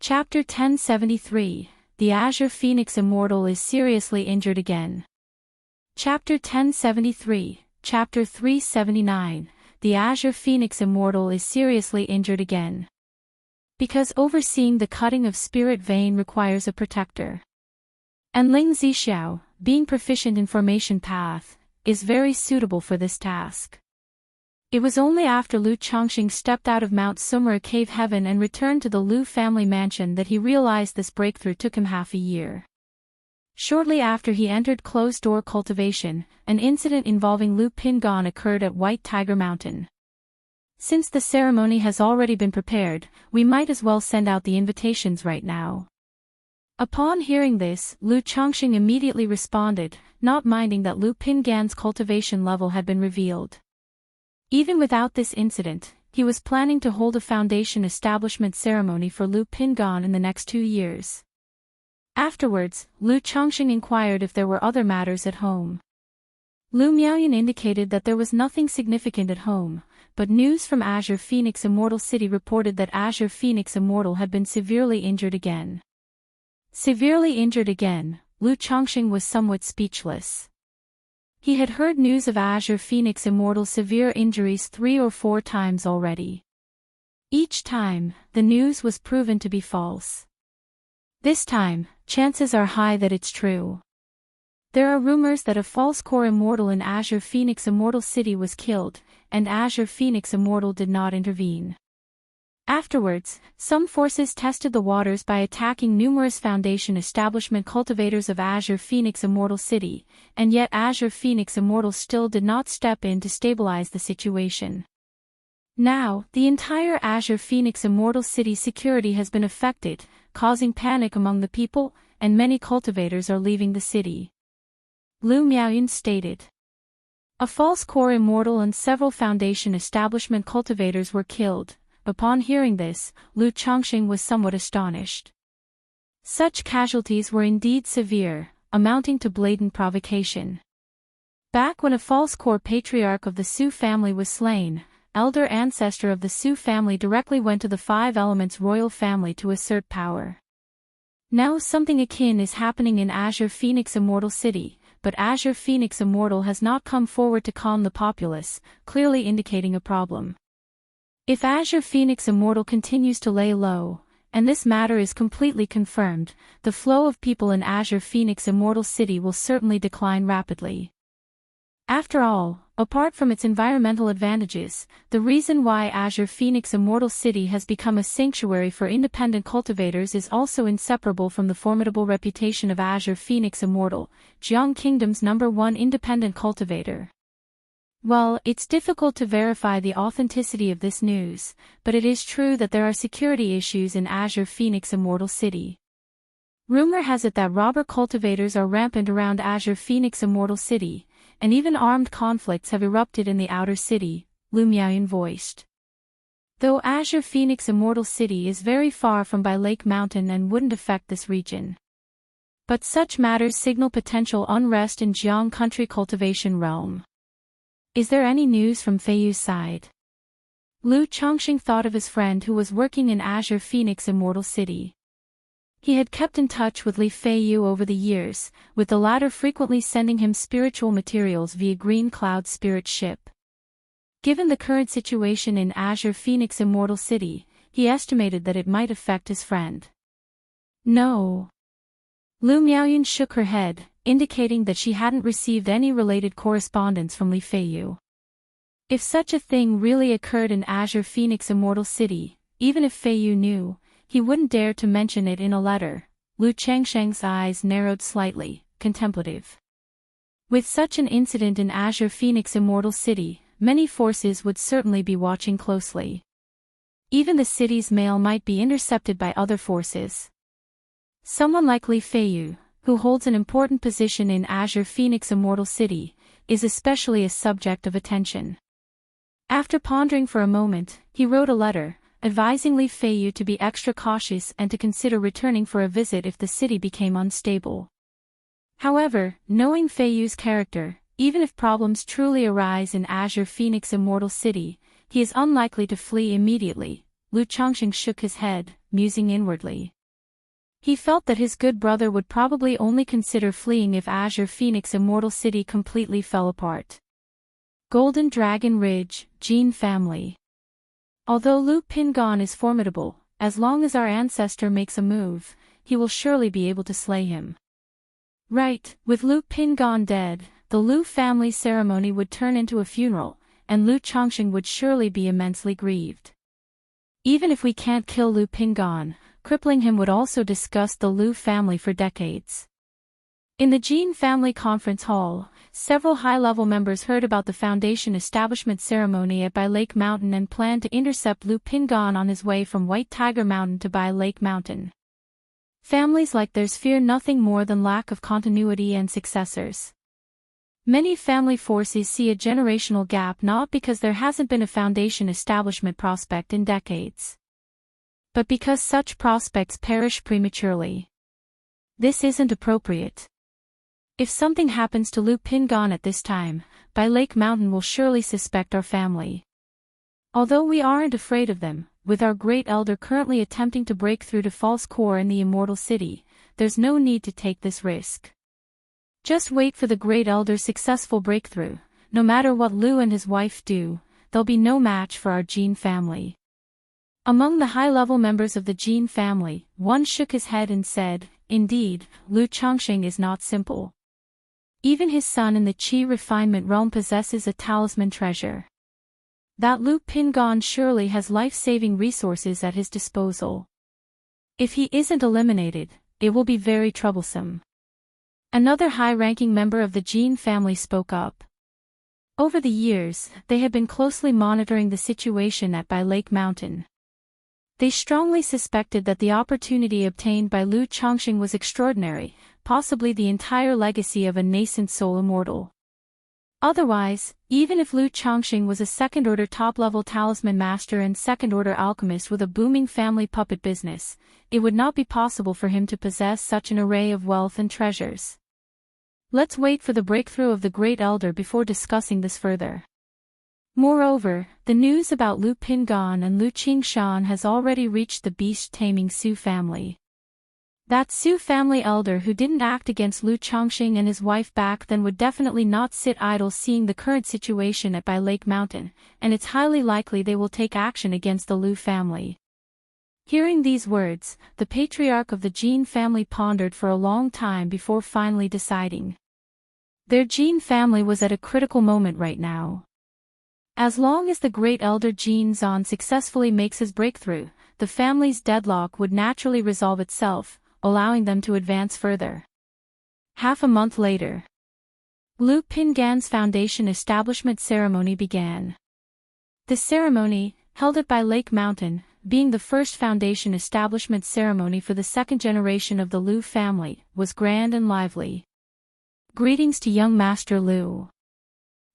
Chapter 1073, The Azure Phoenix Immortal is seriously injured again. Chapter 1073, Chapter 379, The Azure Phoenix Immortal is seriously injured again. Because overseeing the cutting of spirit vein requires a protector. And Ling Zixiao, being proficient in formation path, is very suitable for this task. It was only after Lu Chongqing stepped out of Mount Sumera Cave Heaven and returned to the Lu family mansion that he realized this breakthrough took him half a year. Shortly after he entered closed-door cultivation, an incident involving Lu Pingon occurred at White Tiger Mountain. Since the ceremony has already been prepared, we might as well send out the invitations right now. Upon hearing this, Lu Chongqing immediately responded, not minding that Lu Pingan's cultivation level had been revealed. Even without this incident, he was planning to hold a foundation establishment ceremony for Lu Pingon in the next 2 years. Afterwards, Lu Chongqing inquired if there were other matters at home. Lu Miaoyan indicated that there was nothing significant at home, but news from Azure Phoenix Immortal City reported that Azure Phoenix Immortal had been severely injured again. Severely injured again, Lu Chongqing was somewhat speechless. He had heard news of Azure Phoenix Immortal's severe injuries 3 or 4 times already. Each time, the news was proven to be false. This time, chances are high that it's true. There are rumors that a false core immortal in Azure Phoenix Immortal City was killed, and Azure Phoenix Immortal did not intervene. Afterwards, some forces tested the waters by attacking numerous foundation establishment cultivators of Azure Phoenix Immortal City, and yet Azure Phoenix Immortal still did not step in to stabilize the situation. Now, the entire Azure Phoenix Immortal City security has been affected, causing panic among the people, and many cultivators are leaving the city. Lu Miaoyan stated. A false core immortal and several foundation establishment cultivators were killed. Upon hearing this, Lu Chongqing was somewhat astonished. Such casualties were indeed severe, amounting to blatant provocation. Back when a false core patriarch of the Su family was slain, elder ancestor of the Su family directly went to the 5 Elements royal family to assert power. Now something akin is happening in Azure Phoenix Immortal City, but Azure Phoenix Immortal has not come forward to calm the populace, clearly indicating a problem. If Azure Phoenix Immortal continues to lay low, and this matter is completely confirmed, the flow of people in Azure Phoenix Immortal City will certainly decline rapidly. After all, apart from its environmental advantages, the reason why Azure Phoenix Immortal City has become a sanctuary for independent cultivators is also inseparable from the formidable reputation of Azure Phoenix Immortal, Jiang Kingdom's #1 independent cultivator. Well, it's difficult to verify the authenticity of this news, but it is true that there are security issues in Azure Phoenix Immortal City. Rumor has it that robber cultivators are rampant around Azure Phoenix Immortal City, and even armed conflicts have erupted in the outer city, Lu Miaoyan voiced. Though Azure Phoenix Immortal City is very far from by Lake Mountain and wouldn't affect this region. But such matters signal potential unrest in Jiang country cultivation realm. Is there any news from Feiyu's side? Lu Chongqing thought of his friend who was working in Azure Phoenix Immortal City. He had kept in touch with Li Feiyu over the years, with the latter frequently sending him spiritual materials via Green Cloud spirit ship. Given the current situation in Azure Phoenix Immortal City, he estimated that it might affect his friend. No. Lu Miaoyan shook her head, indicating that she hadn't received any related correspondence from Li Feiyu. If such a thing really occurred in Azure Phoenix Immortal City, even if Feiyu knew, he wouldn't dare to mention it in a letter. Lu Changsheng's eyes narrowed slightly, contemplative. With such an incident in Azure Phoenix Immortal City, many forces would certainly be watching closely. Even the city's mail might be intercepted by other forces. Someone like Li Feiyu, who holds an important position in Azure Phoenix Immortal City, is especially a subject of attention. After pondering for a moment, he wrote a letter, advising Li Feiyu to be extra cautious and to consider returning for a visit if the city became unstable. However, knowing Feiyu's character, even if problems truly arise in Azure Phoenix Immortal City, he is unlikely to flee immediately. Lu Chongqing shook his head, musing inwardly. He felt that his good brother would probably only consider fleeing if Azure Phoenix Immortal City completely fell apart. Golden Dragon Ridge, Jin family. Although Lu Pingon is formidable, as long as our ancestor makes a move, he will surely be able to slay him. Right, with Lu Pingon dead, the Lu family ceremony would turn into a funeral, and Lu Chongqing would surely be immensely grieved. Even if we can't kill Lu Pingon, crippling him would also disgust the Lu family for decades. In the Jin family conference hall, several high-level members heard about the Foundation establishment ceremony at Bai Lake Mountain and planned to intercept Lu Pingon on his way from White Tiger Mountain to Bai Lake Mountain. Families like theirs fear nothing more than lack of continuity and successors. Many family forces see a generational gap not because there hasn't been a Foundation establishment prospect in decades, but because such prospects perish prematurely. This isn't appropriate. If something happens to Lu Pingon at this time, Bai Lake Mountain will surely suspect our family. Although we aren't afraid of them, with our Great Elder currently attempting to break through to False Core in the Immortal City, there's no need to take this risk. Just wait for the Great Elder's successful breakthrough. No matter what Lu and his wife do, there'll be no match for our Jin family. Among the high-level members of the Jin family, one shook his head and said, "Indeed, Lu Chongqing is not simple. Even his son in the Qi refinement realm possesses a talisman treasure. That Lu Pingon surely has life-saving resources at his disposal. If he isn't eliminated, it will be very troublesome." Another high-ranking member of the Jin family spoke up. Over the years, they had been closely monitoring the situation at Bai Lake Mountain. They strongly suspected that the opportunity obtained by Lu Chongqing was extraordinary, possibly the entire legacy of a nascent soul immortal. Otherwise, even if Lu Chongqing was a second-order top-level talisman master and second-order alchemist with a booming family puppet business, it would not be possible for him to possess such an array of wealth and treasures. Let's wait for the breakthrough of the Great Elder before discussing this further. Moreover, the news about Lu Pingon and Lu Qingshan has already reached the beast-taming Su family. That Su family elder who didn't act against Lu Chongqing and his wife back then would definitely not sit idle seeing the current situation at Bai Lake Mountain, and it's highly likely they will take action against the Lu family. Hearing these words, the patriarch of the Jin family pondered for a long time before finally deciding. Their Jin family was at a critical moment right now. As long as the Great Elder Jin Zan successfully makes his breakthrough, the family's deadlock would naturally resolve itself, allowing them to advance further. Half a month later, Lu Pingan's Foundation establishment ceremony began. The ceremony, held at Bai Lake Mountain, being the first Foundation establishment ceremony for the second generation of the Lu family, was grand and lively. Greetings to young Master Lu.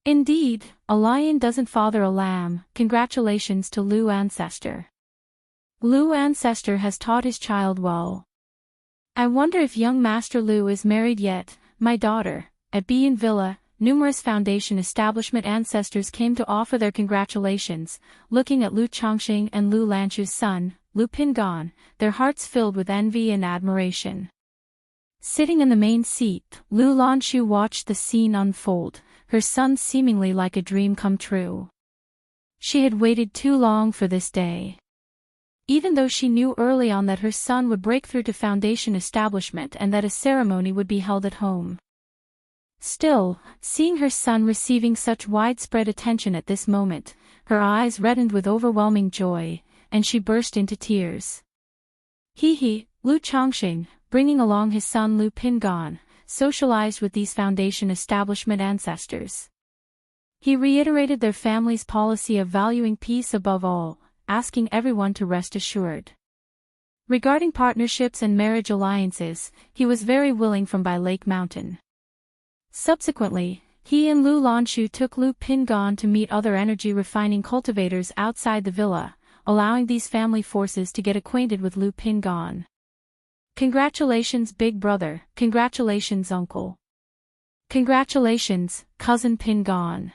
Indeed, a lion doesn't father a lamb. Congratulations to Lu Ancestor. Lu Ancestor has taught his child well. I wonder if young Master Lu is married yet, my daughter. At Bian Villa, numerous Foundation establishment ancestors came to offer their congratulations, looking at Lu Chongqing and Lu Lanchu's son, Lu Pingon, their hearts filled with envy and admiration. Sitting in the main seat, Lu Lanchu watched the scene unfold, her son seemingly like a dream come true. She had waited too long for this day. Even though she knew early on that her son would break through to Foundation establishment and that a ceremony would be held at home. Still, seeing her son receiving such widespread attention at this moment, her eyes reddened with overwhelming joy, and she burst into tears. Lu Chongqing, bringing along his son Lu Pingon, socialized with these Foundation establishment ancestors. He reiterated their family's policy of valuing peace above all, asking everyone to rest assured. Regarding partnerships and marriage alliances, he was very willing from Bai Lake Mountain. Subsequently, he and Lu Lanchu took Lu Pingon to meet other energy refining cultivators outside the villa, allowing these family forces to get acquainted with Lu Pingon. Congratulations, big brother. Congratulations, uncle. Congratulations, cousin Pingon.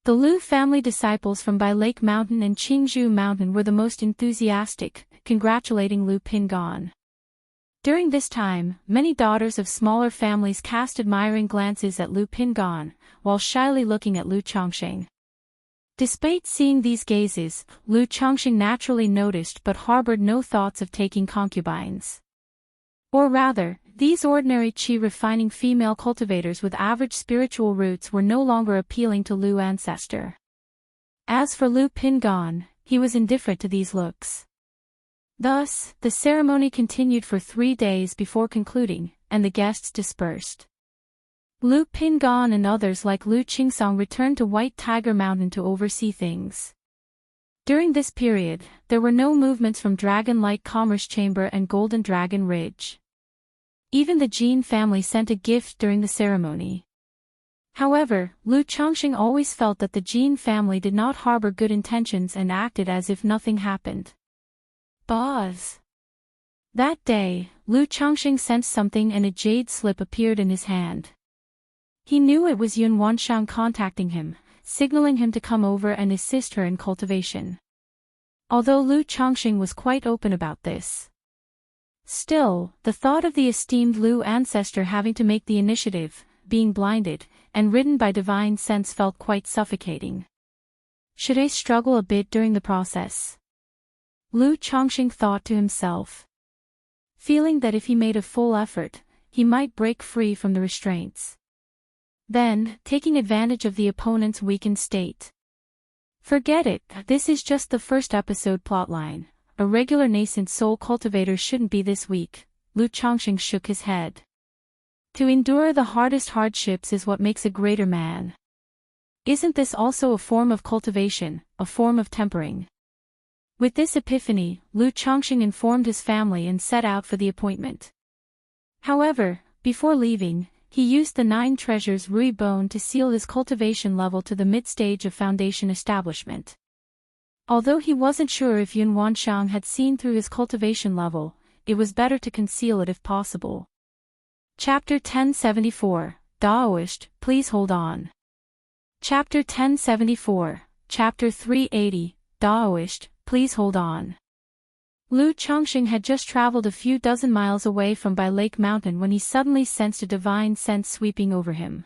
The Lu family disciples from Bai Lake Mountain and Qingzhou Mountain were the most enthusiastic, congratulating Lu Pingan. During this time, many daughters of smaller families cast admiring glances at Lu Pingan, while shyly looking at Lu Chongqing. Despite seeing these gazes, Lu Chongqing naturally noticed but harbored no thoughts of taking concubines. Or rather, these ordinary qi-refining female cultivators with average spiritual roots were no longer appealing to Lu ancestor. As for Lu Pingan, he was indifferent to these looks. Thus, the ceremony continued for 3 days before concluding, and the guests dispersed. Lu Pingan and others like Lu Qingsong returned to White Tiger Mountain to oversee things. During this period, there were no movements from Dragon Light Commerce Chamber and Golden Dragon Ridge. Even the Jin family sent a gift during the ceremony. However, Lu Chongqing always felt that the Jin family did not harbor good intentions and acted as if nothing happened. Buzz. That day, Lu Chongqing sensed something and a jade slip appeared in his hand. He knew it was Yun Wanshang contacting him, signaling him to come over and assist her in cultivation. Although Lu Chongqing was quite open about this. Still, the thought of the esteemed Lu ancestor having to make the initiative, being blinded, and ridden by divine sense felt quite suffocating. Should I struggle a bit during the process? Lu Chongqing thought to himself. Feeling that if he made a full effort, he might break free from the restraints. Then, taking advantage of the opponent's weakened state. Forget it, this is just the first episode plotline. A regular nascent soul cultivator shouldn't be this weak. Lu Chongqing shook his head. To endure the hardest hardships is what makes a greater man. Isn't this also a form of cultivation, a form of tempering? With this epiphany, Lu Chongqing informed his family and set out for the appointment. However, before leaving, he used the 9 treasures Rui Bone to seal his cultivation level to the mid-stage of foundation establishment. Although he wasn't sure if Yun Wanshang had seen through his cultivation level, it was better to conceal it if possible. Chapter 1074, Daoist, please hold on. Chapter 1074, Chapter 380, Daoist, please hold on. Lu Chongqing had just traveled a few dozen miles away from Bai Lake Mountain when he suddenly sensed a divine sense sweeping over him.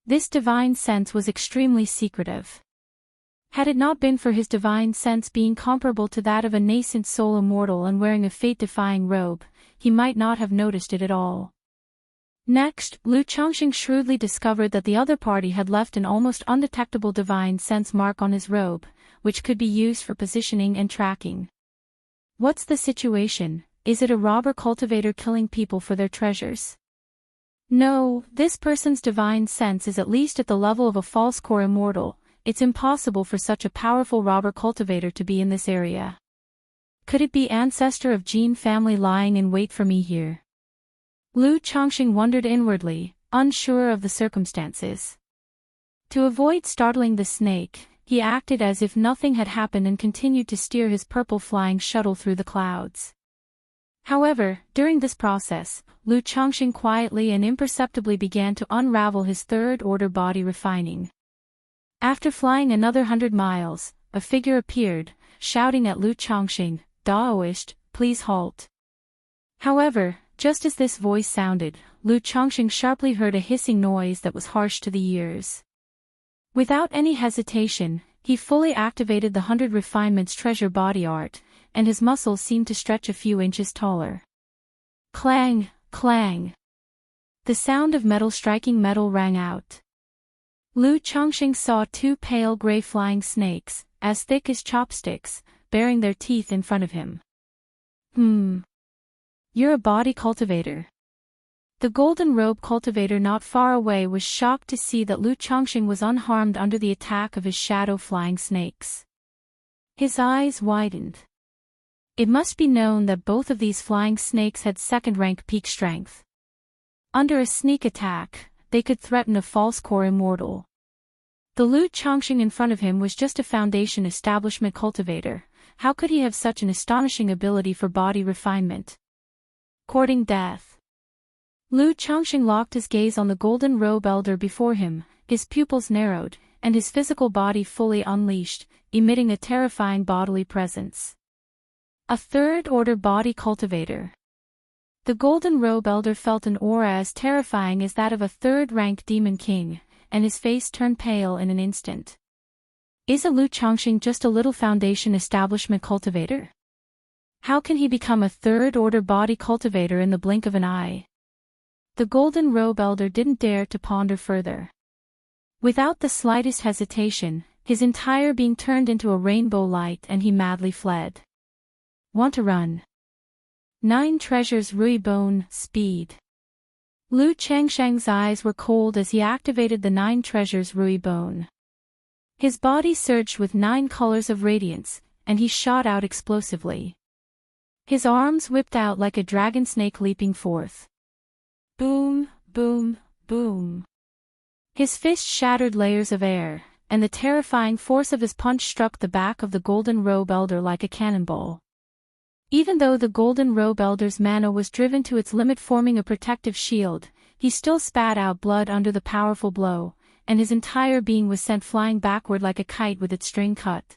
This divine sense was extremely secretive. Had it not been for his divine sense being comparable to that of a nascent soul immortal and wearing a fate-defying robe, he might not have noticed it at all. Next, Lu Chongqing shrewdly discovered that the other party had left an almost undetectable divine sense mark on his robe, which could be used for positioning and tracking. What's the situation? Is it a robber cultivator killing people for their treasures? No, this person's divine sense is at least at the level of a false core immortal. It's impossible for such a powerful robber cultivator to be in this area. Could it be ancestor of Jin family lying in wait for me here? Lu Chongqing wondered inwardly, unsure of the circumstances. To avoid startling the snake, he acted as if nothing had happened and continued to steer his purple flying shuttle through the clouds. However, during this process, Lu Chongqing quietly and imperceptibly began to unravel his third-order body refining. After flying another 100 miles, a figure appeared, shouting at Lu Chongqing, "Daoist, please halt." However, just as this voice sounded, Lu Chongqing sharply heard a hissing noise that was harsh to the ears. Without any hesitation, he fully activated the 100 Refinements treasure body art, and his muscles seemed to stretch a few inches taller. Clang, clang. The sound of metal striking metal rang out. Lu Chongqing saw 2 pale gray flying snakes, as thick as chopsticks, baring their teeth in front of him. You're a body cultivator. The golden robe cultivator not far away was shocked to see that Lu Chongqing was unharmed under the attack of his shadow flying snakes. His eyes widened. It must be known that both of these flying snakes had second-rank peak strength. Under a sneak attack, they could threaten a false core immortal. The Lu Chongqing in front of him was just a foundation establishment cultivator. How could he have such an astonishing ability for body refinement? Courting death. Lu Chongqing locked his gaze on the golden robe elder before him, his pupils narrowed, and his physical body fully unleashed, emitting a terrifying bodily presence. A third-order body cultivator. The Golden Robe Elder felt an aura as terrifying as that of a third-rank demon king, and his face turned pale in an instant. Is a Lu Chongqing just a little Foundation establishment cultivator? How can he become a third-order body cultivator in the blink of an eye? The Golden Robe Elder didn't dare to ponder further. Without the slightest hesitation, his entire being turned into a rainbow light and he madly fled. Want to run? 9 treasures Rui Bone, speed. Lu Changsheng's eyes were cold as he activated the 9 treasures Rui Bone. His body surged with 9 colors of radiance, and he shot out explosively. His arms whipped out like a dragon snake leaping forth. Boom, boom, boom. His fist shattered layers of air, and the terrifying force of his punch struck the back of the Golden Robe Elder like a cannonball. Even though the Golden Robe Elder's mana was driven to its limit, forming a protective shield, he still spat out blood under the powerful blow, and his entire being was sent flying backward like a kite with its string cut.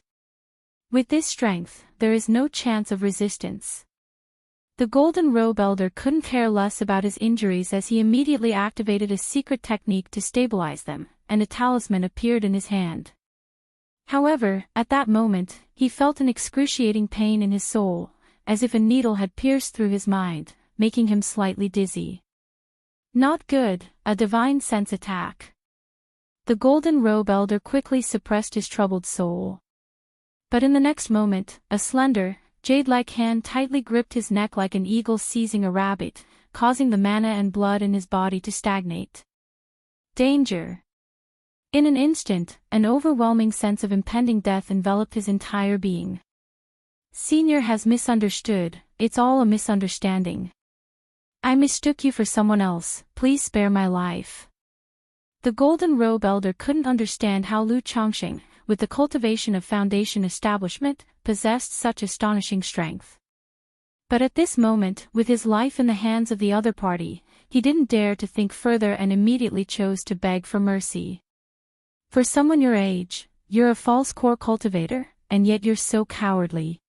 With this strength, there is no chance of resistance. The Golden Robe Elder couldn't care less about his injuries as he immediately activated a secret technique to stabilize them, and a talisman appeared in his hand. However, at that moment, he felt an excruciating pain in his soul, as if a needle had pierced through his mind, making him slightly dizzy. Not good, a divine sense attack. The Golden Robe Elder quickly suppressed his troubled soul. But in the next moment, a slender, jade-like hand tightly gripped his neck like an eagle seizing a rabbit, causing the mana and blood in his body to stagnate. Danger! In an instant, an overwhelming sense of impending death enveloped his entire being. Senior has misunderstood, it's all a misunderstanding. I mistook you for someone else, please spare my life. The Golden Robe Elder couldn't understand how Lu Chongqing, with the cultivation of Foundation establishment, possessed such astonishing strength. But at this moment, with his life in the hands of the other party, he didn't dare to think further and immediately chose to beg for mercy. For someone your age, you're a false core cultivator, and yet you're so cowardly.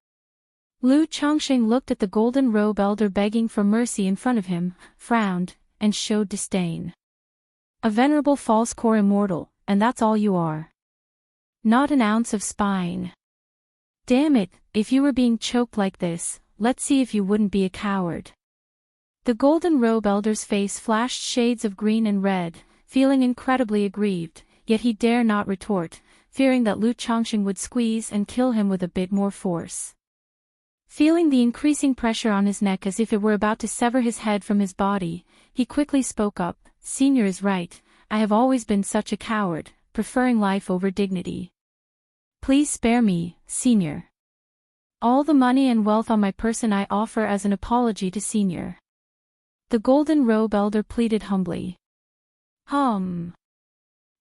Lu Chongqing looked at the Golden Robe Elder begging for mercy in front of him, frowned, and showed disdain. A venerable false core immortal, and that's all you are. Not an ounce of spine. Damn it, if you were being choked like this, let's see if you wouldn't be a coward. The Golden Robe Elder's face flashed shades of green and red, feeling incredibly aggrieved, yet he dare not retort, fearing that Lu Chongqing would squeeze and kill him with a bit more force. Feeling the increasing pressure on his neck as if it were about to sever his head from his body, he quickly spoke up, Senior is right, I have always been such a coward, preferring life over dignity. Please spare me, Senior. All the money and wealth on my person I offer as an apology to Senior. The Golden Robe Elder pleaded humbly.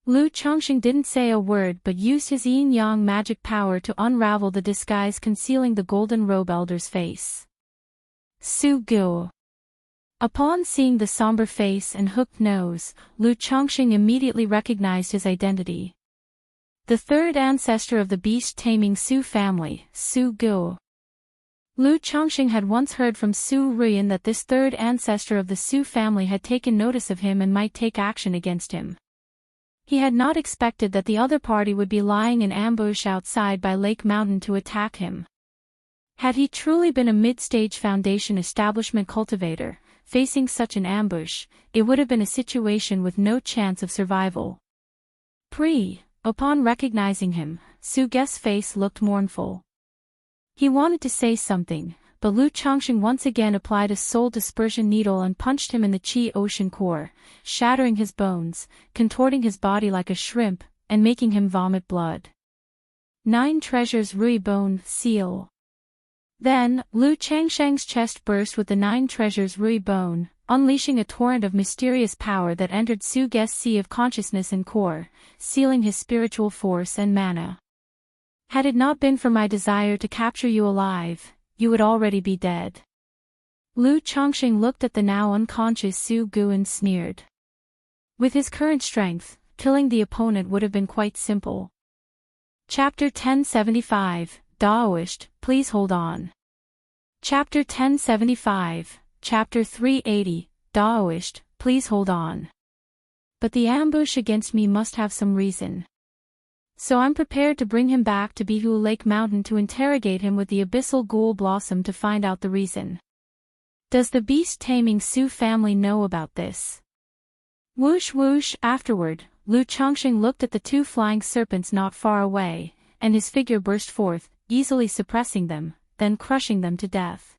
Lu Chongqing didn't say a word but used his yin-yang magic power to unravel the disguise concealing the Golden Robe Elder's face. Su Guo. Upon seeing the somber face and hooked nose, Lu Chongqing immediately recognized his identity. The third ancestor of the beast-taming Su family, Su Guo. Lu Chongqing had once heard from Su Ruyan that this third ancestor of the Su family had taken notice of him and might take action against him. He had not expected that the other party would be lying in ambush outside by Lake Mountain to attack him. Had he truly been a mid-stage Foundation establishment cultivator, facing such an ambush, it would have been a situation with no chance of survival. Upon recognizing him, Su Ge's face looked mournful. He wanted to say something, but Lu Chongqing once again applied a soul dispersion needle and punched him in the Qi Ocean core, shattering his bones, contorting his body like a shrimp, and making him vomit blood. 9 treasures Rui Bone, seal. Then, Lu Changsheng's chest burst with the 9 treasures Rui Bone, unleashing a torrent of mysterious power that entered Su Ge's sea of consciousness and core, sealing his spiritual force and mana. Had it not been for my desire to capture you alive, you would already be dead. Lu Chongqing looked at the now unconscious Su Guo and sneered. With his current strength, killing the opponent would have been quite simple. Chapter 1075, Daoist, please hold on. Chapter 1075, Chapter 380, Daoist, please hold on. But the ambush against me must have some reason. So I'm prepared to bring him back to Bihu Lake Mountain to interrogate him with the Abyssal Ghoul Blossom to find out the reason. Does the beast-taming Su family know about this? Whoosh whoosh. Afterward, Lu Chongqing looked at the two flying serpents not far away, and his figure burst forth, easily suppressing them, then crushing them to death.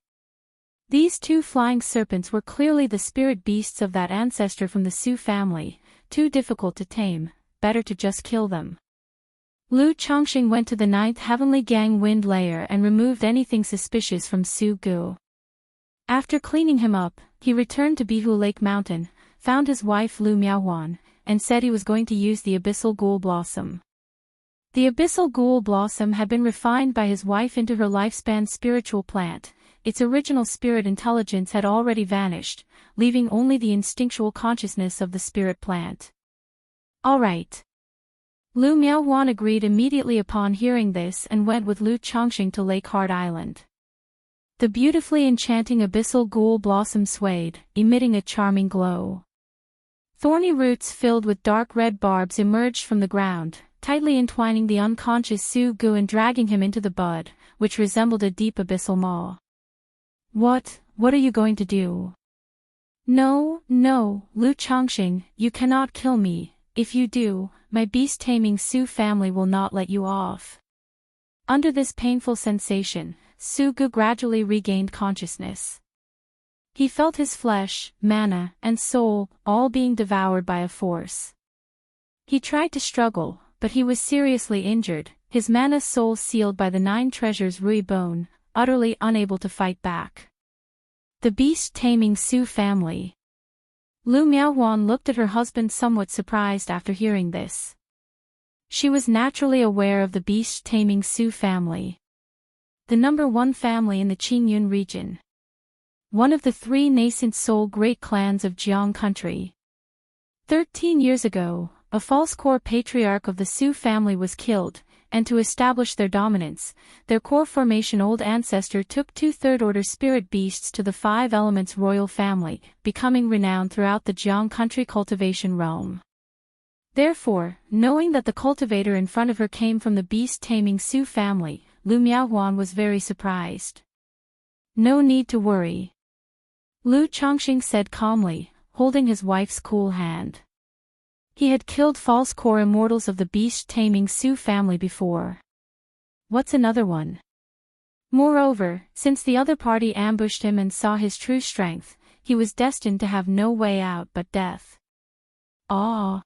These two flying serpents were clearly the spirit beasts of that ancestor from the Su family, too difficult to tame, better to just kill them. Lu Chongqing went to the 9th Heavenly Gang Wind Layer and removed anything suspicious from Su Gu. After cleaning him up, he returned to Bihu Lake Mountain, found his wife Lu Miaohuan, and said he was going to use the Abyssal Ghoul Blossom. The Abyssal Ghoul Blossom had been refined by his wife into her lifespan spiritual plant. Its original spirit intelligence had already vanished, leaving only the instinctual consciousness of the spirit plant. All right. Lu Miaohuan agreed immediately upon hearing this and went with Lu Chongqing to Lake Heart Island. The beautifully enchanting Abyssal Ghoul Blossom swayed, emitting a charming glow. Thorny roots filled with dark red barbs emerged from the ground, tightly entwining the unconscious Su Gu and dragging him into the bud, which resembled a deep abyssal maw. What are you going to do? No, Lu Chongqing, you cannot kill me. If you do, my beast-taming Su family will not let you off. Under this painful sensation, Su Gu gradually regained consciousness. He felt his flesh, mana, and soul, all being devoured by a force. He tried to struggle, but he was seriously injured, his mana soul sealed by the 9 treasures Rui Bone, utterly unable to fight back. The beast-taming Su family. Lu Miaohuan looked at her husband somewhat surprised after hearing this. She was naturally aware of the beast-taming Su family. The number 1 family in the Qingyun region. One of the 3 nascent soul great clans of Jiang country. 13 years ago, a false core patriarch of the Su family was killed, and to establish their dominance, their core formation old ancestor took 2 third-order spirit beasts to the 5 elements royal family, becoming renowned throughout the Jiang country cultivation realm. Therefore, knowing that the cultivator in front of her came from the beast-taming Su family, Lu Miaohuan was very surprised. No need to worry. Lu Chongqing said calmly, holding his wife's cool hand. He had killed false core immortals of the beast-taming Su family before. What's another one? Moreover, since the other party ambushed him and saw his true strength, he was destined to have no way out but death. Ah!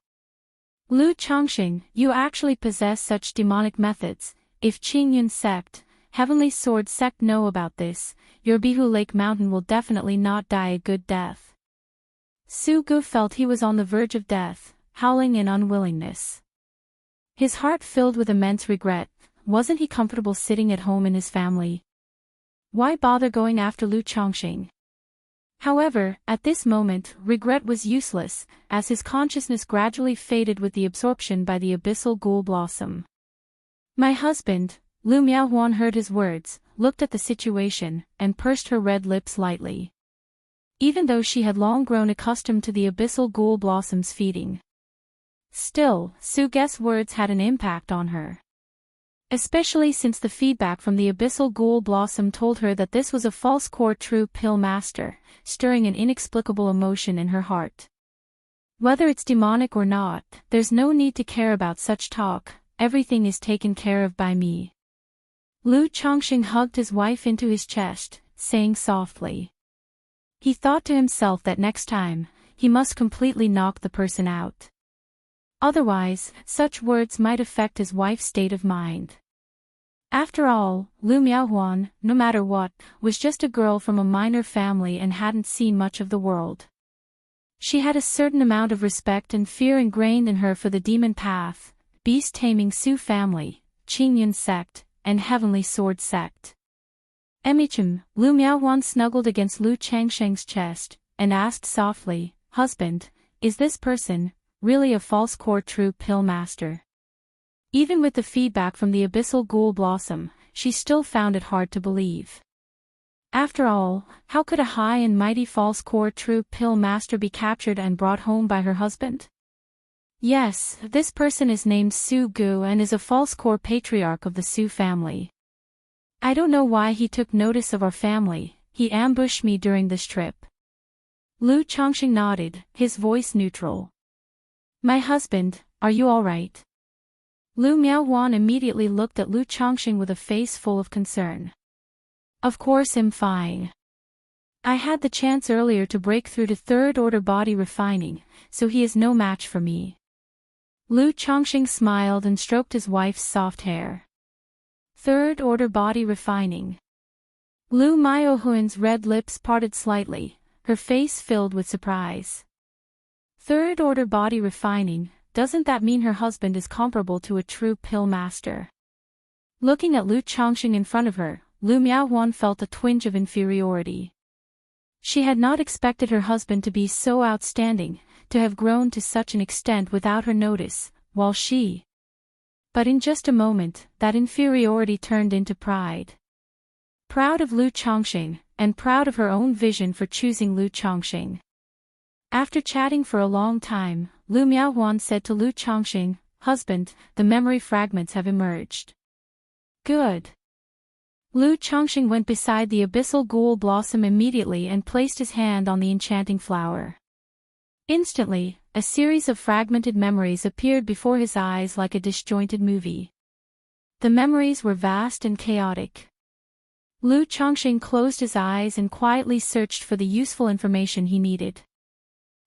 Lu Chongqing, you actually possess such demonic methods. If Qingyun sect, Heavenly Sword sect know about this, your Bihu Lake Mountain will definitely not die a good death. Su Gu felt he was on the verge of death, howling in unwillingness. His heart filled with immense regret. Wasn't he comfortable sitting at home in his family? Why bother going after Lu Chongqing? However, at this moment, regret was useless, as his consciousness gradually faded with the absorption by the Abyssal Ghoul Blossom. My husband, Lu Miaohuan heard his words, looked at the situation, and pursed her red lips lightly. Even though she had long grown accustomed to the Abyssal Ghoul Blossom's feeding. Still, Su Ge's words had an impact on her. Especially since the feedback from the Abyssal Ghoul Blossom told her that this was a false core true pill master, stirring an inexplicable emotion in her heart. Whether it's demonic or not, there's no need to care about such talk, everything is taken care of by me. Lu Chongqing hugged his wife into his chest, saying softly. He thought to himself that next time, he must completely knock the person out. Otherwise, such words might affect his wife's state of mind. After all, Lu Miaohuan, no matter what, was just a girl from a minor family and hadn't seen much of the world. She had a certain amount of respect and fear ingrained in her for the demon path, beast-taming Su family, Qingyun sect, and Heavenly Sword sect. Emichim, Lu Miaohuan snuggled against Lu Changsheng's chest, and asked softly, Husband, is this person, really a false core true pill master. Even with the feedback from the abyssal ghoul blossom, she still found it hard to believe. After all, how could a high and mighty false core true pill master be captured and brought home by her husband? Yes, this person is named Su Gu and is a false core patriarch of the Su family. I don't know why he took notice of our family, he ambushed me during this trip. Lu Chongqing nodded, his voice neutral. My husband, are you alright? Lu Miaohuan immediately looked at Lu Chongqing with a face full of concern. Of course I'm fine. I had the chance earlier to break through to third-order body refining, so he is no match for me. Lu Chongqing smiled and stroked his wife's soft hair. Third-order body refining. Lu Miaohuan's red lips parted slightly, her face filled with surprise. Third-order body refining, doesn't that mean her husband is comparable to a true pill master? Looking at Lu Chongqing in front of her, Lu Miaohuan felt a twinge of inferiority. She had not expected her husband to be so outstanding, to have grown to such an extent without her notice, while she... But in just a moment, that inferiority turned into pride. Proud of Lu Chongqing, and proud of her own vision for choosing Lu Chongqing. After chatting for a long time, Lu Miaohuan said to Lu Chongqing, "Husband, the memory fragments have emerged." Good. Lu Chongqing went beside the abyssal ghoul blossom immediately and placed his hand on the enchanting flower. Instantly, a series of fragmented memories appeared before his eyes like a disjointed movie. The memories were vast and chaotic. Lu Chongqing closed his eyes and quietly searched for the useful information he needed.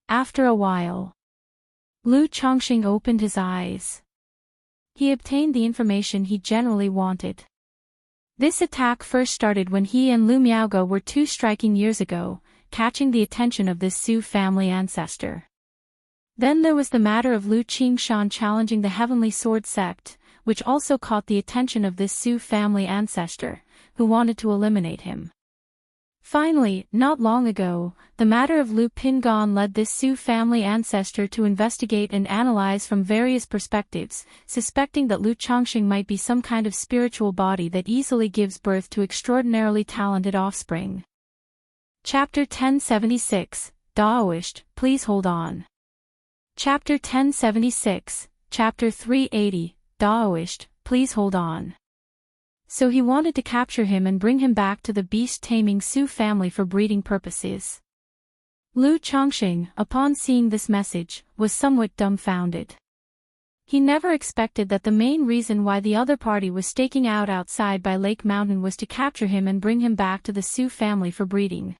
After a while, Lu Chongqing opened his eyes. He obtained the information he generally wanted. This attack first started when he and Lu Miaoge were 2 striking years ago, catching the attention of this Su family ancestor. Then there was the matter of Lu Qingshan challenging the Heavenly Sword sect, which also caught the attention of this Su family ancestor, who wanted to eliminate him. Finally, not long ago, the matter of Lu Pingon led this Su family ancestor to investigate and analyze from various perspectives, suspecting that Lu Chongqing might be some kind of spiritual body that easily gives birth to extraordinarily talented offspring. Chapter 1076, Daoist, please hold on. Chapter 1076, Chapter 380, Daoist, please hold on. So he wanted to capture him and bring him back to the beast-taming Su family for breeding purposes. Lu Chongqing, upon seeing this message, was somewhat dumbfounded. He never expected that the main reason why the other party was staking out outside by Lake Mountain was to capture him and bring him back to the Su family for breeding.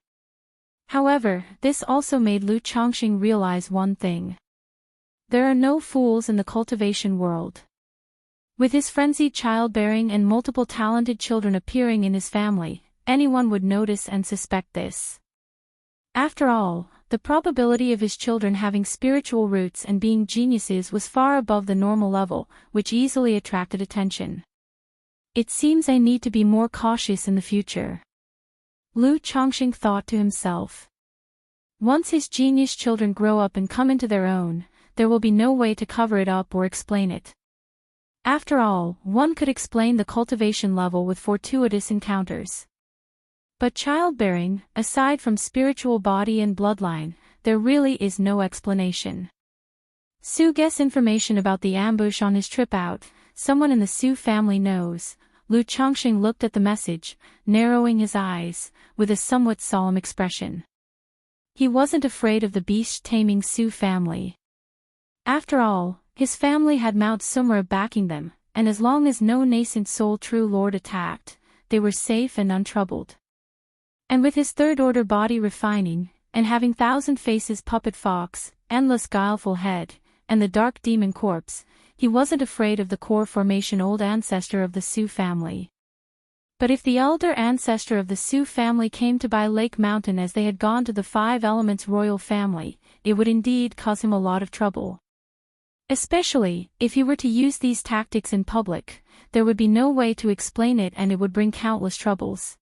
However, this also made Lu Chongqing realize one thing. There are no fools in the cultivation world. With his frenzied childbearing and multiple talented children appearing in his family, anyone would notice and suspect this. After all, the probability of his children having spiritual roots and being geniuses was far above the normal level, which easily attracted attention. It seems I need to be more cautious in the future. Lu Chongqing thought to himself. Once his genius children grow up and come into their own, there will be no way to cover it up or explain it. After all, one could explain the cultivation level with fortuitous encounters. But childbearing, aside from spiritual body and bloodline, there really is no explanation. Su gets information about the ambush on his trip out, someone in the Su family knows. Lu Chongqing looked at the message, narrowing his eyes, with a somewhat solemn expression. He wasn't afraid of the beast-taming Su family. After all, his family had Mount Sumra backing them, and as long as no nascent soul true lord attacked, they were safe and untroubled. And with his third-order body refining, and having thousand faces puppet fox, endless guileful head, and the dark demon corpse, he wasn't afraid of the core formation old ancestor of the Su family. But if the elder ancestor of the Su family came to buy Lake Mountain as they had gone to the Five Elements royal family, it would indeed cause him a lot of trouble. Especially, if he were to use these tactics in public, there would be no way to explain it and it would bring countless troubles.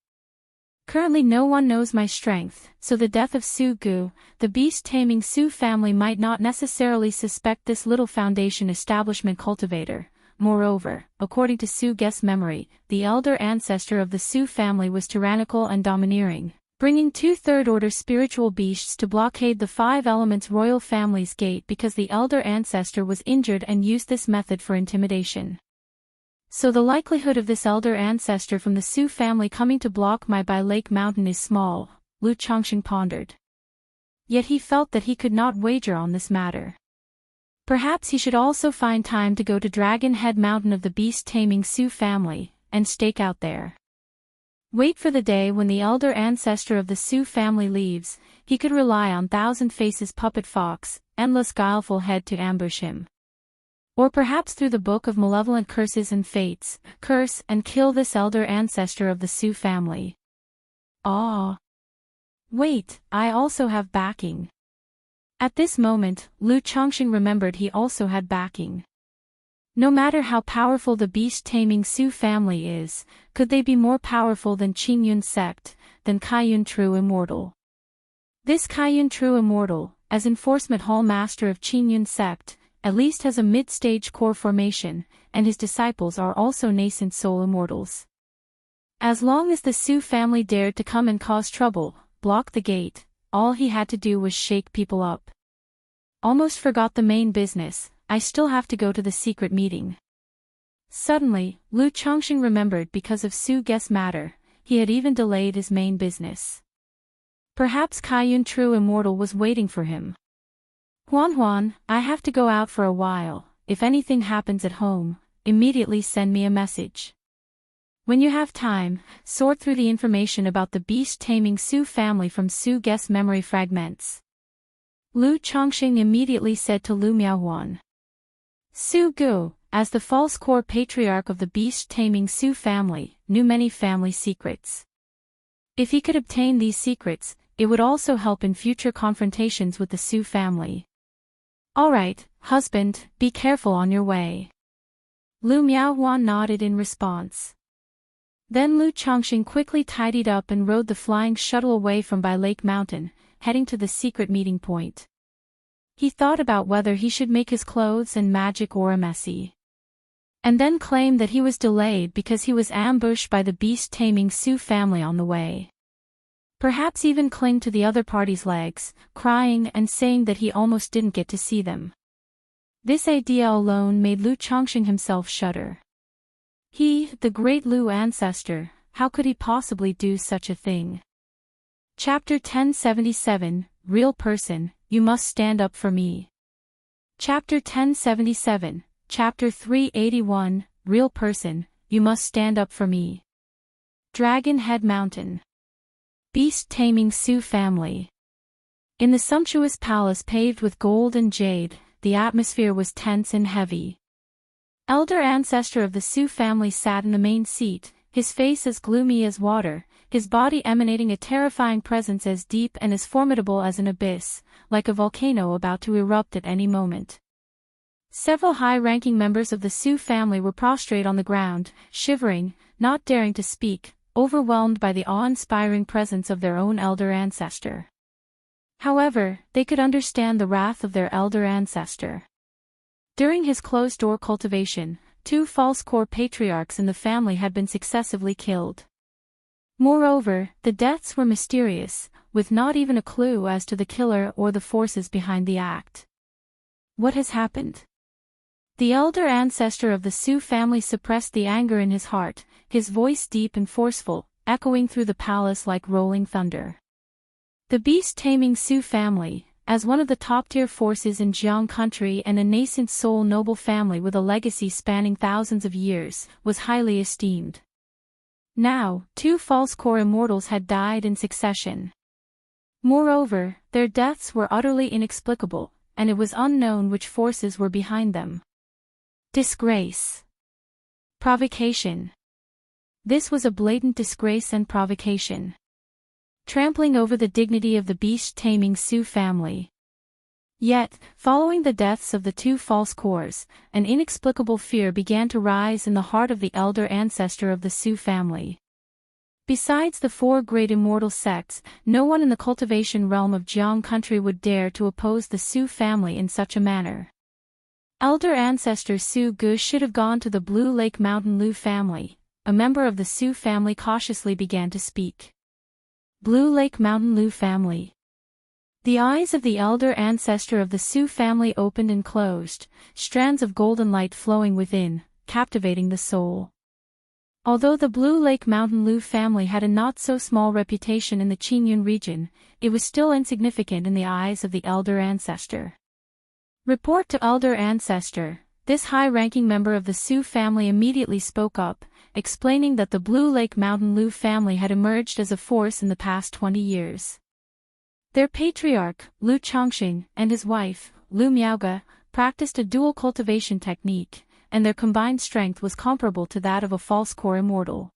Currently no one knows my strength, so the death of Su Gu, the beast-taming Su family might not necessarily suspect this little Foundation establishment cultivator. Moreover, according to Su Ge's memory, the elder ancestor of the Su family was tyrannical and domineering, bringing two third-order spiritual beasts to blockade the Five Elements royal family's gate because the elder ancestor was injured and used this method for intimidation. So the likelihood of this elder ancestor from the Su family coming to block my by Lake Mountain is small, Lu Chongqing pondered. Yet he felt that he could not wager on this matter. Perhaps he should also find time to go to Dragon Head Mountain of the beast-taming Su family, and stake out there. Wait for the day when the elder ancestor of the Su family leaves, he could rely on Thousand Faces Puppet Fox, Endless Guileful Head to ambush him. Or perhaps through the Book of Malevolent Curses and Fates, curse and kill this elder ancestor of the Su family. Ah! Wait, I also have backing. At this moment, Lu Chongqing remembered he also had backing. No matter how powerful the beast-taming Su family is, could they be more powerful than Qingyun sect, than Kaiyun True Immortal? This Kaiyun True Immortal, as Enforcement Hall Master of Qingyun sect, at least has a mid-stage core formation, and his disciples are also nascent soul immortals. As long as the Su family dared to come and cause trouble, block the gate, all he had to do was shake people up. Almost forgot the main business, I still have to go to the secret meeting. Suddenly, Lu Chongqing remembered because of Su Ge's matter, he had even delayed his main business. Perhaps Kaiyun True Immortal was waiting for him. Huan, I have to go out for a while. If anything happens at home, immediately send me a message. When you have time, sort through the information about the beast-taming Su family from Su Ge's memory fragments. Lu Chongqing immediately said to Lu Miaohuan. Su Gu, as the false core patriarch of the beast-taming Su family, knew many family secrets. If he could obtain these secrets, it would also help in future confrontations with the Su family. All right, husband, be careful on your way. Lu Miaohuan nodded in response. Then Lu Chongqing quickly tidied up and rode the flying shuttle away from by Lake Mountain, heading to the secret meeting point. He thought about whether he should make his clothes and magic aura messy. And then claimed that he was delayed because he was ambushed by the beast-taming Su family on the way. Perhaps even cling to the other party's legs, crying and saying that he almost didn't get to see them. This idea alone made Lu Chongqing himself shudder. He, the great Lu ancestor, how could he possibly do such a thing? Chapter 1077, Real Person, You Must Stand Up for Me. Chapter 1077, Chapter 381, Real Person, You Must Stand Up for Me. Dragon Head Mountain. Beast-taming Su family. In the sumptuous palace paved with gold and jade, the atmosphere was tense and heavy. Elder ancestor of the Su family sat in the main seat, his face as gloomy as water, his body emanating a terrifying presence as deep and as formidable as an abyss, like a volcano about to erupt at any moment. Several high-ranking members of the Su family were prostrate on the ground, shivering, not daring to speak, overwhelmed by the awe-inspiring presence of their own elder ancestor. However, they could understand the wrath of their elder ancestor. During his closed-door cultivation, 2 false core patriarchs in the family had been successively killed. Moreover, the deaths were mysterious, with not even a clue as to the killer or the forces behind the act. What has happened? The elder ancestor of the Su family suppressed the anger in his heart, his voice deep and forceful, echoing through the palace like rolling thunder. The beast-taming Su family, as one of the top-tier forces in Jiang country and a nascent soul noble family with a legacy spanning thousands of years, was highly esteemed. Now, 2 false core immortals had died in succession. Moreover, their deaths were utterly inexplicable, and it was unknown which forces were behind them. Disgrace. Provocation. This was a blatant disgrace and provocation. Trampling over the dignity of the beast-taming Su family. Yet, following the deaths of the 2 false cores, an inexplicable fear began to rise in the heart of the elder ancestor of the Su family. Besides the four great immortal sects, no one in the cultivation realm of Jiang country would dare to oppose the Su family in such a manner. Elder ancestor Su Gu should have gone to the Blue Lake Mountain Lu family. A member of the Su family cautiously began to speak. Blue Lake Mountain Lu family. The eyes of the elder ancestor of the Su family opened and closed, strands of golden light flowing within, captivating the soul. Although the Blue Lake Mountain Lu family had a not-so-small reputation in the Qingyun region, it was still insignificant in the eyes of the elder ancestor. Report to elder ancestor. This high-ranking member of the Su family immediately spoke up, explaining that the Blue Lake Mountain Lu family had emerged as a force in the past 20 years. Their patriarch, Lu Chongqing, and his wife, Lu Miaoge, practiced a dual cultivation technique, and their combined strength was comparable to that of a false core immortal.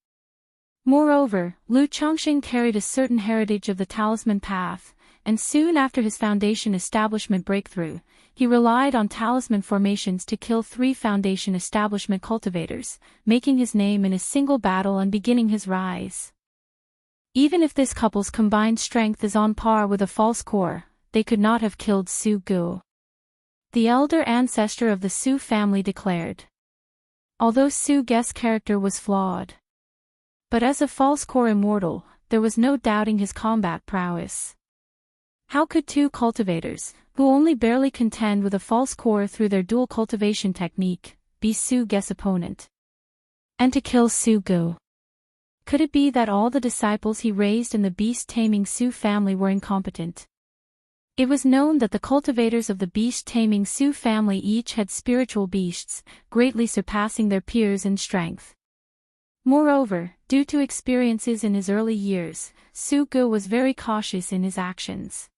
Moreover, Lu Chongqing carried a certain heritage of the talisman path, and soon after his foundation establishment breakthrough, he relied on talisman formations to kill 3 foundation establishment cultivators, making his name in a single battle and beginning his rise. Even if this couple's combined strength is on par with a false core, they could not have killed Su Gu. The elder ancestor of the Su family declared. Although Su Gu's character was flawed, but as a false core immortal, there was no doubting his combat prowess. How could 2 cultivators, who only barely contend with a false core through their dual cultivation technique, be Su Gu's opponent? And to kill Su Gu. Could it be that all the disciples he raised in the beast-taming Su family were incompetent? It was known that the cultivators of the beast-taming Su family each had spiritual beasts, greatly surpassing their peers in strength. Moreover, due to experiences in his early years, Su Gu was very cautious in his actions.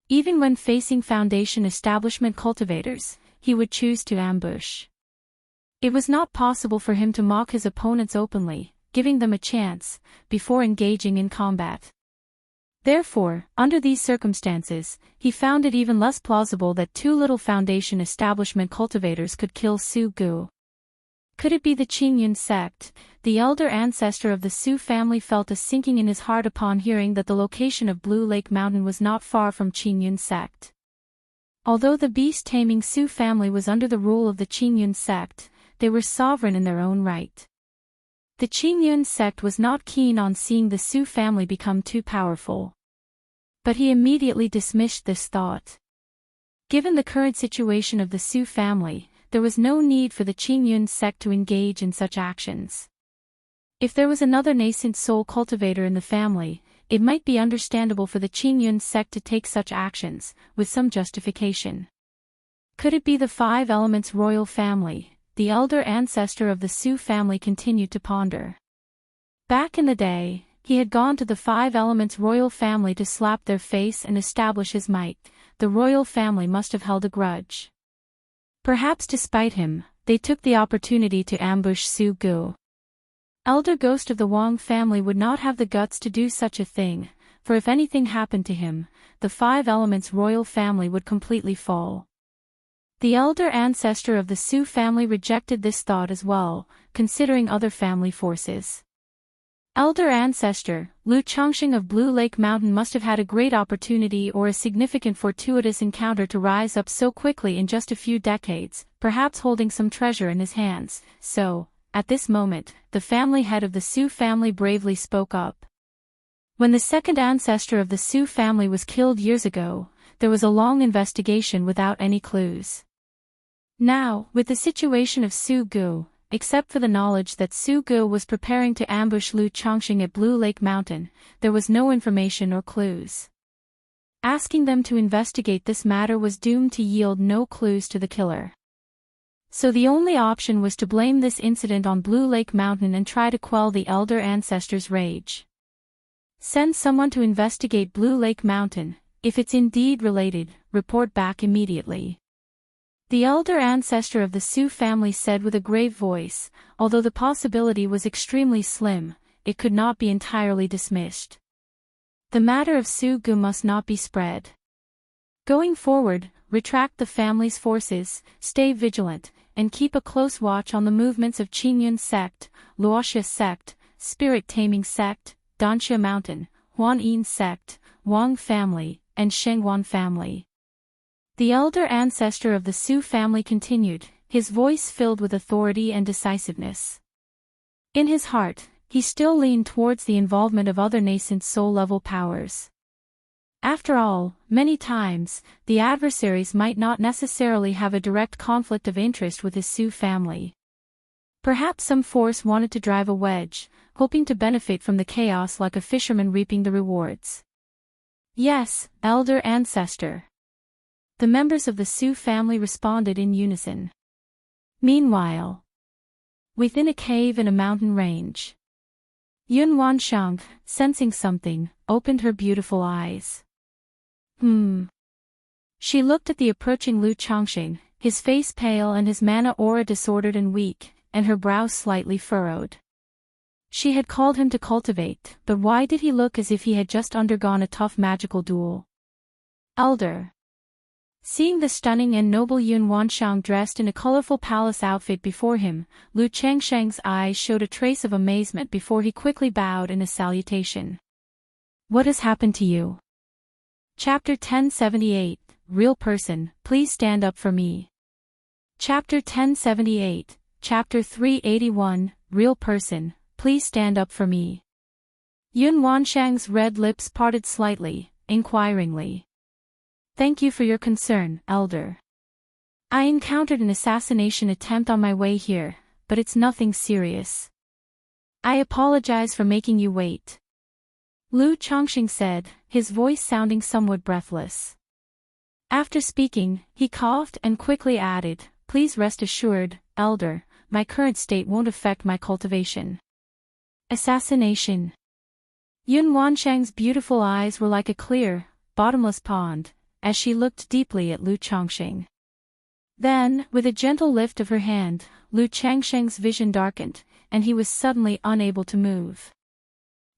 Even when facing foundation establishment cultivators, he would choose to ambush. It was not possible for him to mock his opponents openly, giving them a chance, before engaging in combat. Therefore, under these circumstances, he found it even less plausible that 2 little foundation establishment cultivators could kill Su Gu. Could it be the Qingyun sect? The elder ancestor of the Su family felt a sinking in his heart upon hearing that the location of Blue Lake Mountain was not far from Qingyun sect. Although the beast-taming Su family was under the rule of the Qingyun sect, they were sovereign in their own right. The Qingyun sect was not keen on seeing the Su family become too powerful. But he immediately dismissed this thought. Given the current situation of the Su family, there was no need for the Qingyun sect to engage in such actions. If there was another nascent soul cultivator in the family, it might be understandable for the Qingyun sect to take such actions, with some justification. Could it be the 5 Elements royal family? The elder ancestor of the Su family continued to ponder. Back in the day, he had gone to the 5 Elements royal family to slap their face and establish his might. The royal family must have held a grudge. Perhaps to spite him, they took the opportunity to ambush Su Gu. Elder Ghost of the Wang family would not have the guts to do such a thing, for if anything happened to him, the 5 Elements royal family would completely fall. The elder ancestor of the Su family rejected this thought as well, considering other family forces. Elder ancestor, Lu Chongqing of Blue Lake Mountain must have had a great opportunity or a significant fortuitous encounter to rise up so quickly in just a few decades, perhaps holding some treasure in his hands, so, at this moment, the family head of the Su family bravely spoke up. When the second ancestor of the Su family was killed years ago, there was a long investigation without any clues. Now, with the situation of Su Gu, except for the knowledge that Su Gu was preparing to ambush Lu Chongqing at Blue Lake Mountain, there was no information or clues. Asking them to investigate this matter was doomed to yield no clues to the killer. So the only option was to blame this incident on Blue Lake Mountain and try to quell the elder ancestor's rage. Send someone to investigate Blue Lake Mountain. If it's indeed related, report back immediately. The elder ancestor of the Su family said with a grave voice, although the possibility was extremely slim, it could not be entirely dismissed. The matter of Su Gu must not be spread. Going forward, retract the family's forces, stay vigilant, and keep a close watch on the movements of Qingyun sect, Wuxia sect, spirit-taming sect, Danxia Mountain, Huanyin sect, Wang family, and Shengwan family. The elder ancestor of the Su family continued, his voice filled with authority and decisiveness. In his heart, he still leaned towards the involvement of other nascent soul-level powers. After all, many times, the adversaries might not necessarily have a direct conflict of interest with his Su family. Perhaps some force wanted to drive a wedge, hoping to benefit from the chaos like a fisherman reaping the rewards. Yes, elder ancestor. The members of the Su family responded in unison. Meanwhile, within a cave in a mountain range, Yun Wanshang, sensing something, opened her beautiful eyes. She looked at the approaching Lu Chongqing, his face pale and his mana aura disordered and weak, and her brow slightly furrowed. She had called him to cultivate, but why did he look as if he had just undergone a tough magical duel? Elder. Seeing the stunning and noble Yun Wanshang dressed in a colorful palace outfit before him, Lu Changsheng's eyes showed a trace of amazement before he quickly bowed in a salutation. What has happened to you? Chapter 1078, Real Person, Please Stand Up for Me. Chapter 1078, Chapter 381, Real Person, Please Stand Up for Me. Yun Wanshang's red lips parted slightly, inquiringly. Thank you for your concern, Elder. I encountered an assassination attempt on my way here, but it's nothing serious. I apologize for making you wait. Lu Chongqing said, his voice sounding somewhat breathless. After speaking, he coughed and quickly added, Please rest assured, Elder, my current state won't affect my cultivation. Assassination. Yun Wanshang's beautiful eyes were like a clear, bottomless pond, as she looked deeply at Lu Chongqing. Then, with a gentle lift of her hand, Lu Chongqing's vision darkened, and he was suddenly unable to move.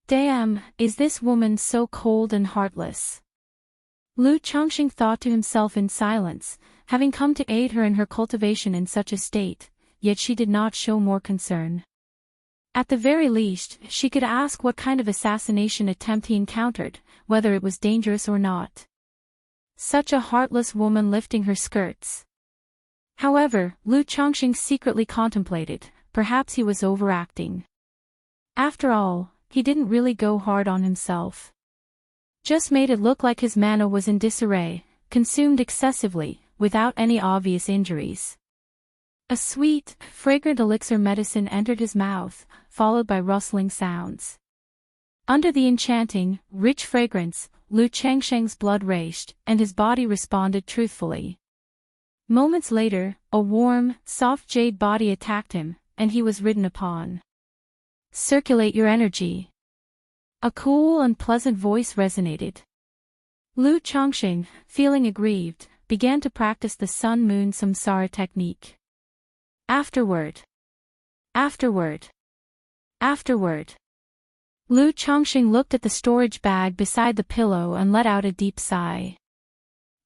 Damn, is this woman so cold and heartless? Lu Chongqing thought to himself in silence, having come to aid her in her cultivation in such a state, yet she did not show more concern. At the very least, she could ask what kind of assassination attempt he encountered, whether it was dangerous or not. Such a heartless woman lifting her skirts. However, Lu Chongqing secretly contemplated, perhaps he was overacting. After all, he didn't really go hard on himself. Just made it look like his mana was in disarray, consumed excessively, without any obvious injuries. A sweet, fragrant elixir medicine entered his mouth, followed by rustling sounds. Under the enchanting, rich fragrance, Lu Chongqing's blood raced, and his body responded truthfully. Moments later, a warm, soft jade body attacked him, and he was ridden upon. Circulate your energy. A cool and pleasant voice resonated. Lu Chongqing, feeling aggrieved, began to practice the sun-moon samsara technique. Afterward. Lu Chongqing looked at the storage bag beside the pillow and let out a deep sigh.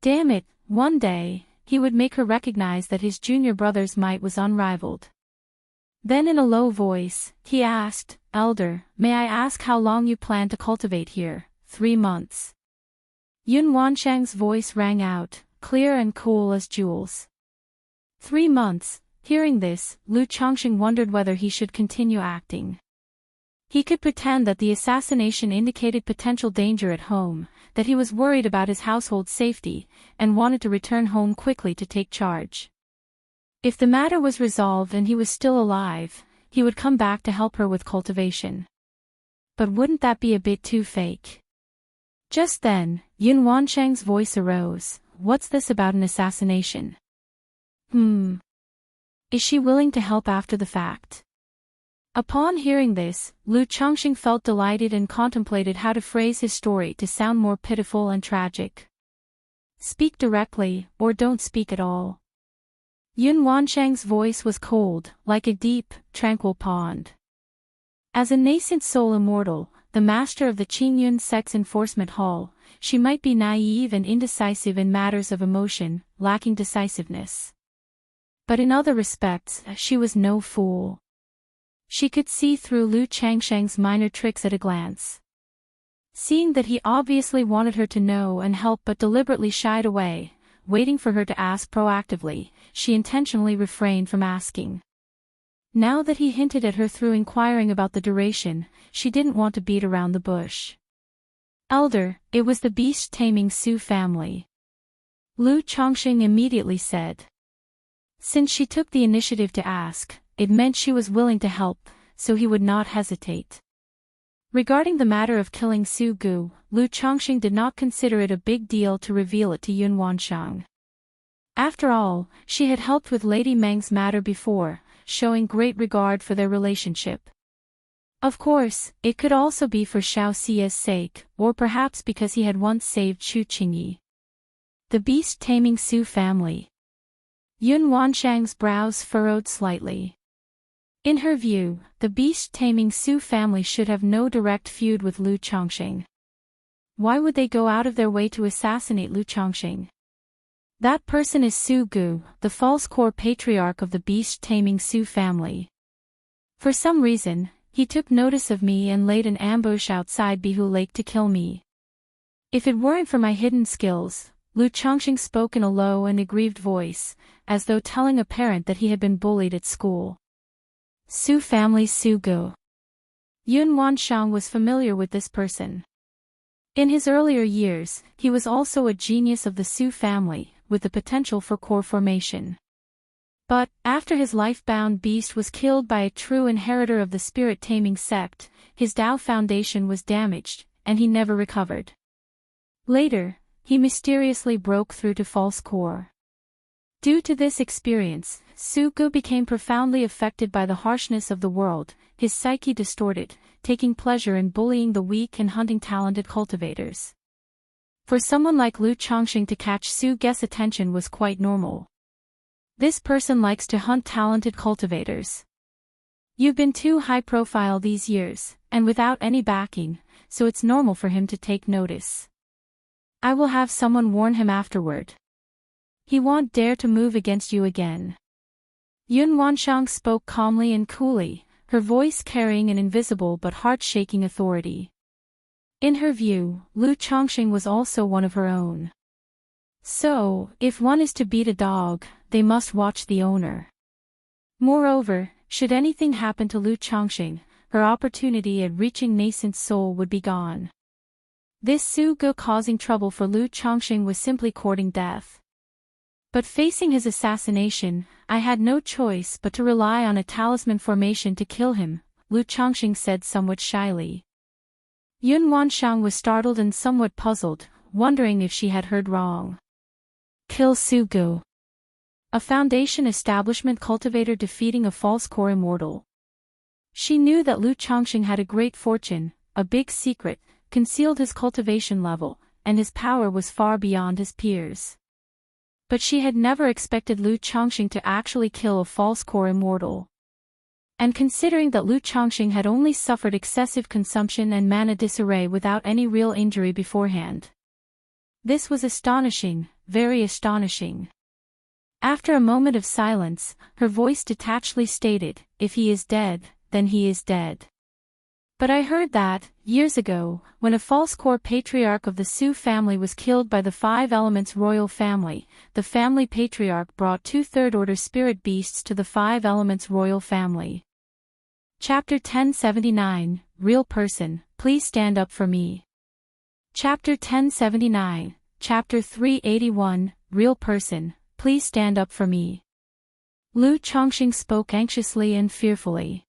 Damn it, one day, he would make her recognize that his junior brother's might was unrivaled. Then in a low voice, he asked, Elder, may I ask how long you plan to cultivate here? 3 months. Yun Wanshang's voice rang out, clear and cool as jewels. 3 months. Hearing this, Lu Chongqing wondered whether he should continue acting. He could pretend that the assassination indicated potential danger at home, that he was worried about his household's safety, and wanted to return home quickly to take charge. If the matter was resolved and he was still alive, he would come back to help her with cultivation. But wouldn't that be a bit too fake? Just then, Yun Wanshang's voice arose, What's this about an assassination? Is she willing to help after the fact? Upon hearing this, Lu Chongqing felt delighted and contemplated how to phrase his story to sound more pitiful and tragic. Speak directly, or don't speak at all. Yun Wanshang's voice was cold, like a deep, tranquil pond. As a nascent soul immortal, the master of the Qingyun Sects Enforcement Hall, she might be naive and indecisive in matters of emotion, lacking decisiveness. But in other respects, she was no fool. She could see through Lu Changsheng's minor tricks at a glance. Seeing that he obviously wanted her to know and help but deliberately shied away, waiting for her to ask proactively, she intentionally refrained from asking. Now that he hinted at her through inquiring about the duration, she didn't want to beat around the bush. Elder, it was the beast-taming Su family. Lu Chongqing immediately said. Since she took the initiative to ask, it meant she was willing to help, so he would not hesitate. Regarding the matter of killing Su Gu, Lu Chongqing did not consider it a big deal to reveal it to Yun Wanshang. After all, she had helped with Lady Meng's matter before, showing great regard for their relationship. Of course, it could also be for Xiao Xia's sake, or perhaps because he had once saved Chu Qingyi. The beast-taming Su family. Yun Wanshang's brows furrowed slightly. In her view, the beast-taming Su family should have no direct feud with Lu Chongqing. Why would they go out of their way to assassinate Lu Chongqing? That person is Su Gu, the false core patriarch of the beast-taming Su family. For some reason, he took notice of me and laid an ambush outside Bihu Lake to kill me. If it weren't for my hidden skills, Lu Chongqing spoke in a low and aggrieved voice, as though telling a parent that he had been bullied at school. Su family Su Gu. Yun Wanshang was familiar with this person. In his earlier years, he was also a genius of the Su family, with the potential for core formation. But, after his life-bound beast was killed by a true inheritor of the spirit-taming sect, his Dao foundation was damaged, and he never recovered. Later, he mysteriously broke through to false core. Due to this experience, Su Gu became profoundly affected by the harshness of the world, his psyche distorted, taking pleasure in bullying the weak and hunting talented cultivators. For someone like Lu Chongqing to catch Su Gu's attention was quite normal. This person likes to hunt talented cultivators. You've been too high profile these years, and without any backing, so it's normal for him to take notice. I will have someone warn him afterward. He won't dare to move against you again. Yun Wanshang spoke calmly and coolly, her voice carrying an invisible but heart-shaking authority. In her view, Lu Chongqing was also one of her own. So, if one is to beat a dog, they must watch the owner. Moreover, should anything happen to Lu Chongqing, her opportunity at reaching nascent soul would be gone. This Su Gu causing trouble for Lu Chongqing was simply courting death. But facing his assassination, I had no choice but to rely on a talisman formation to kill him, Lu Chongqing said somewhat shyly. Yun Wanshang was startled and somewhat puzzled, wondering if she had heard wrong. Kill Su Gu. A foundation establishment cultivator defeating a false core immortal. She knew that Lu Chongqing had a great fortune, a big secret, concealed his cultivation level, and his power was far beyond his peers. But she had never expected Lu Chongqing to actually kill a false core immortal. And considering that Lu Chongqing had only suffered excessive consumption and mana disarray without any real injury beforehand. This was astonishing, very astonishing. After a moment of silence, her voice detachedly stated, "If he is dead, then he is dead. But I heard that, years ago, when a false core patriarch of the Su family was killed by the Five Elements royal family, the family patriarch brought 2 third-order spirit beasts to the Five Elements royal family." Chapter 1079, Real Person, Please Stand Up for Me. Chapter 1079, Chapter 381, Real Person, Please Stand Up for Me. Lu Chongqing spoke anxiously and fearfully.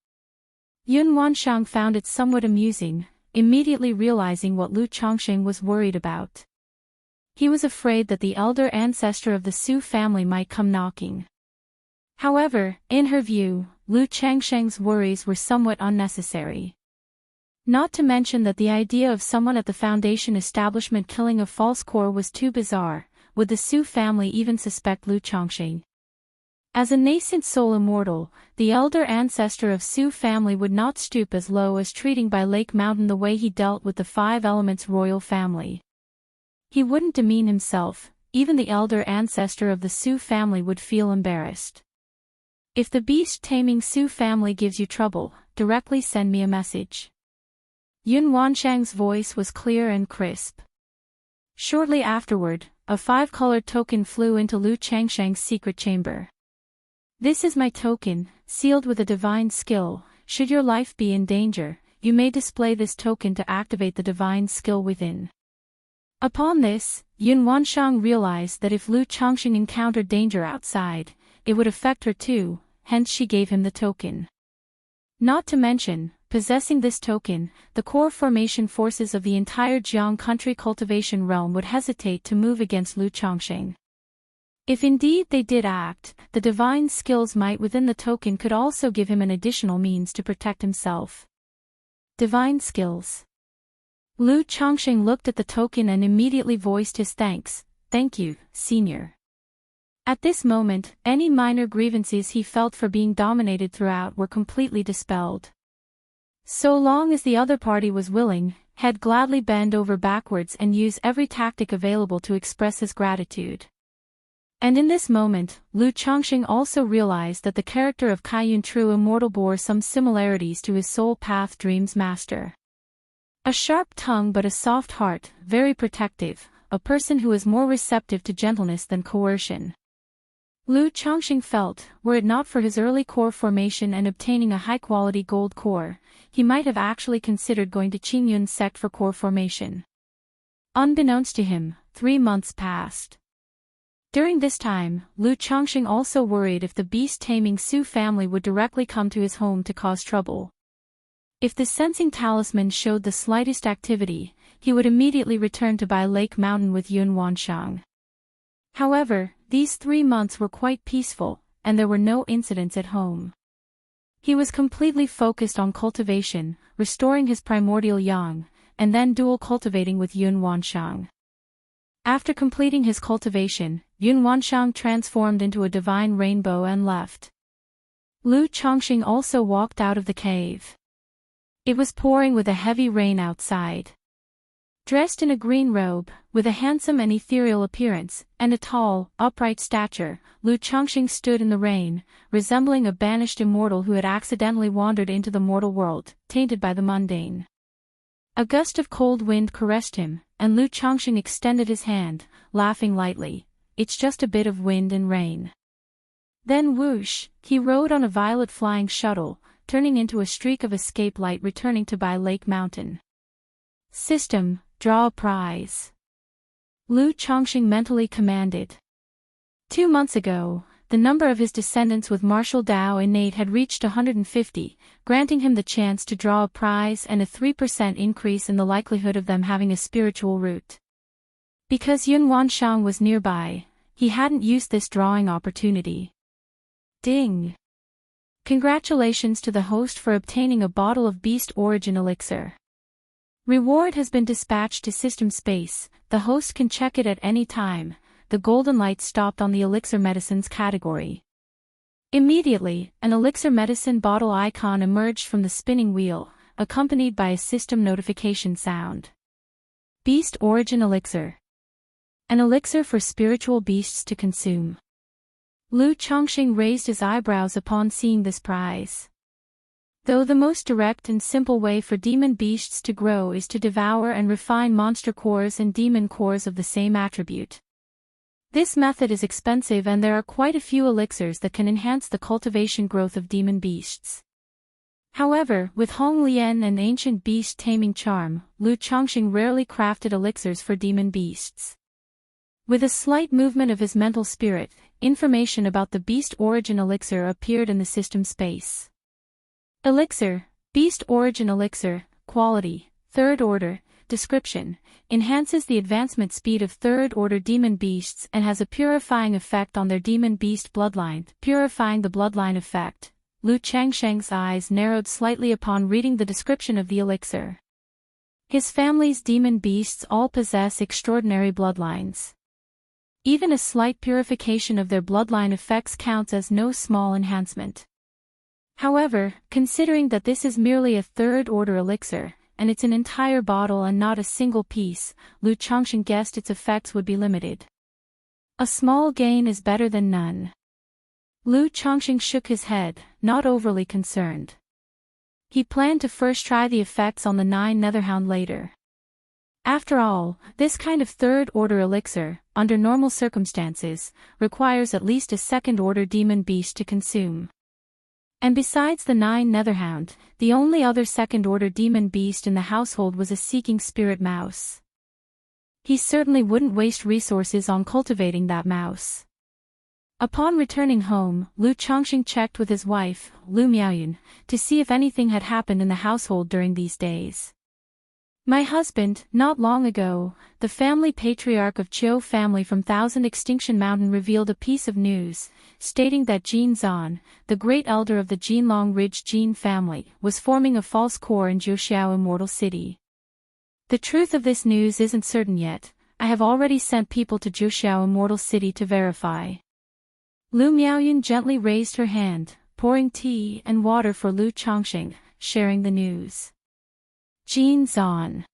Yun Wanshang found it somewhat amusing, immediately realizing what Lu Chongqing was worried about. He was afraid that the elder ancestor of the Su family might come knocking. However, in her view, Lu Chongqing's worries were somewhat unnecessary. Not to mention that the idea of someone at the Foundation establishment killing a false core was too bizarre. Would the Su family even suspect Lu Chongqing? As a nascent soul immortal, the elder ancestor of Su family would not stoop as low as treating by Lake Mountain the way he dealt with the Five Elements royal family. He wouldn't demean himself, even the elder ancestor of the Su family would feel embarrassed. If the beast-taming Su family gives you trouble, directly send me a message. Yun Wanshang's voice was clear and crisp. Shortly afterward, a 5-colored token flew into Lu Changsheng's secret chamber. This is my token, sealed with a divine skill. Should your life be in danger, you may display this token to activate the divine skill within. Upon this, Yun Wanshang realized that if Lu Changsheng encountered danger outside, it would affect her too, hence she gave him the token. Not to mention, possessing this token, the core formation forces of the entire Jiang country cultivation realm would hesitate to move against Lu Changsheng. If indeed they did act, the divine skills might within the token could also give him an additional means to protect himself. Divine skills. Lu Changsheng looked at the token and immediately voiced his thanks. Thank you, senior. At this moment, any minor grievances he felt for being dominated throughout were completely dispelled. So long as the other party was willing, he'd gladly bend over backwards and use every tactic available to express his gratitude. And in this moment, Lu Changsheng also realized that the character of Kaiyun True Immortal bore some similarities to his Soul Path Dreams Master. A sharp tongue but a soft heart, very protective, a person who is more receptive to gentleness than coercion. Lu Changsheng felt, were it not for his early core formation and obtaining a high-quality gold core, he might have actually considered going to Qingyun's sect for core formation. Unbeknownst to him, 3 months passed. During this time, Lu Changsheng also worried if the beast-taming Su family would directly come to his home to cause trouble. If the sensing talisman showed the slightest activity, he would immediately return to Bai Lake Mountain with Yun Wanshang. However, these 3 months were quite peaceful, and there were no incidents at home. He was completely focused on cultivation, restoring his primordial yang, and then dual cultivating with Yun Wanshang. After completing his cultivation, Yun Wanshang transformed into a divine rainbow and left. Lu Changsheng also walked out of the cave. It was pouring with a heavy rain outside. Dressed in a green robe, with a handsome and ethereal appearance, and a tall, upright stature, Lu Changsheng stood in the rain, resembling a banished immortal who had accidentally wandered into the mortal world, tainted by the mundane. A gust of cold wind caressed him, and Lu Changsheng extended his hand, laughing lightly. It's just a bit of wind and rain. Then whoosh, he rode on a violet flying shuttle, turning into a streak of escape light returning to Bai Lake Mountain. System, draw a prize. Lu Changsheng mentally commanded. 2 months ago, the number of his descendants with martial Dao innate had reached 150, granting him the chance to draw a prize and a 3% increase in the likelihood of them having a spiritual root. Because Yun Wanshang was nearby, he hadn't used this drawing opportunity. Ding! Congratulations to the host for obtaining a bottle of Beast Origin Elixir. Reward has been dispatched to System Space, the host can check it at any time. The golden light stopped on the Elixir Medicines category. Immediately, an Elixir Medicine bottle icon emerged from the spinning wheel, accompanied by a system notification sound. Beast Origin Elixir. An elixir for spiritual beasts to consume. Lu Changsheng raised his eyebrows upon seeing this prize. Though the most direct and simple way for demon beasts to grow is to devour and refine monster cores and demon cores of the same attribute. This method is expensive and there are quite a few elixirs that can enhance the cultivation growth of demon beasts. However, with Hong Lian and ancient beast taming charm, Lu Changsheng rarely crafted elixirs for demon beasts. With a slight movement of his mental spirit, information about the Beast Origin Elixir appeared in the system space. Elixir, Beast Origin Elixir, Quality, 3rd Order, Description, enhances the advancement speed of 3rd Order demon beasts and has a purifying effect on their demon beast bloodline, purifying the bloodline effect. Lu Changsheng's eyes narrowed slightly upon reading the description of the elixir. His family's demon beasts all possess extraordinary bloodlines. Even a slight purification of their bloodline effects counts as no small enhancement. However, considering that this is merely a 3rd Order elixir, and it's an entire bottle and not a single piece, Lu Changsheng guessed its effects would be limited. A small gain is better than none. Lu Chongqing shook his head, not overly concerned. He planned to first try the effects on the 9 Netherhound later. After all, this kind of third-order elixir, under normal circumstances, requires at least a second-order demon beast to consume. And besides the 9 Netherhound, the only other second-order demon beast in the household was a seeking spirit mouse. He certainly wouldn't waste resources on cultivating that mouse. Upon returning home, Lu Chongqing checked with his wife, Lu Miaoyun, to see if anything had happened in the household during these days. My husband, not long ago, the family patriarch of Chiu family from Thousand Extinction Mountain revealed a piece of news, stating that Jin Zan, the great elder of the Jinlong Ridge Jin family, was forming a false core in Jiuxiao Immortal City. The truth of this news isn't certain yet. I have already sent people to Jiuxiao Immortal City to verify. Lu Miaoyun gently raised her hand, pouring tea and water for Lu Chongqing, sharing the news. Jin Zan.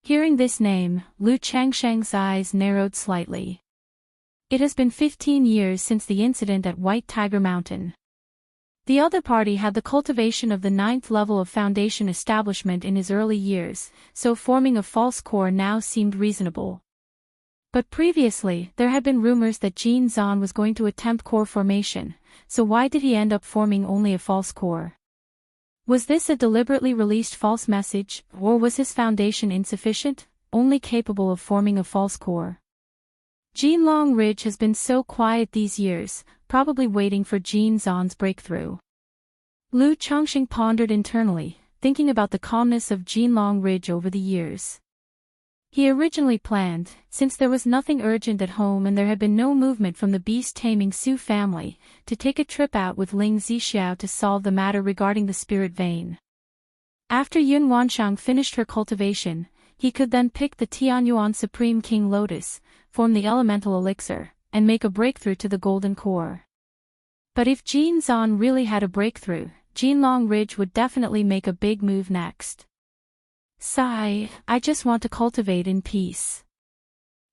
Hearing this name, Lu Changsheng's eyes narrowed slightly. It has been 15 years since the incident at White Tiger Mountain. The other party had the cultivation of the 9th level of foundation establishment in his early years, so forming a false core now seemed reasonable. But previously, there had been rumors that Jin Zan was going to attempt core formation, so why did he end up forming only a false core? Was this a deliberately released false message, or was his foundation insufficient, only capable of forming a false core? Jinlong Ridge has been so quiet these years, probably waiting for Jin Zan's breakthrough. Lu Chongqing pondered internally, thinking about the calmness of Jinlong Ridge over the years. He originally planned, since there was nothing urgent at home and there had been no movement from the beast-taming Su family, to take a trip out with Ling Zixiao to solve the matter regarding the spirit vein. After Yun Wanshang finished her cultivation, he could then pick the Tianyuan Supreme King Lotus, form the elemental elixir, and make a breakthrough to the golden core. But if Jin Zan really had a breakthrough, Jinlong Ridge would definitely make a big move next. Sigh, I just want to cultivate in peace.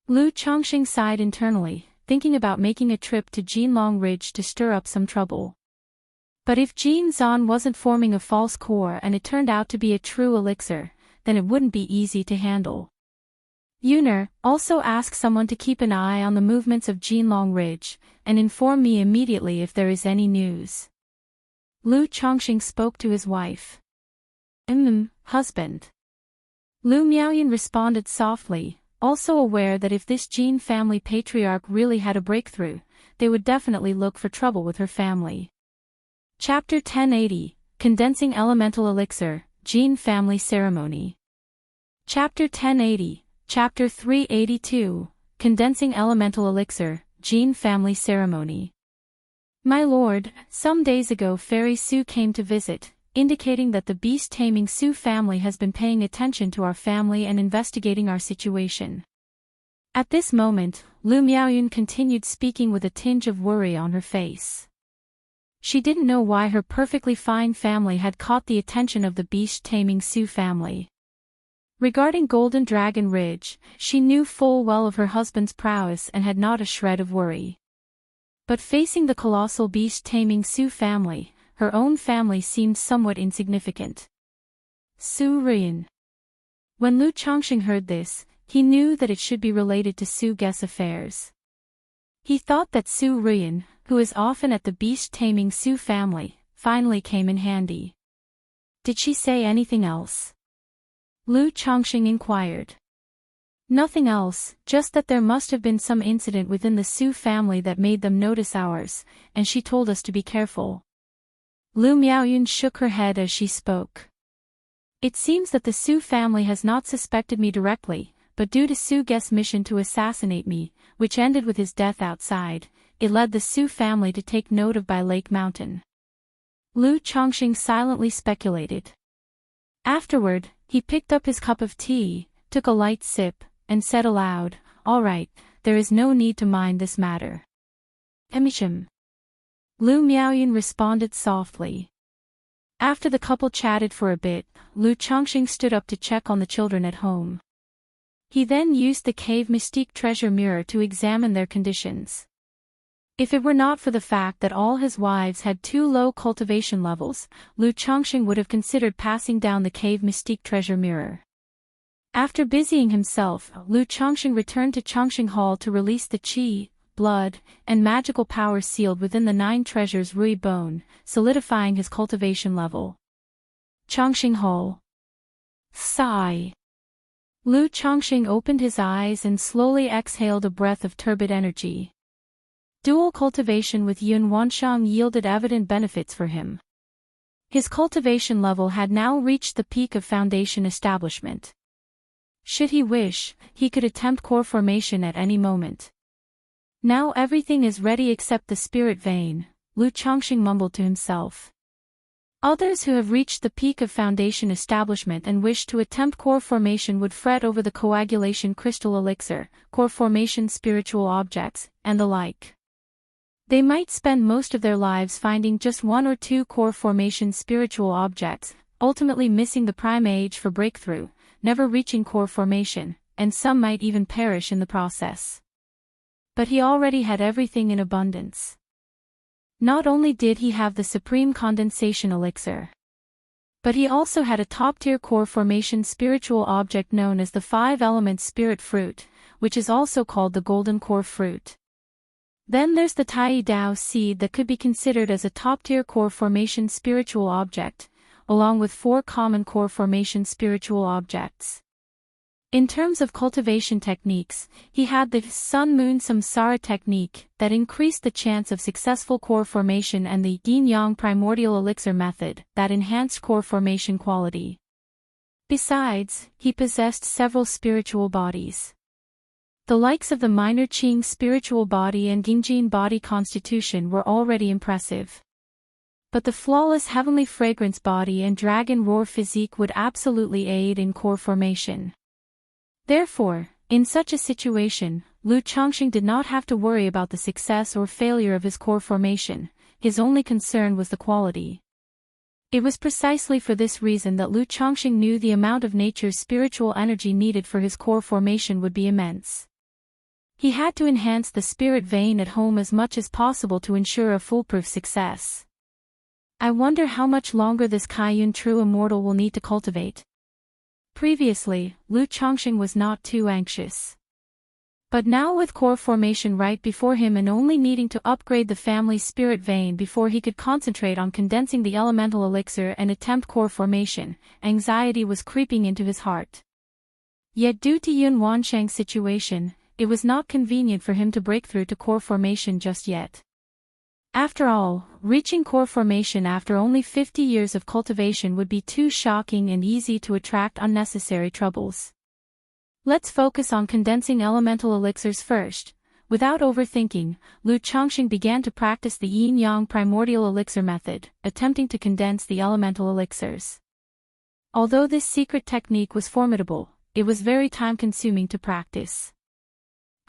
Lu Chongqing sighed internally, thinking about making a trip to Jinlong Ridge to stir up some trouble. But if Jin Zan wasn't forming a false core and it turned out to be a true elixir, then it wouldn't be easy to handle. Yuner, also ask someone to keep an eye on the movements of Jinlong Ridge, and inform me immediately if there is any news. Lu Chongqing spoke to his wife. Husband. Lu Miaoyun responded softly, also aware that if this Jin family patriarch really had a breakthrough, they would definitely look for trouble with her family. Chapter 1080, Condensing Elemental Elixir, Jin Family Ceremony. Chapter 1080, Chapter 382, Condensing Elemental Elixir, Jin Family Ceremony. My lord, some days ago Fairy Su came to visit, indicating that the beast-taming Su family has been paying attention to our family and investigating our situation. At this moment, Lu Miaoyun continued speaking with a tinge of worry on her face. She didn't know why her perfectly fine family had caught the attention of the beast-taming Su family. Regarding Golden Dragon Ridge, she knew full well of her husband's prowess and had not a shred of worry. But facing the colossal beast-taming Su family, her own family seemed somewhat insignificant. Su Ruyan. When Lu Chongqing heard this, he knew that it should be related to Su Ge's affairs. He thought that Su Ruyan, who is often at the beast-taming Su family, finally came in handy. Did she say anything else? Lu Chongqing inquired. Nothing else, just that there must have been some incident within the Su family that made them notice ours, and she told us to be careful. Lu Miaoyun shook her head as she spoke. It seems that the Su family has not suspected me directly, but due to Su Ge's mission to assassinate me, which ended with his death outside, it led the Su family to take note of by Lake Mountain. Lu Chongqing silently speculated. Afterward, he picked up his cup of tea, took a light sip, and said aloud, "All right, there is no need to mind this matter." Emisham. Lu Miaoyun responded softly. After the couple chatted for a bit, Lu Chongqing stood up to check on the children at home. He then used the cave mystique treasure mirror to examine their conditions. If it were not for the fact that all his wives had too low cultivation levels, Lu Chongqing would have considered passing down the cave mystique treasure mirror. After busying himself, Lu Chongqing returned to Chongqing Hall to release the qi, blood, and magical power sealed within the 9 treasures Rui Bone, solidifying his cultivation level. Chongqing Hall. Sigh. Lu Chongqing opened his eyes and slowly exhaled a breath of turbid energy. Dual cultivation with Yun Wanshang yielded evident benefits for him. His cultivation level had now reached the peak of foundation establishment. Should he wish, he could attempt core formation at any moment. Now everything is ready except the spirit vein, Lu Chongqing mumbled to himself. Others who have reached the peak of foundation establishment and wish to attempt core formation would fret over the coagulation crystal elixir, core formation spiritual objects, and the like. They might spend most of their lives finding just 1 or 2 core formation spiritual objects, ultimately missing the prime age for breakthrough, never reaching core formation, and some might even perish in the process. But he already had everything in abundance. Not only did he have the supreme condensation elixir, but he also had a top-tier core formation spiritual object known as the 5-element spirit fruit, which is also called the golden core fruit. Then there's the Tai Dao seed that could be considered as a top-tier core formation spiritual object, along with 4 common core formation spiritual objects. In terms of cultivation techniques, he had the Sun-Moon Samsara technique that increased the chance of successful core formation and the Yin-Yang primordial elixir method that enhanced core formation quality. Besides, he possessed several spiritual bodies. The likes of the minor Qing spiritual body and Gingjin body constitution were already impressive. But the flawless heavenly fragrance body and dragon roar physique would absolutely aid in core formation. Therefore, in such a situation, Lu Chongqing did not have to worry about the success or failure of his core formation, his only concern was the quality. It was precisely for this reason that Lu Chongqing knew the amount of nature's spiritual energy needed for his core formation would be immense. He had to enhance the spirit vein at home as much as possible to ensure a foolproof success. I wonder how much longer this Kaiyun true immortal will need to cultivate. Previously, Lu Chongqing was not too anxious. But now with core formation right before him and only needing to upgrade the family spirit vein before he could concentrate on condensing the elemental elixir and attempt core formation, anxiety was creeping into his heart. Yet due to Yun Wanshang's situation, it was not convenient for him to break through to core formation just yet. After all, reaching core formation after only 50 years of cultivation would be too shocking and easy to attract unnecessary troubles. Let's focus on condensing elemental elixirs first. Without overthinking, Lu Chongqing began to practice the yin-yang primordial elixir method, attempting to condense the elemental elixirs. Although this secret technique was formidable, it was very time-consuming to practice.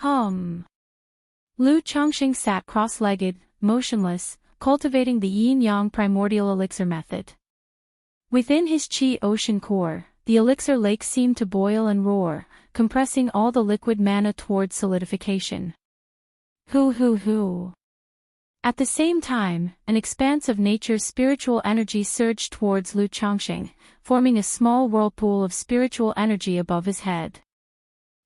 Lu Chongqing sat cross-legged, motionless, cultivating the yin-yang primordial elixir method. Within his qi ocean core, the elixir lake seemed to boil and roar, compressing all the liquid mana towards solidification. At the same time, an expanse of nature's spiritual energy surged towards Lu Chongqing, forming a small whirlpool of spiritual energy above his head.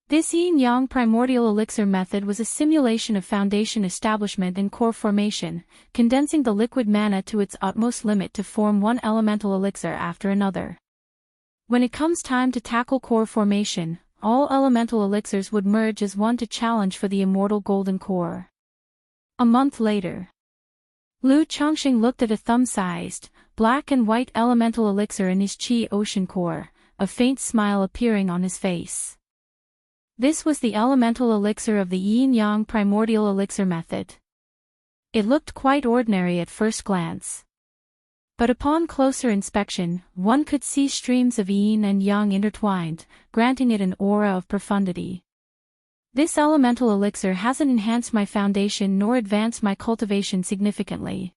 This yin-yang primordial elixir method was a simulation of foundation establishment and core formation, condensing the liquid mana to its utmost limit to form one elemental elixir after another. When it comes time to tackle core formation, all elemental elixirs would merge as one to challenge for the immortal golden core. A month later, Lu Chongqing looked at a thumb-sized, black and white elemental elixir in his qi ocean core, a faint smile appearing on his face. This was the elemental elixir of the yin-yang primordial elixir method. It looked quite ordinary at first glance. But upon closer inspection, one could see streams of yin and yang intertwined, granting it an aura of profundity. This elemental elixir hasn't enhanced my foundation nor advanced my cultivation significantly.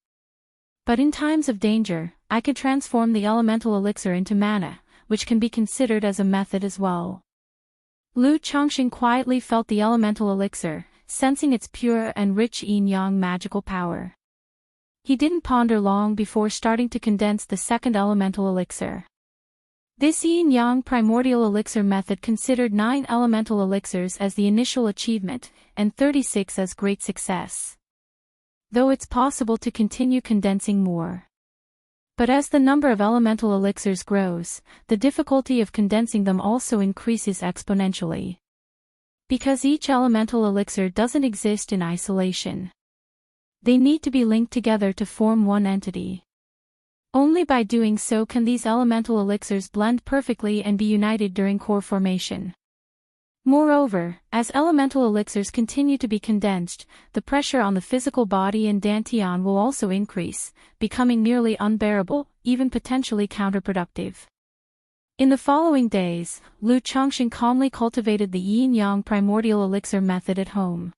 But in times of danger, I could transform the elemental elixir into mana, which can be considered as a method as well. Lu Chongqing quietly felt the elemental elixir, sensing its pure and rich yin-yang magical power. He didn't ponder long before starting to condense the second elemental elixir. This yin-yang primordial elixir method considered 9 elemental elixirs as the initial achievement, and 36 as great success. Though it's possible to continue condensing more. But as the number of elemental elixirs grows, the difficulty of condensing them also increases exponentially. Because each elemental elixir doesn't exist in isolation. They need to be linked together to form one entity. Only by doing so can these elemental elixirs blend perfectly and be united during core formation. Moreover, as elemental elixirs continue to be condensed, the pressure on the physical body and dantian will also increase, becoming nearly unbearable, even potentially counterproductive. In the following days, Lu Changxing calmly cultivated the yin-yang primordial elixir method at home.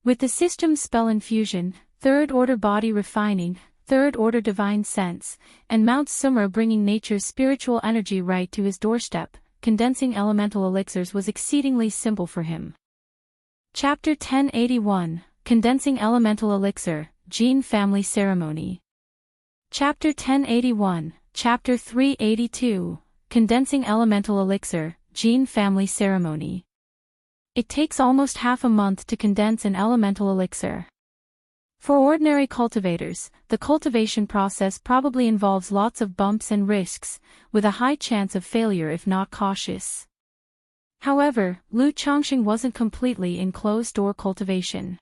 With the system's spell infusion, third-order body refining, third-order divine sense, and Mount Sumer bringing nature's spiritual energy right to his doorstep, condensing elemental elixirs was exceedingly simple for him. Chapter 1081, Condensing Elemental Elixir, Gene Family Ceremony. Chapter 1081, Chapter 382, Condensing Elemental Elixir, Gene Family Ceremony. It takes almost half a month to condense an elemental elixir. For ordinary cultivators, the cultivation process probably involves lots of bumps and risks, with a high chance of failure if not cautious. However, Lu Changxing wasn't completely in closed-door cultivation.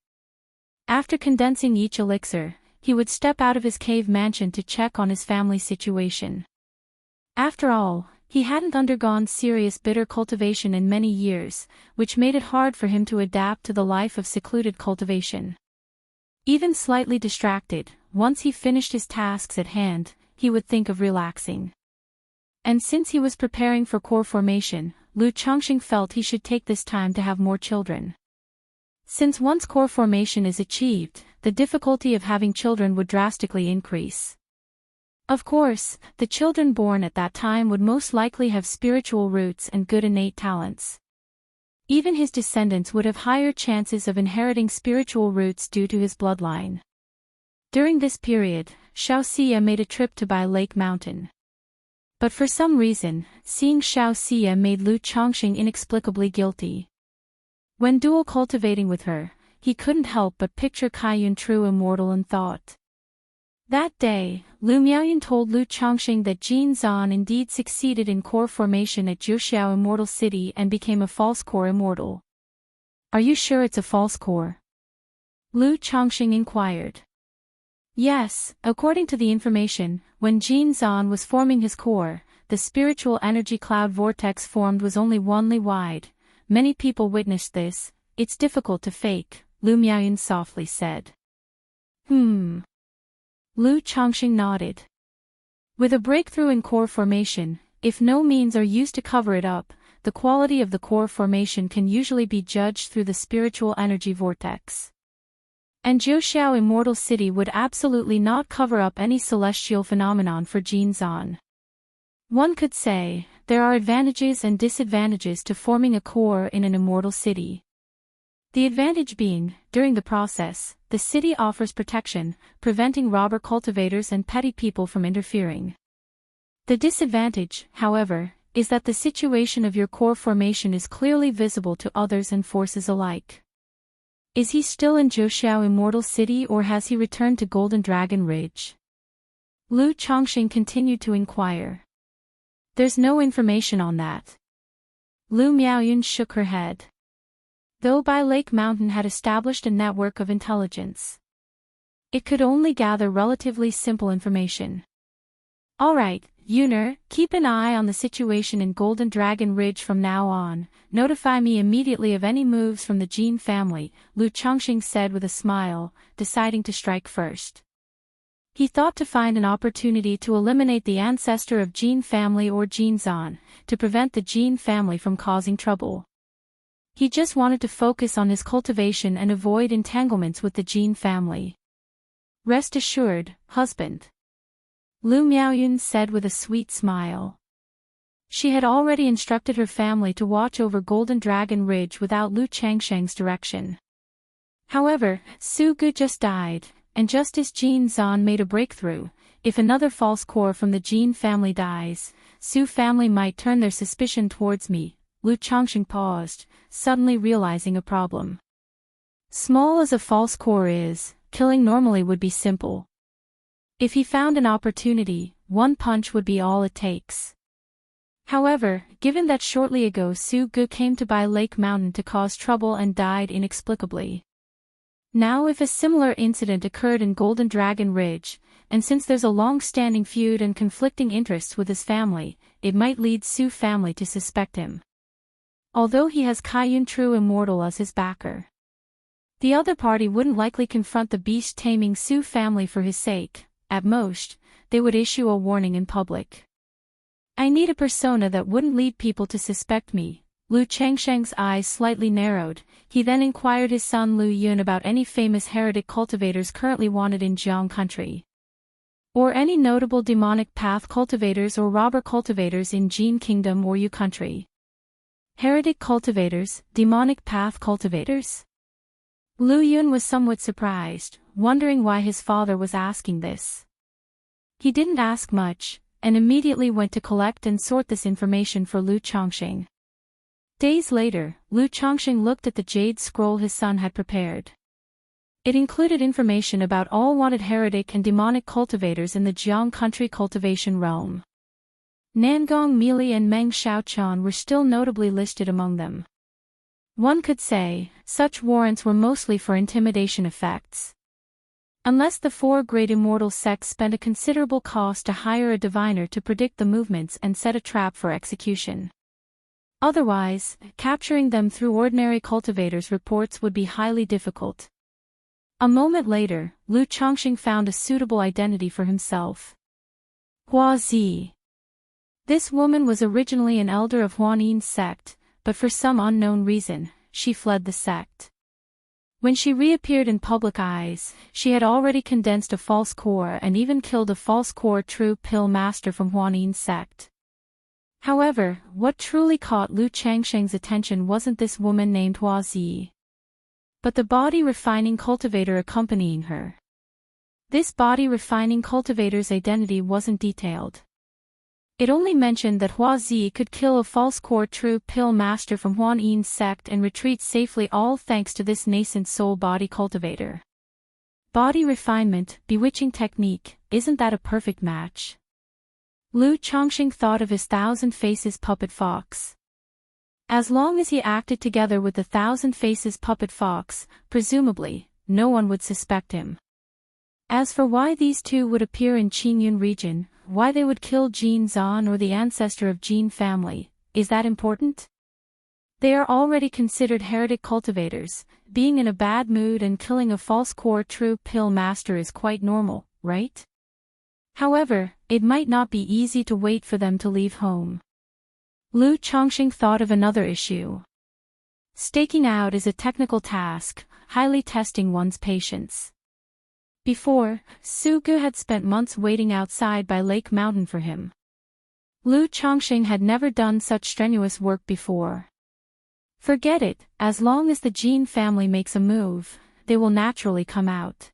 After condensing each elixir, he would step out of his cave mansion to check on his family situation. After all, he hadn't undergone serious bitter cultivation in many years, which made it hard for him to adapt to the life of secluded cultivation. Even slightly distracted, once he finished his tasks at hand, he would think of relaxing. And since he was preparing for core formation, Lu Changxing felt he should take this time to have more children. Since once core formation is achieved, the difficulty of having children would drastically increase. Of course, the children born at that time would most likely have spiritual roots and good innate talents. Even his descendants would have higher chances of inheriting spiritual roots due to his bloodline. During this period, Wuxia made a trip to Bai Lake Mountain. But for some reason, seeing Wuxia made Lu Changxing inexplicably guilty. When dual cultivating with her, he couldn't help but picture Kaiyun true immortal in thought. That day, Lu Miaoyun told Lu Changxing that Jin Zan indeed succeeded in core formation at Jiuxiao Immortal City and became a false core immortal. Are you sure it's a false core? Lu Changxing inquired. Yes, according to the information, when Jin Zan was forming his core, the spiritual energy cloud vortex formed was only 1 li wide. Many people witnessed this. It's difficult to fake, Lu Miaoyun softly said. Lu Changxing nodded. With a breakthrough in core formation, if no means are used to cover it up, the quality of the core formation can usually be judged through the spiritual energy vortex. And Jiuxiao Immortal City would absolutely not cover up any celestial phenomenon for Jin Zan. One could say, there are advantages and disadvantages to forming a core in an immortal city. The advantage being, during the process, the city offers protection, preventing robber cultivators and petty people from interfering. The disadvantage, however, is that the situation of your core formation is clearly visible to others and forces alike. Is he still in Jiuxiao Immortal City or has he returned to Golden Dragon Ridge? Lu Changxing continued to inquire. There's no information on that. Lu Miaoyun shook her head. Though Bai Lake Mountain had established a network of intelligence, it could only gather relatively simple information. Alright, Yuner, keep an eye on the situation in Golden Dragon Ridge from now on. Notify me immediately of any moves from the Jin family, Lu Changxing said with a smile, deciding to strike first. He thought to find an opportunity to eliminate the ancestor of Jin family or Jin Zan, to prevent the Jin family from causing trouble. He just wanted to focus on his cultivation and avoid entanglements with the Jin family. Rest assured, husband. Lu Miaoyun said with a sweet smile. She had already instructed her family to watch over Golden Dragon Ridge without Lu Changsheng's direction. However, Su Gu just died, and just as Jin Zan made a breakthrough, if another false core from the Jin family dies, Su family might turn their suspicion towards me. Lu Chongqing paused, suddenly realizing a problem. Small as a false core is, killing normally would be simple. If he found an opportunity, one punch would be all it takes. However, given that shortly ago Su Gu came to Bai Lake Mountain to cause trouble and died inexplicably. Now if a similar incident occurred in Golden Dragon Ridge, and since there's a long-standing feud and conflicting interests with his family, it might lead Su family to suspect him. Although he has Kaiyun True Immortal as his backer. The other party wouldn't likely confront the beast-taming Su family for his sake. At most, they would issue a warning in public. I need a persona that wouldn't lead people to suspect me. Lu Changsheng's eyes slightly narrowed. He then inquired his son Lu Yun about any famous heretic cultivators currently wanted in Jiang country. Or any notable demonic path cultivators or robber cultivators in Jin Kingdom or Yu country. Heretic cultivators, demonic path cultivators? Lu Yun was somewhat surprised, wondering why his father was asking this. He didn't ask much, and immediately went to collect and sort this information for Lu Chongqing. Days later, Lu Chongqing looked at the jade scroll his son had prepared. It included information about all wanted heretic and demonic cultivators in the Jiang country cultivation realm. Nangong Mili and Meng Xiaochuan were still notably listed among them. One could say, such warrants were mostly for intimidation effects. Unless the four great immortal sects spent a considerable cost to hire a diviner to predict the movements and set a trap for execution. Otherwise, capturing them through ordinary cultivators' reports would be highly difficult. A moment later, Lu Chongqing found a suitable identity for himself. Hua Zi. This woman was originally an elder of Huanin's sect, but for some unknown reason, she fled the sect. When she reappeared in public eyes, she had already condensed a false core and even killed a false core true pill master from Huanin's sect. However, what truly caught Lu Changsheng's attention wasn't this woman named Hua Zi, but the body-refining cultivator accompanying her. This body-refining cultivator's identity wasn't detailed. It only mentioned that Hua Zi could kill a false core true pill master from Huanin's sect and retreat safely, all thanks to this nascent soul body cultivator. Body refinement, bewitching technique, isn't that a perfect match? Lu Chongqing thought of his thousand faces puppet fox. As long as he acted together with the thousand faces puppet fox, presumably, no one would suspect him. As for why these two would appear in Qingyun region, why they would kill Jin Zan or the ancestor of Jin family, is that important? They are already considered heretic cultivators. Being in a bad mood and killing a false core true pill master is quite normal, right? However, it might not be easy to wait for them to leave home. Lu Chongqing thought of another issue. Staking out is a technical task, highly testing one's patience. Before, Su Gu had spent months waiting outside by Lake Mountain for him. Lu Chongqing had never done such strenuous work before. Forget it, as long as the Jin family makes a move, they will naturally come out.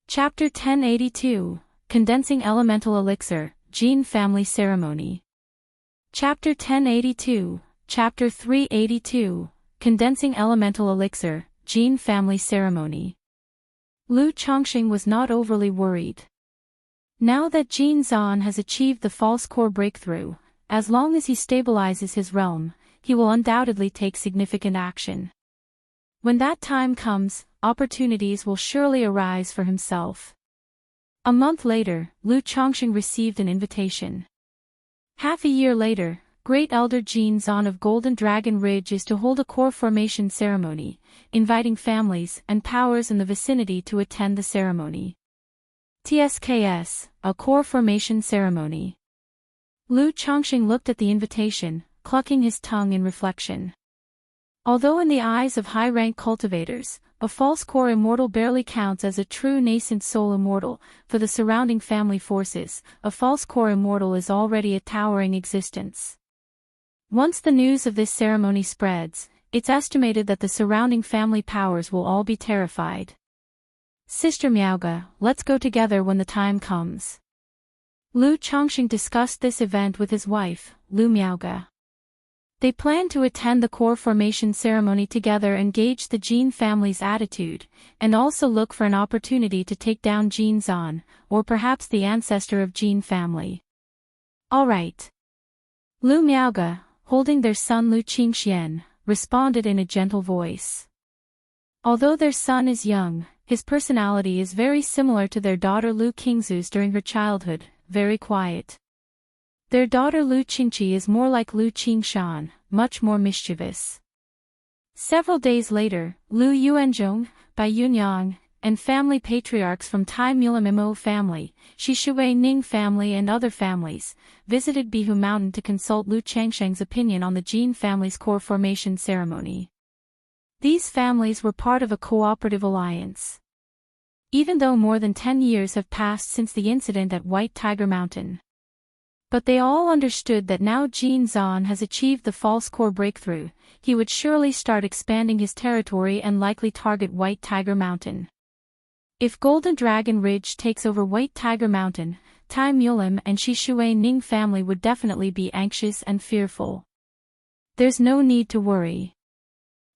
Chapter 1082, Condensing Elemental Elixir, Jin Family Ceremony. Chapter 1082, Chapter 382, Condensing Elemental Elixir, Jin Family Ceremony. Lu Chongqing was not overly worried. Now that Jin Zan has achieved the false core breakthrough, as long as he stabilizes his realm, he will undoubtedly take significant action. When that time comes, opportunities will surely arise for himself. A month later, Lu Chongqing received an invitation. Half a year later, Great Elder Jin Zan of Golden Dragon Ridge is to hold a core formation ceremony, inviting families and powers in the vicinity to attend the ceremony. TSKS, a core formation ceremony. Lu Chongqing looked at the invitation, clucking his tongue in reflection. Although in the eyes of high-rank cultivators, a false core immortal barely counts as a true nascent soul immortal, for the surrounding family forces, a false core immortal is already a towering existence. Once the news of this ceremony spreads, it's estimated that the surrounding family powers will all be terrified. Sister Miaoge, let's go together when the time comes. Lu Chongqing discussed this event with his wife, Lu Miaoge. They planned to attend the core formation ceremony together and gauge the Jin family's attitude, and also look for an opportunity to take down Jin Zan, or perhaps the ancestor of Jin family. All right. Lu Miaoge, holding their son Lu Qingxian, responded in a gentle voice. Although their son is young, his personality is very similar to their daughter Lu Qingzu's during her childhood, very quiet. Their daughter Lu Qingqi is more like Lu Qingshan, much more mischievous. Several days later, Lu Yuanzhong, Bai Yunyang, and family patriarchs from Tai Mulam Mo family, Shi Shui Ning family and other families, visited Bihu Mountain to consult Lu Changsheng's opinion on the Jin family's core formation ceremony. These families were part of a cooperative alliance. Even though more than 10 years have passed since the incident at White Tiger Mountain. But they all understood that now Jin Zan has achieved the false core breakthrough, he would surely start expanding his territory and likely target White Tiger Mountain. If Golden Dragon Ridge takes over White Tiger Mountain, Tai Mulam and Shi Shui Ning family would definitely be anxious and fearful. There's no need to worry.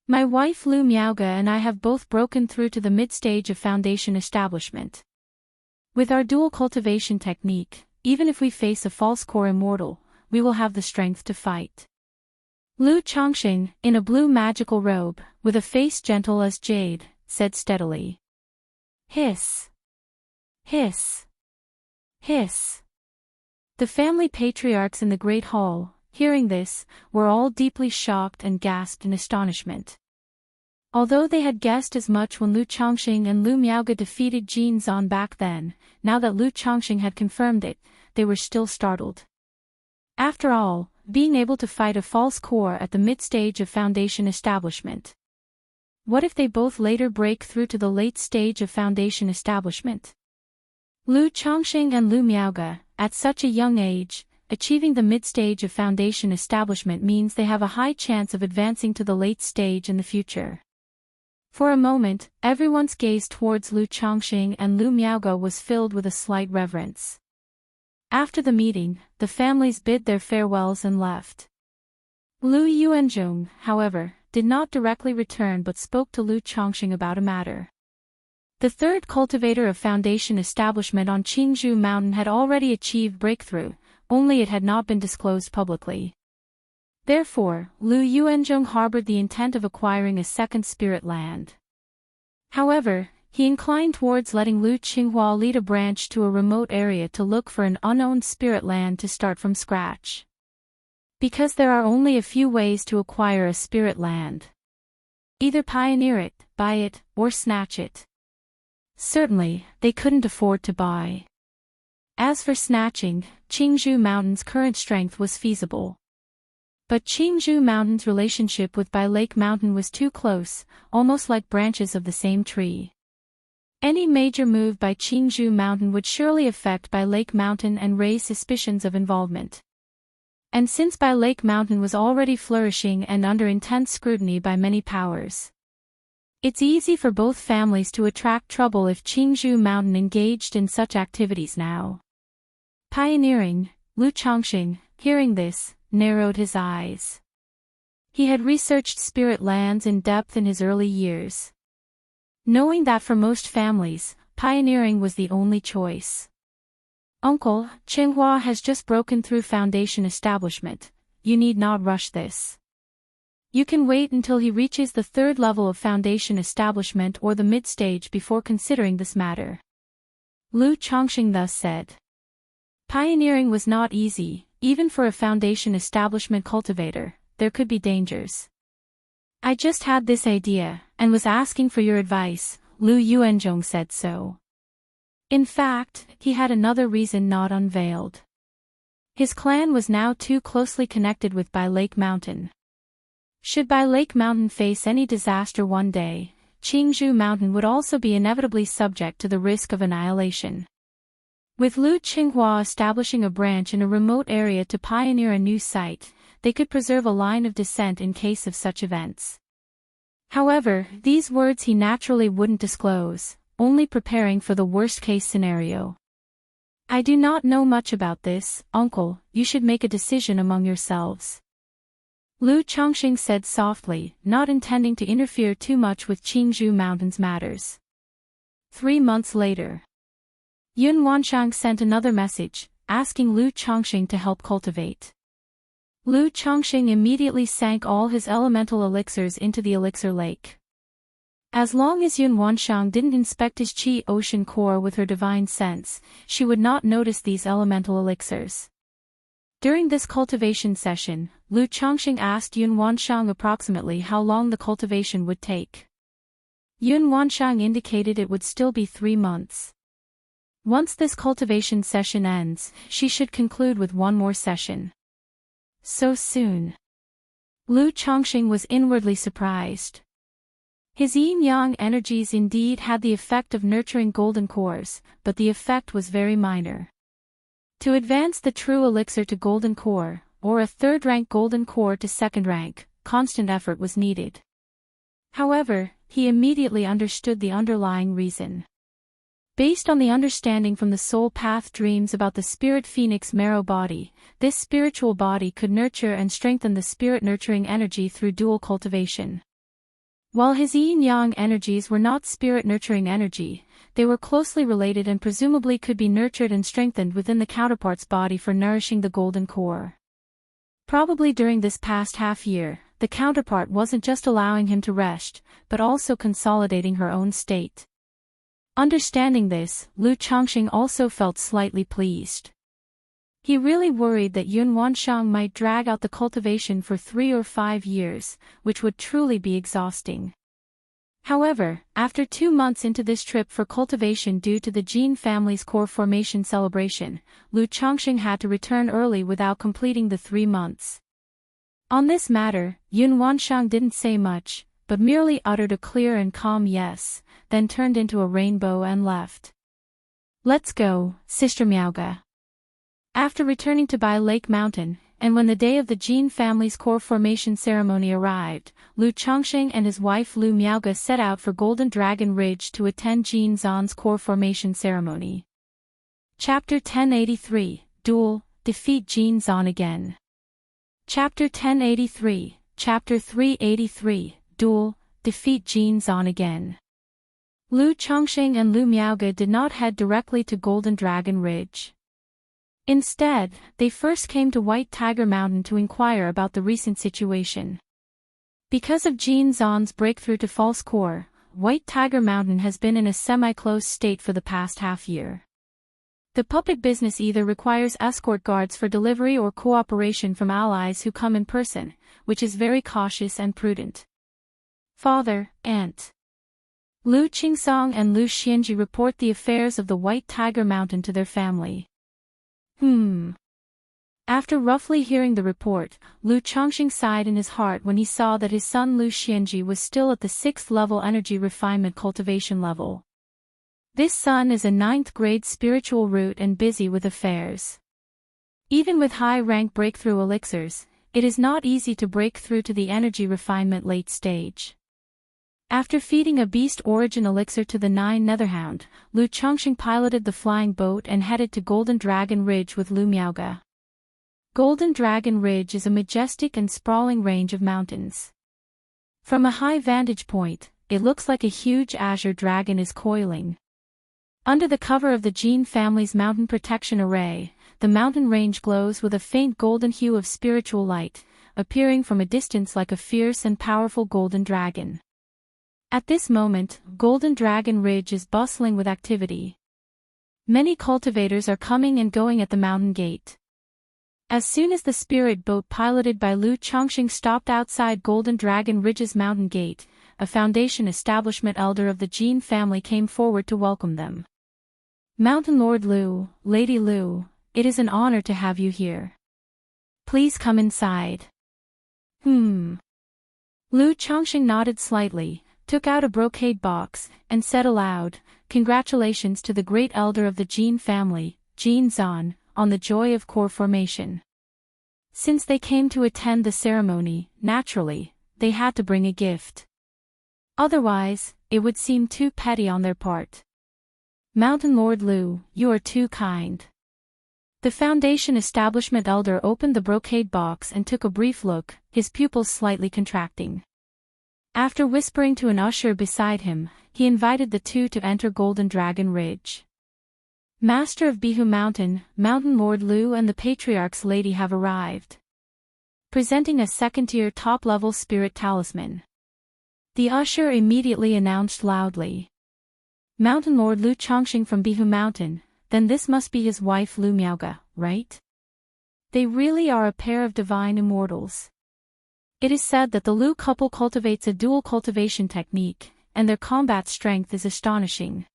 My wife Lu Miaoge and I have both broken through to the mid-stage of foundation establishment. With our dual cultivation technique, even if we face a false core immortal, we will have the strength to fight. Lu Chongqing, in a blue magical robe, with a face gentle as jade, said steadily. Hiss. Hiss. Hiss. The family patriarchs in the Great Hall, hearing this, were all deeply shocked and gasped in astonishment. Although they had guessed as much when Lu Chongqing and Lu Miaoge defeated Jin Zan back then, now that Lu Chongqing had confirmed it, they were still startled. After all, being able to fight a false core at the mid-stage of foundation establishment. What if they both later break through to the late stage of foundation establishment? Lu Chongqing and Lu Miaoge, at such a young age, achieving the mid-stage of foundation establishment means they have a high chance of advancing to the late stage in the future. For a moment, everyone's gaze towards Lu Chongqing and Lu Miaoge was filled with a slight reverence. After the meeting, the families bid their farewells and left. Lu Yuanzhong, however, did not directly return but spoke to Lu Chongqing about a matter. The third cultivator of foundation establishment on Qingzhou Mountain had already achieved breakthrough, only it had not been disclosed publicly. Therefore, Lu Yuanzhong harbored the intent of acquiring a second spirit land. However, he inclined towards letting Lu Qinghua lead a branch to a remote area to look for an unowned spirit land to start from scratch. Because there are only a few ways to acquire a spirit land. Either pioneer it, buy it, or snatch it. Certainly, they couldn't afford to buy. As for snatching, Qingzhou Mountain's current strength was feasible. But Qingzhou Mountain's relationship with Bai Lake Mountain was too close, almost like branches of the same tree. Any major move by Qingzhou Mountain would surely affect Bai Lake Mountain and raise suspicions of involvement. And since Bai Lake Mountain was already flourishing and under intense scrutiny by many powers, it's easy for both families to attract trouble if Qingzhou Mountain engaged in such activities now. Pioneering, Lu Chongqing, hearing this, narrowed his eyes. He had researched spirit lands in depth in his early years. Knowing that for most families, pioneering was the only choice. Uncle, Qinghua has just broken through foundation establishment, you need not rush this. You can wait until he reaches the third level of foundation establishment or the mid-stage before considering this matter. Lu Chongqing thus said. Pioneering was not easy, even for a foundation establishment cultivator, there could be dangers. I just had this idea, and was asking for your advice, Lu Yuanzhong said so. In fact, he had another reason not unveiled. His clan was now too closely connected with Bai Lake Mountain. Should Bai Lake Mountain face any disaster one day, Qingzhou Mountain would also be inevitably subject to the risk of annihilation. With Lu Qinghua establishing a branch in a remote area to pioneer a new site, they could preserve a line of descent in case of such events. However, these words he naturally wouldn't disclose, only preparing for the worst-case scenario. I do not know much about this, uncle, you should make a decision among yourselves. Lu Chongqing said softly, not intending to interfere too much with Qingzhou Mountain's matters. 3 months later, Yun Wanshang sent another message, asking Lu Chongqing to help cultivate. Lu Chongqing immediately sank all his elemental elixirs into the elixir lake. As long as Yun Wanshang didn't inspect his Qi ocean core with her divine sense, she would not notice these elemental elixirs. During this cultivation session, Lu Chongqing asked Yun Wanshang approximately how long the cultivation would take. Yun Wanshang indicated it would still be 3 months. Once this cultivation session ends, she should conclude with one more session. So soon. Lu Chongqing was inwardly surprised. His yin-yang energies indeed had the effect of nurturing golden cores, but the effect was very minor. To advance the true elixir to golden core, or a third-rank golden core to second rank, constant effort was needed. However, he immediately understood the underlying reason. Based on the understanding from the soul path dreams about the spirit phoenix marrow body, this spiritual body could nurture and strengthen the spirit nurturing energy through dual cultivation. While his yin-yang energies were not spirit nurturing energy, they were closely related and presumably could be nurtured and strengthened within the counterpart's body for nourishing the golden core. Probably during this past half year, the counterpart wasn't just allowing him to rest, but also consolidating her own state. Understanding this, Lu Chongqing also felt slightly pleased. He really worried that Yun Wanshang might drag out the cultivation for 3 or 5 years, which would truly be exhausting. However, after 2 months into this trip for cultivation due to the Jin family's core formation celebration, Lu Chongqing had to return early without completing the 3 months. On this matter, Yun Wanshang didn't say much, but merely uttered a clear and calm yes, then turned into a rainbow and left. Let's go, Sister Miaoge. After returning to Bai Lake Mountain, and when the day of the Jin family's core formation ceremony arrived, Lu Chongqing and his wife Lu Miaoge set out for Golden Dragon Ridge to attend Jin Zan's core formation ceremony. Chapter 1083, Duel, Defeat Jin Zan Again. Chapter 1083, Chapter 383, Duel, Defeat Jin Zan Again. Lu Chongqing and Lu Miaoge did not head directly to Golden Dragon Ridge. Instead, they first came to White Tiger Mountain to inquire about the recent situation. Because of Jin Zan's breakthrough to false core, White Tiger Mountain has been in a semi-closed state for the past half year. The puppet business either requires escort guards for delivery or cooperation from allies who come in person, which is very cautious and prudent. Father, Aunt. Lu Qingsong and Lu Xianji report the affairs of the White Tiger Mountain to their family. After roughly hearing the report, Lu Chongqing sighed in his heart when he saw that his son Lu Xianji was still at the 6th level energy refinement cultivation level. This son is a 9th grade spiritual root and busy with affairs. Even with high-rank breakthrough elixirs, it is not easy to break through to the energy refinement late stage. After feeding a beast origin elixir to the 9 Netherhound, Lu Chongqing piloted the flying boat and headed to Golden Dragon Ridge with Lu Miaoge. Golden Dragon Ridge is a majestic and sprawling range of mountains. From a high vantage point, it looks like a huge azure dragon is coiling. Under the cover of the Jin family's mountain protection array, the mountain range glows with a faint golden hue of spiritual light, appearing from a distance like a fierce and powerful golden dragon. At this moment, Golden Dragon Ridge is bustling with activity. Many cultivators are coming and going at the mountain gate. As soon as the spirit boat piloted by Lu Chongqing stopped outside Golden Dragon Ridge's mountain gate, a foundation establishment elder of the Jin family came forward to welcome them. Mountain Lord Lu, Lady Lu, it is an honor to have you here. Please come inside. Lu Chongqing nodded slightly, took out a brocade box, and said aloud, "Congratulations to the great elder of the Jin family, Jin Zan, on the joy of core formation." Since they came to attend the ceremony, naturally, they had to bring a gift. Otherwise, it would seem too petty on their part. Mountain Lord Lu, you are too kind. The Foundation establishment elder opened the brocade box and took a brief look, his pupils slightly contracting. After whispering to an usher beside him, he invited the two to enter Golden Dragon Ridge. Master of Bihu Mountain, Mountain Lord Lu and the Patriarch's Lady have arrived. Presenting a second-tier top-level spirit talisman. The usher immediately announced loudly. Mountain Lord Lu Chongqing from Bihu Mountain, then this must be his wife Lu Miaoga, right? They really are a pair of divine immortals. It is said that the Lu couple cultivates a dual cultivation technique, and their combat strength is astonishing.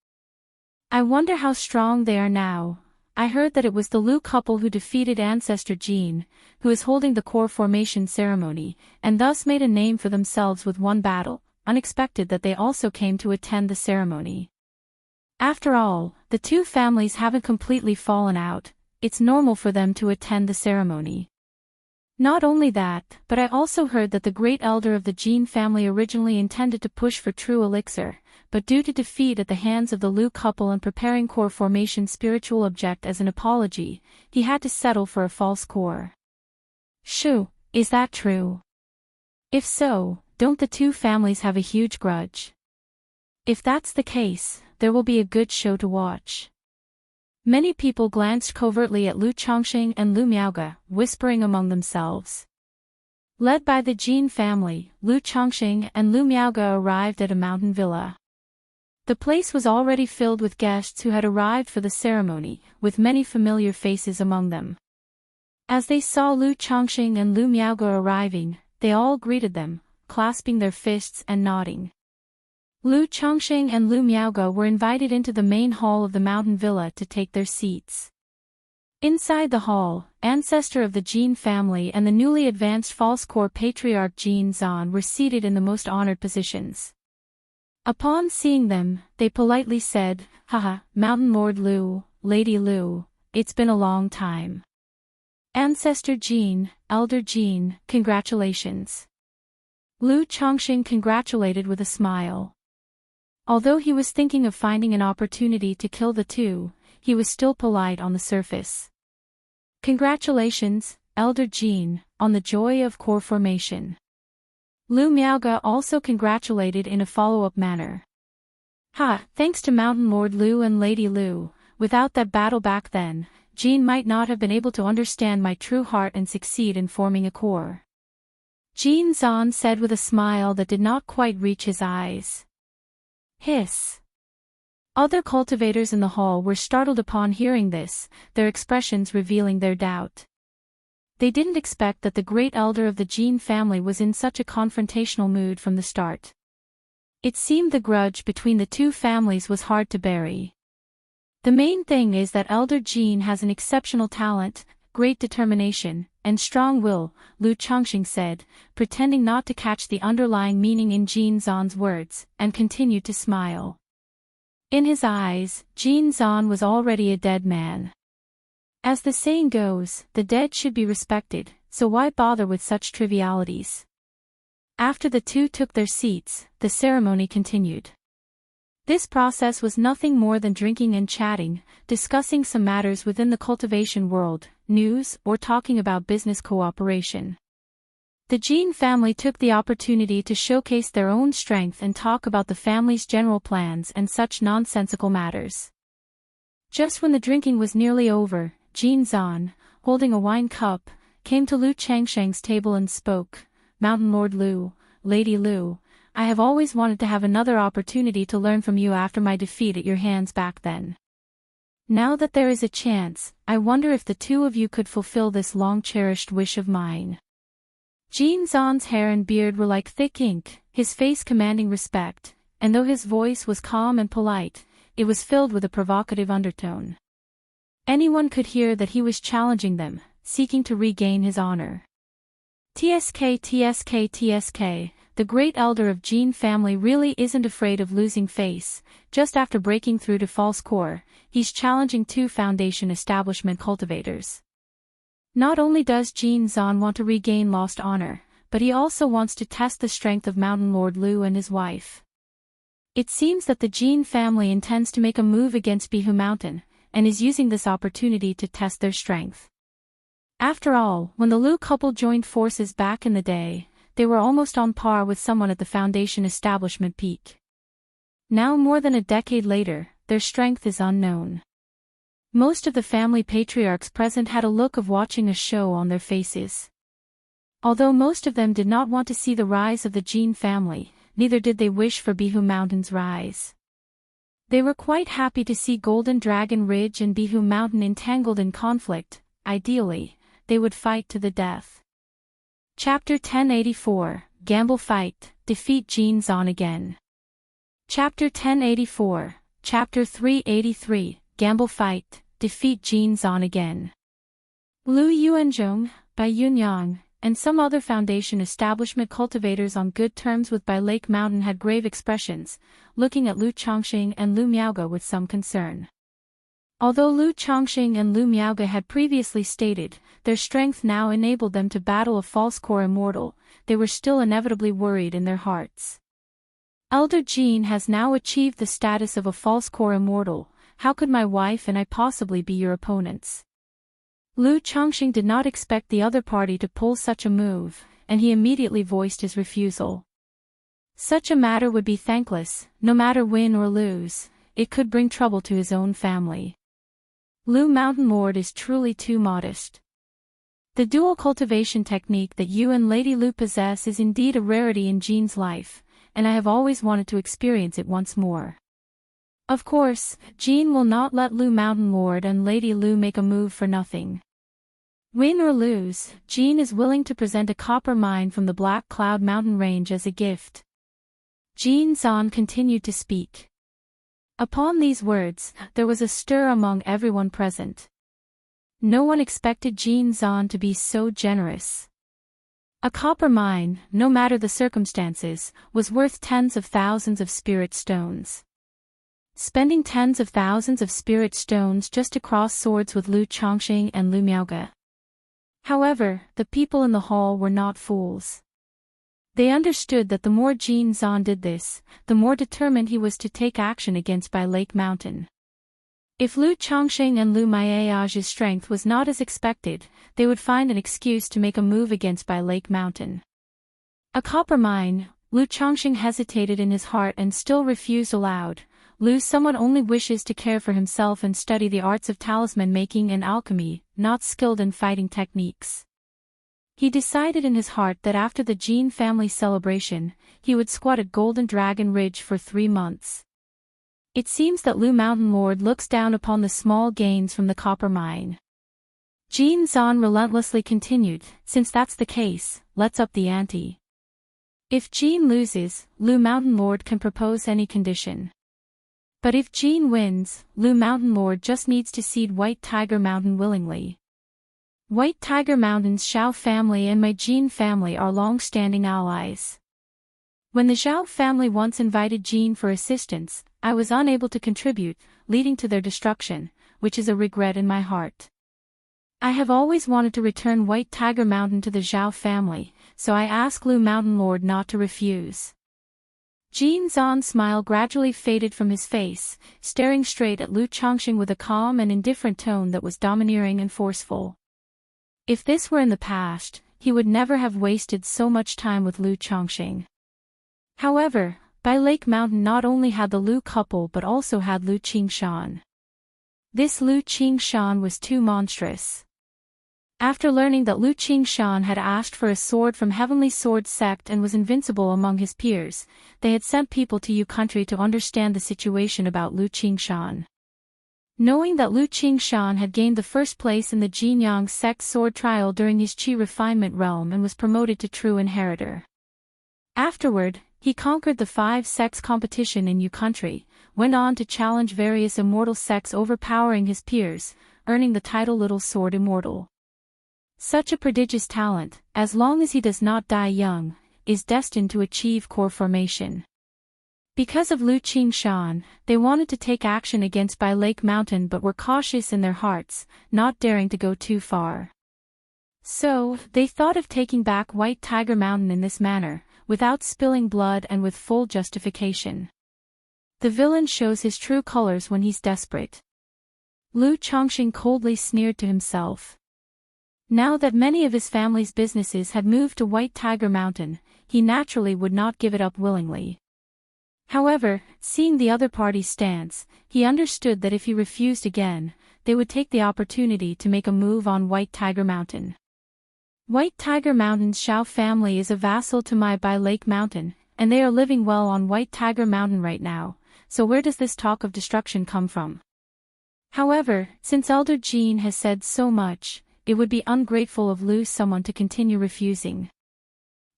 I wonder how strong they are now. I heard that it was the Lu couple who defeated Ancestor Jin, who is holding the core formation ceremony, and thus made a name for themselves with one battle. Unexpected that they also came to attend the ceremony. After all, the two families haven't completely fallen out, it's normal for them to attend the ceremony. Not only that, but I also heard that the great elder of the Jin family originally intended to push for true elixir, but due to defeat at the hands of the Lu couple and preparing core formation spiritual object as an apology, he had to settle for a false core. Shoo, is that true? If so, don't the two families have a huge grudge? If that's the case, there will be a good show to watch. Many people glanced covertly at Lu Chongqing and Lu Miaoga, whispering among themselves. Led by the Jin family, Lu Chongqing and Lu Miaoga arrived at a mountain villa. The place was already filled with guests who had arrived for the ceremony, with many familiar faces among them. As they saw Lu Chongqing and Lu Miaoga arriving, they all greeted them, clasping their fists and nodding. Lu Chongqing and Lu Miaoga were invited into the main hall of the mountain villa to take their seats. Inside the hall, ancestor of the Jin family and the newly advanced false core patriarch Jin Zan were seated in the most honored positions. Upon seeing them, they politely said, "Haha, Mountain Lord Lu, Lady Lu, it's been a long time. Ancestor Jin, Elder Jin, congratulations." Lu Chongqing congratulated with a smile. Although he was thinking of finding an opportunity to kill the two, he was still polite on the surface. Congratulations, Elder Jin, on the joy of core formation. Lu Miaoga also congratulated in a follow-up manner. Thanks to Mountain Lord Lu and Lady Lu, without that battle back then, Jin might not have been able to understand my true heart and succeed in forming a core. Jin Zan said with a smile that did not quite reach his eyes. Hiss. Other cultivators in the hall were startled upon hearing this, their expressions revealing their doubt. They didn't expect that the great elder of the Jin family was in such a confrontational mood from the start. It seemed the grudge between the two families was hard to bury. The main thing is that Elder Jin has an exceptional talent, great determination, and strong will, Lu Chongqing said, pretending not to catch the underlying meaning in Jin Zan's words, and continued to smile. In his eyes, Jin Zan was already a dead man. As the saying goes, the dead should be respected, so why bother with such trivialities? After the two took their seats, the ceremony continued. This process was nothing more than drinking and chatting, discussing some matters within the cultivation world, news, or talking about business cooperation. The Jin family took the opportunity to showcase their own strength and talk about the family's general plans and such nonsensical matters. Just when the drinking was nearly over, Jin Zan, holding a wine cup, came to Lu Changsheng's table and spoke, "Mountain Lord Lu, Lady Lu, I have always wanted to have another opportunity to learn from you after my defeat at your hands back then. Now that there is a chance, I wonder if the two of you could fulfill this long-cherished wish of mine." Jin Zan's hair and beard were like thick ink, his face commanding respect, and though his voice was calm and polite, it was filled with a provocative undertone. Anyone could hear that he was challenging them, seeking to regain his honor. TSK, the great elder of Jin family really isn't afraid of losing face. Just after breaking through to false core, he's challenging two Foundation establishment cultivators. Not only does Jin Zan want to regain lost honor, but he also wants to test the strength of Mountain Lord Lu and his wife. It seems that the Jin family intends to make a move against Bihu Mountain, and is using this opportunity to test their strength. After all, when the Lu couple joined forces back in the day, they were almost on par with someone at the Foundation establishment peak. Now more than a decade later, their strength is unknown. Most of the family patriarchs present had a look of watching a show on their faces. Although most of them did not want to see the rise of the Jin family, neither did they wish for Bihu Mountain's rise. They were quite happy to see Golden Dragon Ridge and Bihu Mountain entangled in conflict. Ideally, they would fight to the death. Chapter 1084, Gamble Fight, Defeat Jin Zan Again. Chapter 1084, Chapter 383, Gamble Fight, Defeat Jin Zan Again. Lu Yuanzhong, Bai Yunyang, and some other Foundation establishment cultivators on good terms with Bai Lake Mountain had grave expressions, looking at Lu Chongqing and Lu Miaoge with some concern. Although Lu Chongqing and Lu Miaoge had previously stated their strength now enabled them to battle a false core immortal, they were still inevitably worried in their hearts. Elder Jin has now achieved the status of a false core immortal. How could my wife and I possibly be your opponents? Lu Chongqing did not expect the other party to pull such a move, and he immediately voiced his refusal. Such a matter would be thankless, no matter win or lose, it could bring trouble to his own family. Lu Mountain Lord is truly too modest. The dual cultivation technique that you and Lady Lu possess is indeed a rarity in Jin's life, and I have always wanted to experience it once more. Of course, Jin will not let Lu Mountain Lord and Lady Lu make a move for nothing. Win or lose, Jin is willing to present a copper mine from the Black Cloud Mountain Range as a gift. Jin Zan continued to speak. Upon these words, there was a stir among everyone present. No one expected Jin Zan to be so generous. A copper mine, no matter the circumstances, was worth tens of thousands of spirit stones. Spending tens of thousands of spirit stones just to cross swords with Lu Chongqing and Lu Miaoge. However, the people in the hall were not fools. They understood that the more Jin Zan did this, the more determined he was to take action against Bai Lake Mountain. If Lu Chongqing and Lu Miaoge's strength was not as expected, they would find an excuse to make a move against Bai Lake Mountain. A copper mine, Lu Chongqing hesitated in his heart and still refused aloud. Lu, someone only wishes to care for himself and study the arts of talisman making and alchemy, not skilled in fighting techniques. He decided in his heart that after the Jin family celebration, he would squat at Golden Dragon Ridge for 3 months. It seems that Lu Mountain Lord looks down upon the small gains from the copper mine. Jin Zan relentlessly continued, since that's the case, let's up the ante. If Jin loses, Lu Mountain Lord can propose any condition. But if Jin wins, Lu Mountain Lord just needs to cede White Tiger Mountain willingly. White Tiger Mountain's Zhao family and my Jin family are long-standing allies. When the Zhao family once invited Jin for assistance, I was unable to contribute, leading to their destruction, which is a regret in my heart. I have always wanted to return White Tiger Mountain to the Zhao family, so I ask Lu Mountain Lord not to refuse. Jin Zan's smile gradually faded from his face, staring straight at Lu Chongqing with a calm and indifferent tone that was domineering and forceful. If this were in the past, he would never have wasted so much time with Lu Chongqing. However, Bai Lake Mountain not only had the Lu couple but also had Lu Qingshan. This Lu Qingshan was too monstrous. After learning that Lu Qingshan had asked for a sword from Heavenly Sword sect and was invincible among his peers, they had sent people to Yu country to understand the situation about Lu Qingshan. Knowing that Lu Qingshan had gained the first place in the Jinyang sect sword trial during his Qi refinement realm and was promoted to true inheritor. Afterward, he conquered the 5 sects competition in Yu country, went on to challenge various immortal sects overpowering his peers, earning the title Little Sword Immortal. Such a prodigious talent, as long as he does not die young, is destined to achieve core formation. Because of Lu Qingshan, they wanted to take action against Bai Lake Mountain but were cautious in their hearts, not daring to go too far. So, they thought of taking back White Tiger Mountain in this manner, without spilling blood and with full justification. The villain shows his true colors when he's desperate. Lu Chongqing coldly sneered to himself. Now that many of his family's businesses had moved to White Tiger Mountain, he naturally would not give it up willingly. However, seeing the other party's stance, he understood that if he refused again, they would take the opportunity to make a move on White Tiger Mountain. White Tiger Mountain's Xiao family is a vassal to my Bai Lake Mountain, and they are living well on White Tiger Mountain right now, so where does this talk of destruction come from? However, since Elder Jean has said so much, it would be ungrateful of Lu someone to continue refusing.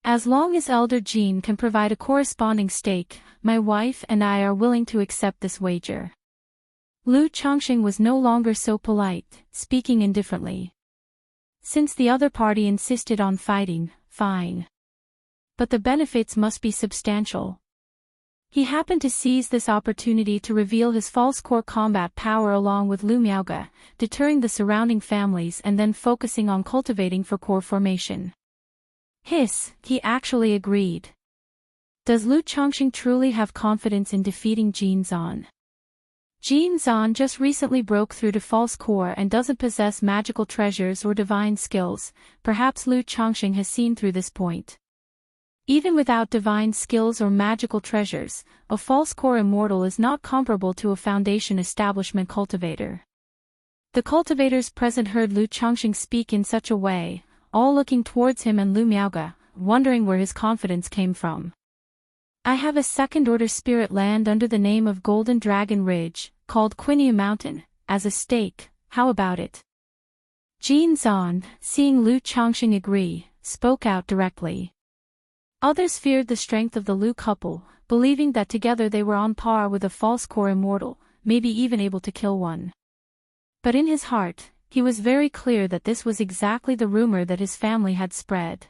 As long as Elder Jean can provide a corresponding stake, my wife and I are willing to accept this wager. Lu Chongqing was no longer so polite, speaking indifferently. Since the other party insisted on fighting, fine. But the benefits must be substantial. He happened to seize this opportunity to reveal his false core combat power along with Lu Miaoge, deterring the surrounding families and then focusing on cultivating for core formation. He actually agreed. Does Lu Chongqing truly have confidence in defeating Jin Zan? Jin Zan just recently broke through to false core and doesn't possess magical treasures or divine skills. Perhaps Lu Chongqing has seen through this point. Even without divine skills or magical treasures, a false core immortal is not comparable to a foundation establishment cultivator. The cultivators present heard Lu Chongqing speak in such a way, all looking towards him and Lu Miaoge, wondering where his confidence came from. I have a second-order spirit land under the name of Golden Dragon Ridge, called Qinyue Mountain, as a stake. How about it? Jin Zan, seeing Lu Chongqing agree, spoke out directly. Others feared the strength of the Lu couple, believing that together they were on par with a false core immortal, maybe even able to kill one. But in his heart, he was very clear that this was exactly the rumor that his family had spread.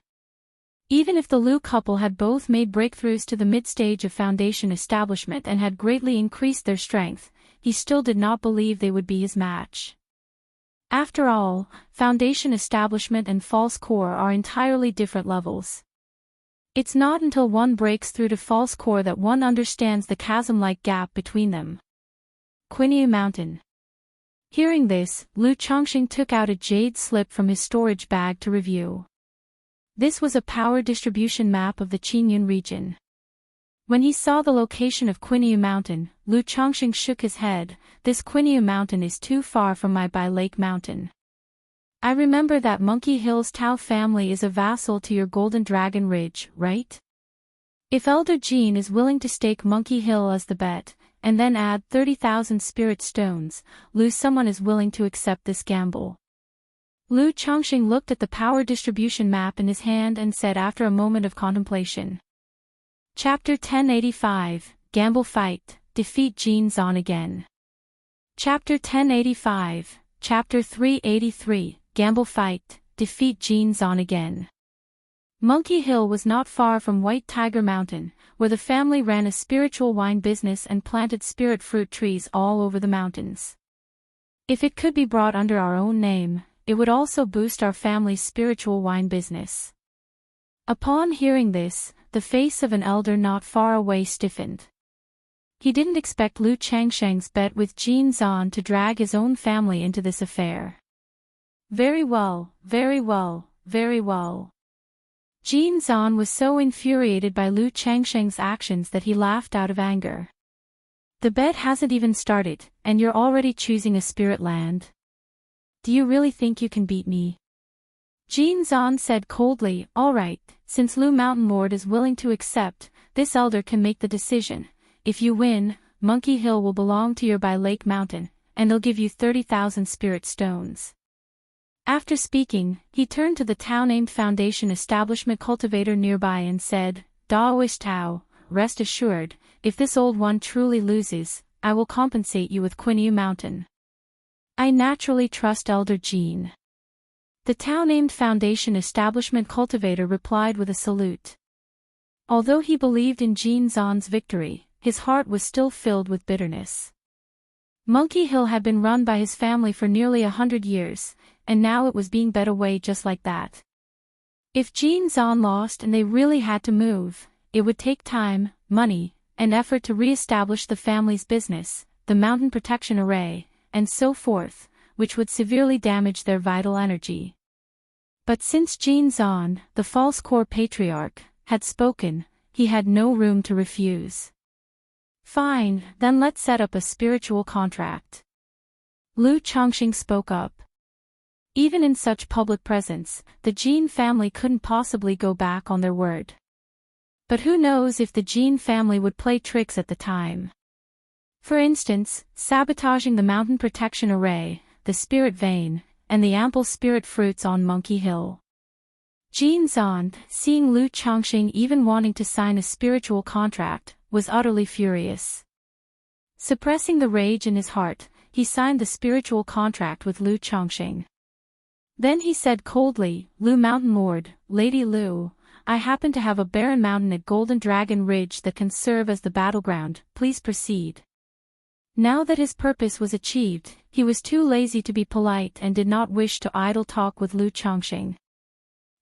Even if the Lu couple had both made breakthroughs to the mid-stage of foundation establishment and had greatly increased their strength, he still did not believe they would be his match. After all, foundation establishment and false core are entirely different levels. It's not until one breaks through to false core that one understands the chasm-like gap between them. Qinyue Mountain. Hearing this, Lu Chongqing took out a jade slip from his storage bag to review. This was a power distribution map of the Qingyun region. When he saw the location of Qinyue Mountain, Lu Chongqing shook his head. This Qinyue Mountain is too far from my Bai Lake Mountain. I remember that Monkey Hill's Tao family is a vassal to your Golden Dragon Ridge, right? If Elder Jean is willing to stake Monkey Hill as the bet, and then add 30,000 spirit stones, someone is willing to accept this gamble. Lu Chongqing looked at the power distribution map in his hand and said after a moment of contemplation. Chapter 1085, Gamble Fight, Defeat Jin Zan again. Chapter 1085, Chapter 383, Gamble Fight, Defeat Jin Zan again. Monkey Hill was not far from White Tiger Mountain, where the family ran a spiritual wine business and planted spirit fruit trees all over the mountains. If it could be brought under our own name, it would also boost our family's spiritual wine business. Upon hearing this, the face of an elder not far away stiffened. He didn't expect Lu Changsheng's bet with Jin Zan to drag his own family into this affair. Very well, very well, very well. Jin Zan was so infuriated by Lu Changsheng's actions that he laughed out of anger. The bet hasn't even started, and you're already choosing a spirit land? Do you really think you can beat me? Jin Zan said coldly, all right, since Lu Mountain Lord is willing to accept, this elder can make the decision. If you win, Monkey Hill will belong to your Bai Lake Mountain, and they'll give you 30,000 spirit stones. After speaking, he turned to the Tao-named Foundation Establishment Cultivator nearby and said, Daoish Tao, rest assured, if this old one truly loses, I will compensate you with Qinyue Mountain. I naturally trust Elder Jean. The Tao-named Foundation Establishment Cultivator replied with a salute. Although he believed in Jin Zan's victory, his heart was still filled with bitterness. Monkey Hill had been run by his family for nearly 100 years, and now it was being bet away just like that. If Jin Zan lost and they really had to move, it would take time, money, an effort to re-establish the family's business, the mountain protection array, and so forth, which would severely damage their vital energy. But since Jin Zan, the false core patriarch, had spoken, he had no room to refuse. Fine, then let's set up a spiritual contract. Lu Chongqing spoke up. Even in such public presence, the Jin family couldn't possibly go back on their word. But who knows if the Jin family would play tricks at the time. For instance, sabotaging the mountain protection array, the spirit vein, and the ample spirit fruits on Monkey Hill. Jin Zan, seeing Lu Chongqing even wanting to sign a spiritual contract, was utterly furious. Suppressing the rage in his heart, he signed the spiritual contract with Lu Chongqing. Then he said coldly, "Lu Mountain Lord, Lady Lu, I happen to have a barren mountain at Golden Dragon Ridge that can serve as the battleground, please proceed." Now that his purpose was achieved, he was too lazy to be polite and did not wish to idle talk with Lu Chongqing.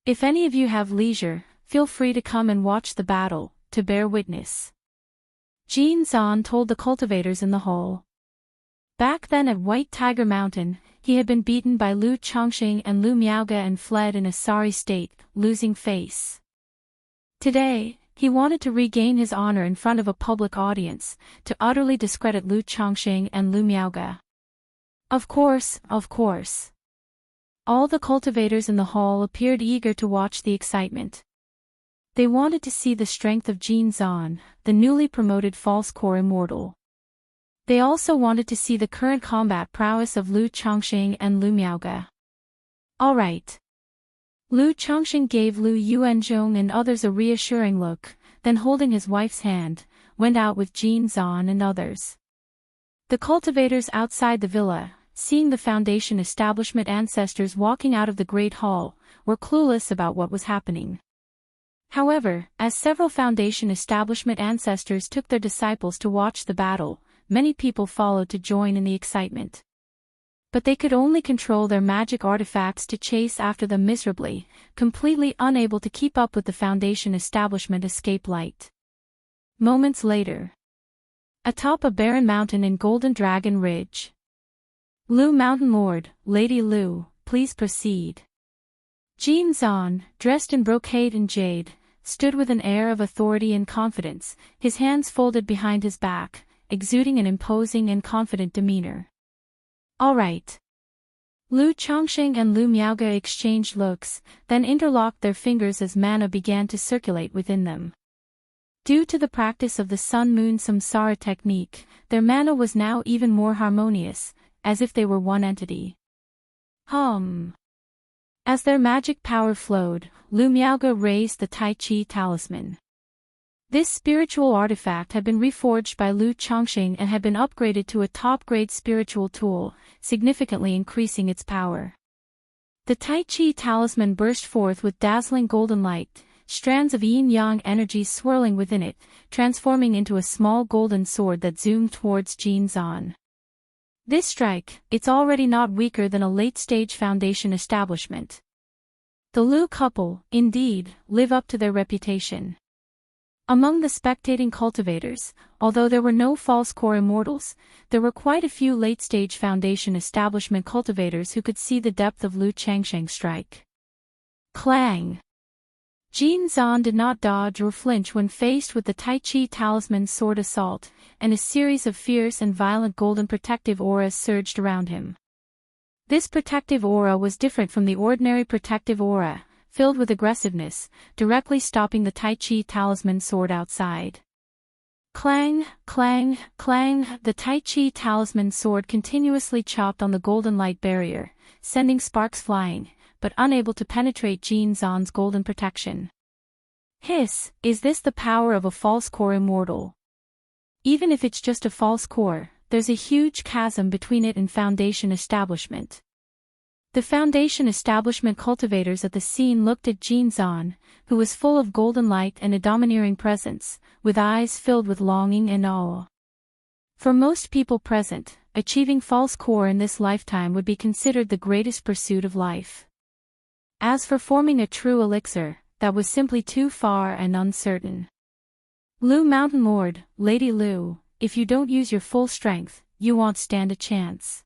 "If any of you have leisure, feel free to come and watch the battle, to bear witness," Jin Zan told the cultivators in the hall. Back then at White Tiger Mountain, he had been beaten by Lu Chongqing and Lu Miaoge and fled in a sorry state, losing face. Today, he wanted to regain his honor in front of a public audience, to utterly discredit Lu Chongqing and Lu Miaoge. Of course. All the cultivators in the hall appeared eager to watch the excitement. They wanted to see the strength of Jin Zan, the newly promoted false core immortal. They also wanted to see the current combat prowess of Lu Chongqing and Lu Miaoge. All right. Lu Chongqing gave Lu Yuanzhong and others a reassuring look, then holding his wife's hand, went out with Jin Zan and others. The cultivators outside the villa, seeing the Foundation establishment ancestors walking out of the Great Hall, were clueless about what was happening. However, as several Foundation establishment ancestors took their disciples to watch the battle, many people followed to join in the excitement. But they could only control their magic artifacts to chase after them miserably, completely unable to keep up with the Foundation establishment escape light. Moments later. Atop a barren mountain in Golden Dragon Ridge. "Lu Mountain Lord, Lady Lu, please proceed." Jin Zan, dressed in brocade and jade, stood with an air of authority and confidence, his hands folded behind his back, exuding an imposing and confident demeanor. "All right." Lu Chongqing and Lu Miaoge exchanged looks, then interlocked their fingers as mana began to circulate within them. Due to the practice of the Sun-Moon Samsara technique, their mana was now even more harmonious, as if they were one entity. As their magic power flowed, Lu Miaoge raised the Tai Chi talisman. This spiritual artifact had been reforged by Lu Chongqing and had been upgraded to a top-grade spiritual tool, significantly increasing its power. The Tai Chi talisman burst forth with dazzling golden light, strands of yin-yang energies swirling within it, transforming into a small golden sword that zoomed towards Jin Zan. This strike, it's already not weaker than a late-stage Foundation establishment. The Lu couple, indeed, live up to their reputation. Among the spectating cultivators, although there were no false core immortals, there were quite a few late-stage Foundation establishment cultivators who could see the depth of Lu Chongqing's strike. Clang! Jin Zan did not dodge or flinch when faced with the Tai Chi talisman's sword assault, and a series of fierce and violent golden protective auras surged around him. This protective aura was different from the ordinary protective aura, filled with aggressiveness, directly stopping the Tai Chi talisman sword outside. Clang, clang, clang, the Tai Chi talisman sword continuously chopped on the golden light barrier, sending sparks flying, but unable to penetrate Jin Zan's golden protection. Hiss, is this the power of a false core immortal? Even if it's just a false core, there's a huge chasm between it and Foundation establishment. The Foundation establishment cultivators at the scene looked at Jin Zan, who was full of golden light and a domineering presence, with eyes filled with longing and awe. For most people present, achieving false core in this lifetime would be considered the greatest pursuit of life. As for forming a true elixir, that was simply too far and uncertain. Lu Mountain Lord, Lady Lu, if you don't use your full strength, you won't stand a chance.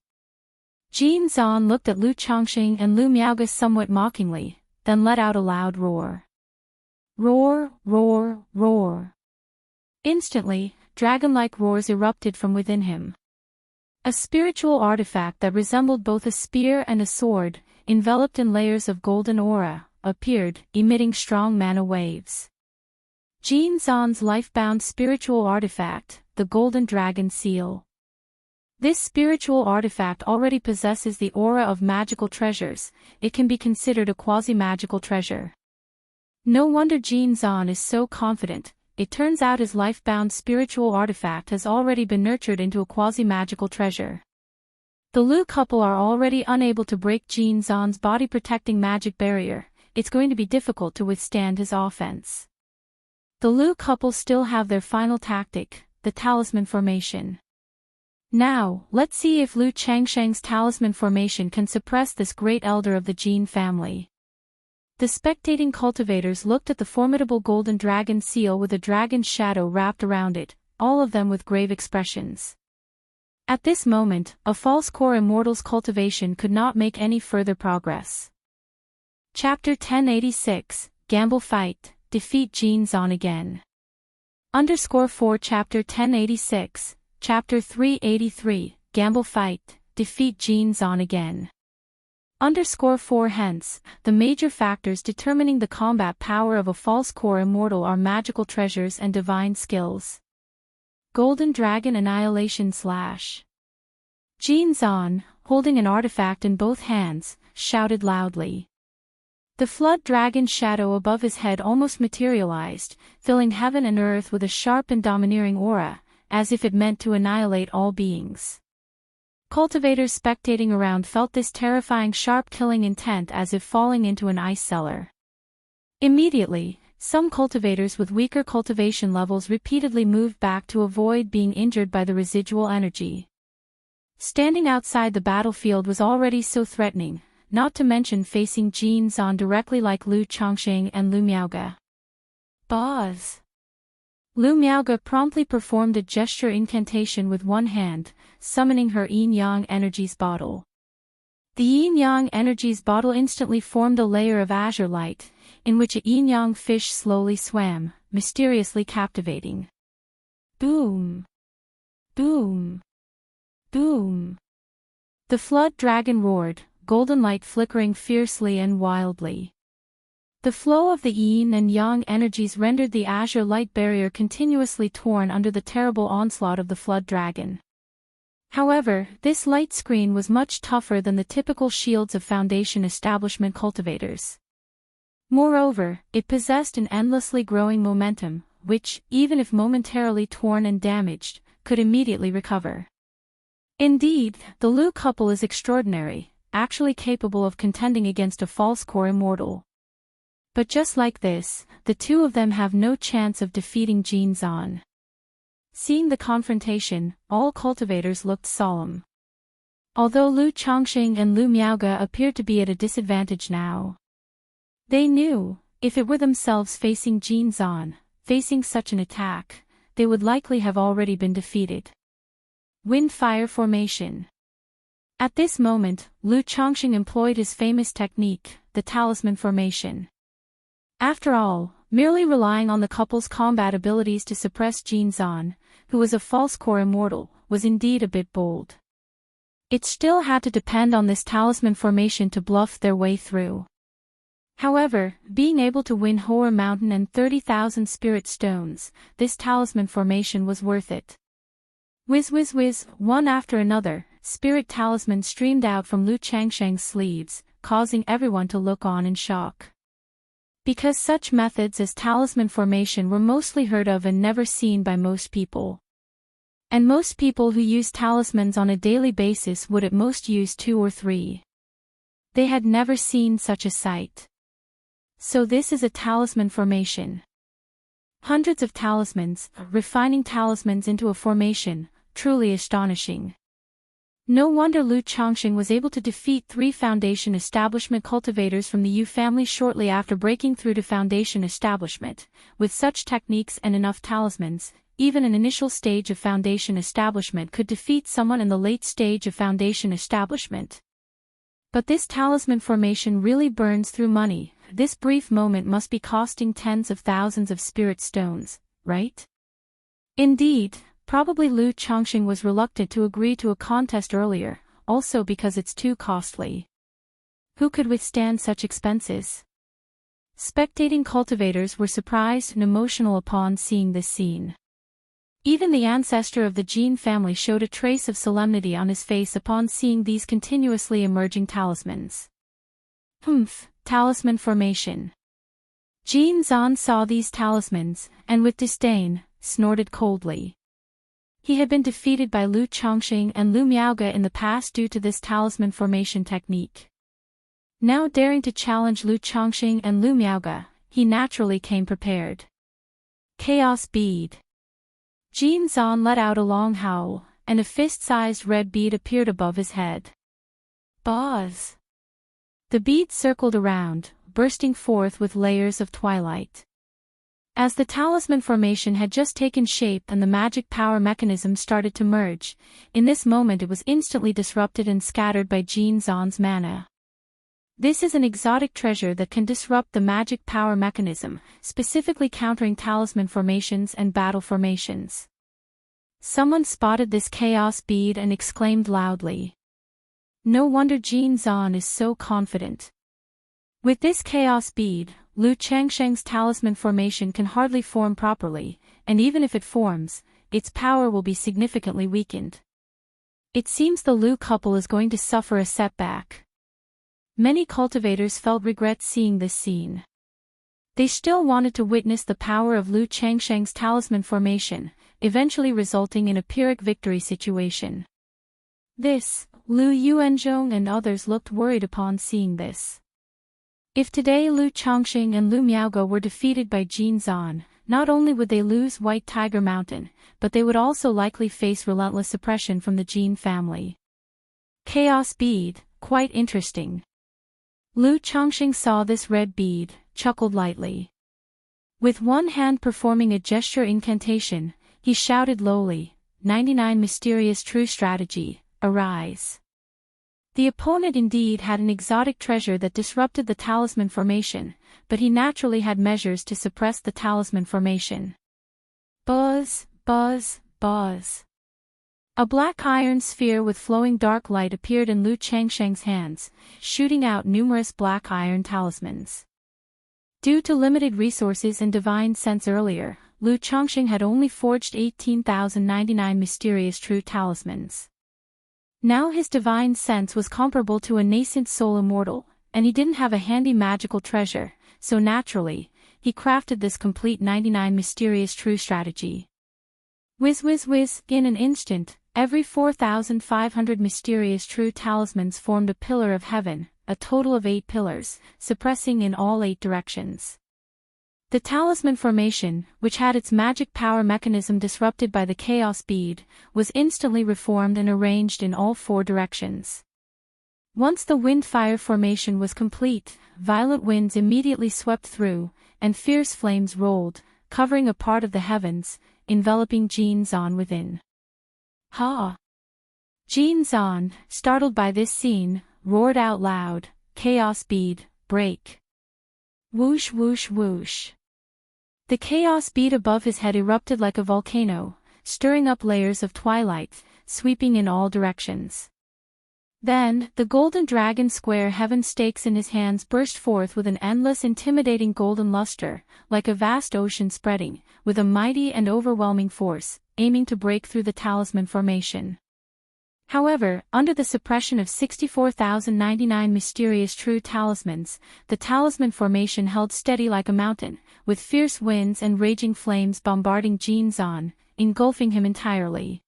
Jin Zan looked at Lu Chongqing and Lu Miaoge somewhat mockingly, then let out a loud roar. Roar, roar, roar. Instantly, dragon-like roars erupted from within him. A spiritual artifact that resembled both a spear and a sword, enveloped in layers of golden aura, appeared, emitting strong mana waves. Jin Zan's life-bound spiritual artifact, the Golden Dragon Seal. This spiritual artifact already possesses the aura of magical treasures. It can be considered a quasi-magical treasure. No wonder Jin Zan is so confident. It turns out his life-bound spiritual artifact has already been nurtured into a quasi-magical treasure. The Lu couple are already unable to break Jin Zan's body-protecting magic barrier. It's going to be difficult to withstand his offense. The Lu couple still have their final tactic, the talisman formation. Now, let's see if Lu Changsheng's talisman formation can suppress this great elder of the Jin family. The spectating cultivators looked at the formidable golden dragon seal with a dragon's shadow wrapped around it, all of them with grave expressions. At this moment, a false core Immortal's cultivation could not make any further progress. Chapter 1086, Gamble Fight, Defeat Jin Zan Again. _4 Chapter 1086, Chapter 383, Gamble Fight, Defeat Jin Zan Again. _4 Hence, the major factors determining the combat power of a false core immortal are magical treasures and divine skills. Golden Dragon Annihilation Slash. Jin Zan, holding an artifact in both hands, shouted loudly. The flood dragon shadow above his head almost materialized, filling heaven and earth with a sharp and domineering aura, as if it meant to annihilate all beings. Cultivators spectating around felt this terrifying sharp killing intent as if falling into an ice cellar. Immediately, some cultivators with weaker cultivation levels repeatedly moved back to avoid being injured by the residual energy. Standing outside the battlefield was already so threatening, not to mention facing Jin Zan directly like Lu Chongqing and Lu Miaoge. Boz. Lu Miaoge promptly performed a gesture incantation with one hand, summoning her yin-yang energies bottle. The yin-yang energies bottle instantly formed a layer of azure light, in which a yin-yang fish slowly swam, mysteriously captivating. Boom! Boom! Boom! The flood dragon roared, golden light flickering fiercely and wildly. The flow of the yin and yang energies rendered the azure light barrier continuously torn under the terrible onslaught of the flood dragon. However, this light screen was much tougher than the typical shields of Foundation establishment cultivators. Moreover, it possessed an endlessly growing momentum, which, even if momentarily torn and damaged, could immediately recover. Indeed, the Lu couple is extraordinary, actually capable of contending against a false core immortal. But just like this, the two of them have no chance of defeating Jin Zan. Seeing the confrontation, all cultivators looked solemn. Although Lu Chongqing and Lu Miaoge appeared to be at a disadvantage now. They knew, if it were themselves facing Jin Zan, facing such an attack, they would likely have already been defeated. Wind-fire formation. At this moment, Lu Chongqing employed his famous technique, the talisman formation. After all, merely relying on the couple's combat abilities to suppress Jin Zan, who was a false core immortal, was indeed a bit bold. It still had to depend on this talisman formation to bluff their way through. However, being able to win Hoar Mountain and 30,000 spirit stones, this talisman formation was worth it. Whiz whiz whiz, one after another, spirit talismans streamed out from Lu Changsheng's sleeves, causing everyone to look on in shock. Because such methods as talisman formation were mostly heard of and never seen by most people. And most people who use talismans on a daily basis would at most use 2 or 3. They had never seen such a sight. So this is a talisman formation. Hundreds of talismans, refining talismans into a formation, truly astonishing. No wonder Lu Chongqing was able to defeat 3 Foundation establishment cultivators from the Yu family shortly after breaking through to Foundation establishment. With such techniques and enough talismans, even an initial stage of Foundation establishment could defeat someone in the late stage of Foundation establishment. But this talisman formation really burns through money. This brief moment must be costing tens of thousands of spirit stones, right? Indeed. Probably Lu Chongqing was reluctant to agree to a contest earlier, also because it's too costly. Who could withstand such expenses? Spectating cultivators were surprised and emotional upon seeing this scene. Even the ancestor of the Jin family showed a trace of solemnity on his face upon seeing these continuously emerging talismans. Talisman formation. Jin Zan saw these talismans, and with disdain, snorted coldly. He had been defeated by Lu Chongqing and Lu Miaoge in the past due to this talisman formation technique. Now daring to challenge Lu Chongqing and Lu Miaoge, he naturally came prepared. Chaos bead. Jin Zan let out a long howl, and a fist-sized red bead appeared above his head. Buzz! The bead circled around, bursting forth with layers of twilight. As the talisman formation had just taken shape and the magic power mechanism started to merge, in this moment it was instantly disrupted and scattered by Jin Zan's mana. This is an exotic treasure that can disrupt the magic power mechanism, specifically countering talisman formations and battle formations. Someone spotted this chaos bead and exclaimed loudly. No wonder Jin Zan is so confident. With this chaos bead, Lu Chongqing's talisman formation can hardly form properly, and even if it forms, its power will be significantly weakened. It seems the Lu couple is going to suffer a setback. Many cultivators felt regret seeing this scene. They still wanted to witness the power of Lu Chongqing's talisman formation, eventually resulting in a Pyrrhic victory situation. Lu Yuanzhong and others looked worried upon seeing this. If today Lu Chongqing and Lu Miaoge were defeated by Jin Zan, not only would they lose White Tiger Mountain, but they would also likely face relentless suppression from the Jin family. Chaos bead, quite interesting. Lu Chongqing saw this red bead, chuckled lightly. With one hand performing a gesture incantation, he shouted lowly, 99 Mysterious True Strategy, arise. The opponent indeed had an exotic treasure that disrupted the talisman formation, but he naturally had measures to suppress the talisman formation. Buzz, buzz, buzz. A black iron sphere with flowing dark light appeared in Lu Chongqing's hands, shooting out numerous black iron talismans. Due to limited resources and divine sense earlier, Lu Chongqing had only forged 18,099 mysterious true talismans. Now his divine sense was comparable to a nascent soul immortal, and he didn't have a handy magical treasure, so naturally, he crafted this complete 99 mysterious true strategy. Whiz whiz whiz, in an instant, every 4,500 mysterious true talismans formed a pillar of heaven, a total of 8 pillars, suppressing in all 8 directions. The talisman formation, which had its magic power mechanism disrupted by the chaos bead, was instantly reformed and arranged in all 4 directions. Once the wind-fire formation was complete, violent winds immediately swept through, and fierce flames rolled, covering a part of the heavens, enveloping Jin Zan within. Ha! Jin Zan, startled by this scene, roared out loud, Chaos bead, break! Whoosh whoosh whoosh! The chaos bead above his head erupted like a volcano, stirring up layers of twilight, sweeping in all directions. Then, the golden dragon square heaven stakes in his hands burst forth with an endless intimidating golden luster, like a vast ocean spreading, with a mighty and overwhelming force, aiming to break through the talisman formation. However, under the suppression of 64,099 mysterious true talismans, the talisman formation held steady like a mountain, with fierce winds and raging flames bombarding Jin Zan, engulfing him entirely.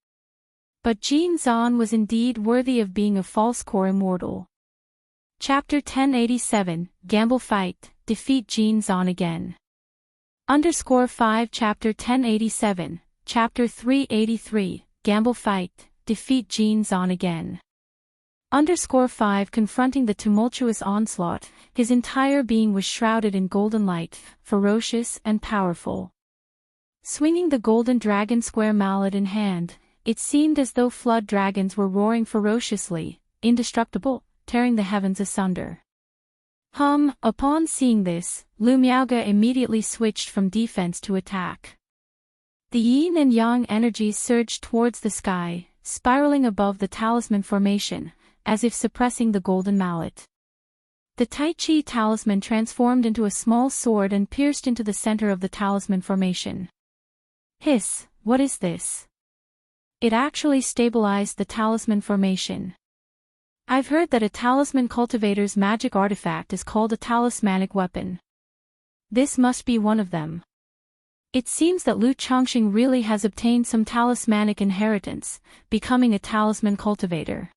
But Jin Zan was indeed worthy of being a false core immortal. Chapter 1087, Gamble Fight, Defeat Jin Zan again. _5 Chapter 1087, Chapter 383, Gamble Fight, Defeat Jin Zan again. 5 Confronting the tumultuous onslaught, his entire being was shrouded in golden light, ferocious and powerful. Swinging the golden dragon square mallet in hand, it seemed as though flood dragons were roaring ferociously, indestructible, tearing the heavens asunder. Upon seeing this, Lu Miaoge immediately switched from defense to attack. The yin and yang energies surged towards the sky, spiraling above the talisman formation, as if suppressing the golden mallet. The Tai Chi talisman transformed into a small sword and pierced into the center of the talisman formation. Hiss, what is this? It actually stabilized the talisman formation. I've heard that a talisman cultivator's magic artifact is called a talismanic weapon. This must be one of them. It seems that Lu Chongqing really has obtained some talismanic inheritance, becoming a talisman cultivator.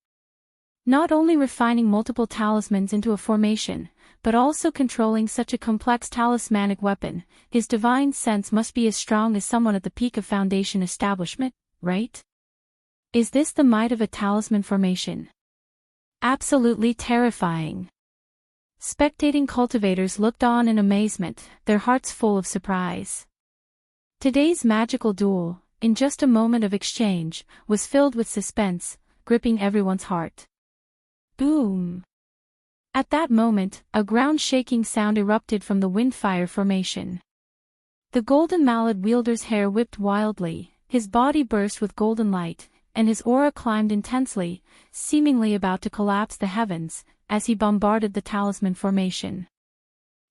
Not only refining multiple talismans into a formation, but also controlling such a complex talismanic weapon, his divine sense must be as strong as someone at the peak of foundation establishment, right? Is this the might of a talisman formation? Absolutely terrifying. Spectating cultivators looked on in amazement, their hearts full of surprise. Today's magical duel, in just a moment of exchange, was filled with suspense, gripping everyone's heart. Boom! At that moment, a ground-shaking sound erupted from the windfire formation. The golden mallet wielder's hair whipped wildly, his body burst with golden light, and his aura climbed intensely, seemingly about to collapse the heavens, as he bombarded the talisman formation.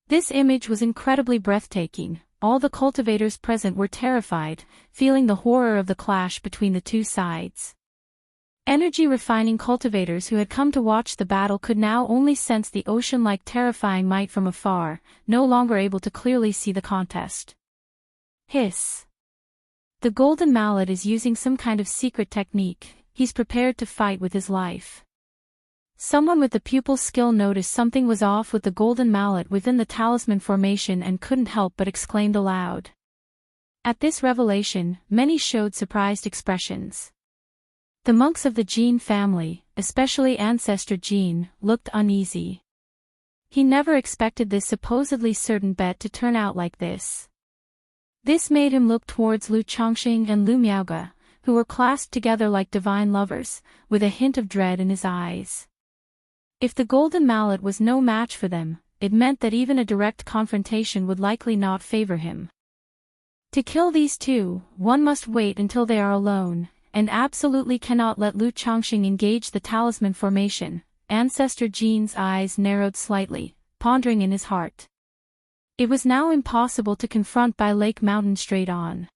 This image was incredibly breathtaking. All the cultivators present were terrified, feeling the horror of the clash between the two sides. Energy-refining cultivators who had come to watch the battle could now only sense the ocean-like terrifying might from afar, no longer able to clearly see the contest. Hiss. The golden mallet is using some kind of secret technique, he's prepared to fight with his life. Someone with the pupil skill noticed something was off with the golden mallet within the talisman formation and couldn't help but exclaimed aloud. At this revelation, many showed surprised expressions. The monks of the Jin family, especially Ancestor Jin, looked uneasy. He never expected this supposedly certain bet to turn out like this. This made him look towards Lu Chongqing and Lu Miaoge, who were clasped together like divine lovers, with a hint of dread in his eyes. If the golden mallet was no match for them, it meant that even a direct confrontation would likely not favor him. To kill these two, one must wait until they are alone, and absolutely cannot let Lu Chongqing engage the talisman formation. Ancestor Jin's eyes narrowed slightly, pondering in his heart. It was now impossible to confront by Lake Mountain straight on.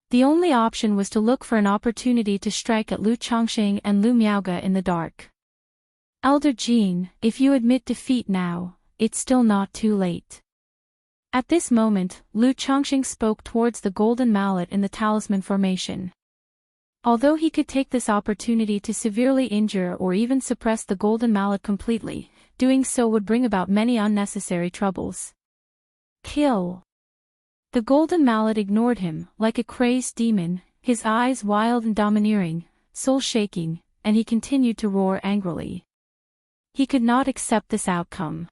The only option was to look for an opportunity to strike at Lu Chongqing and Lu Miaoge in the dark. Elder Jin, if you admit defeat now, it's still not too late. At this moment, Lu Chongqing spoke towards the golden mallet in the talisman formation. Although he could take this opportunity to severely injure or even suppress the golden mallet completely, doing so would bring about many unnecessary troubles. Kill! The golden mallet ignored him, like a crazed demon, his eyes wild and domineering, soul shaking, and he continued to roar angrily. He could not accept this outcome.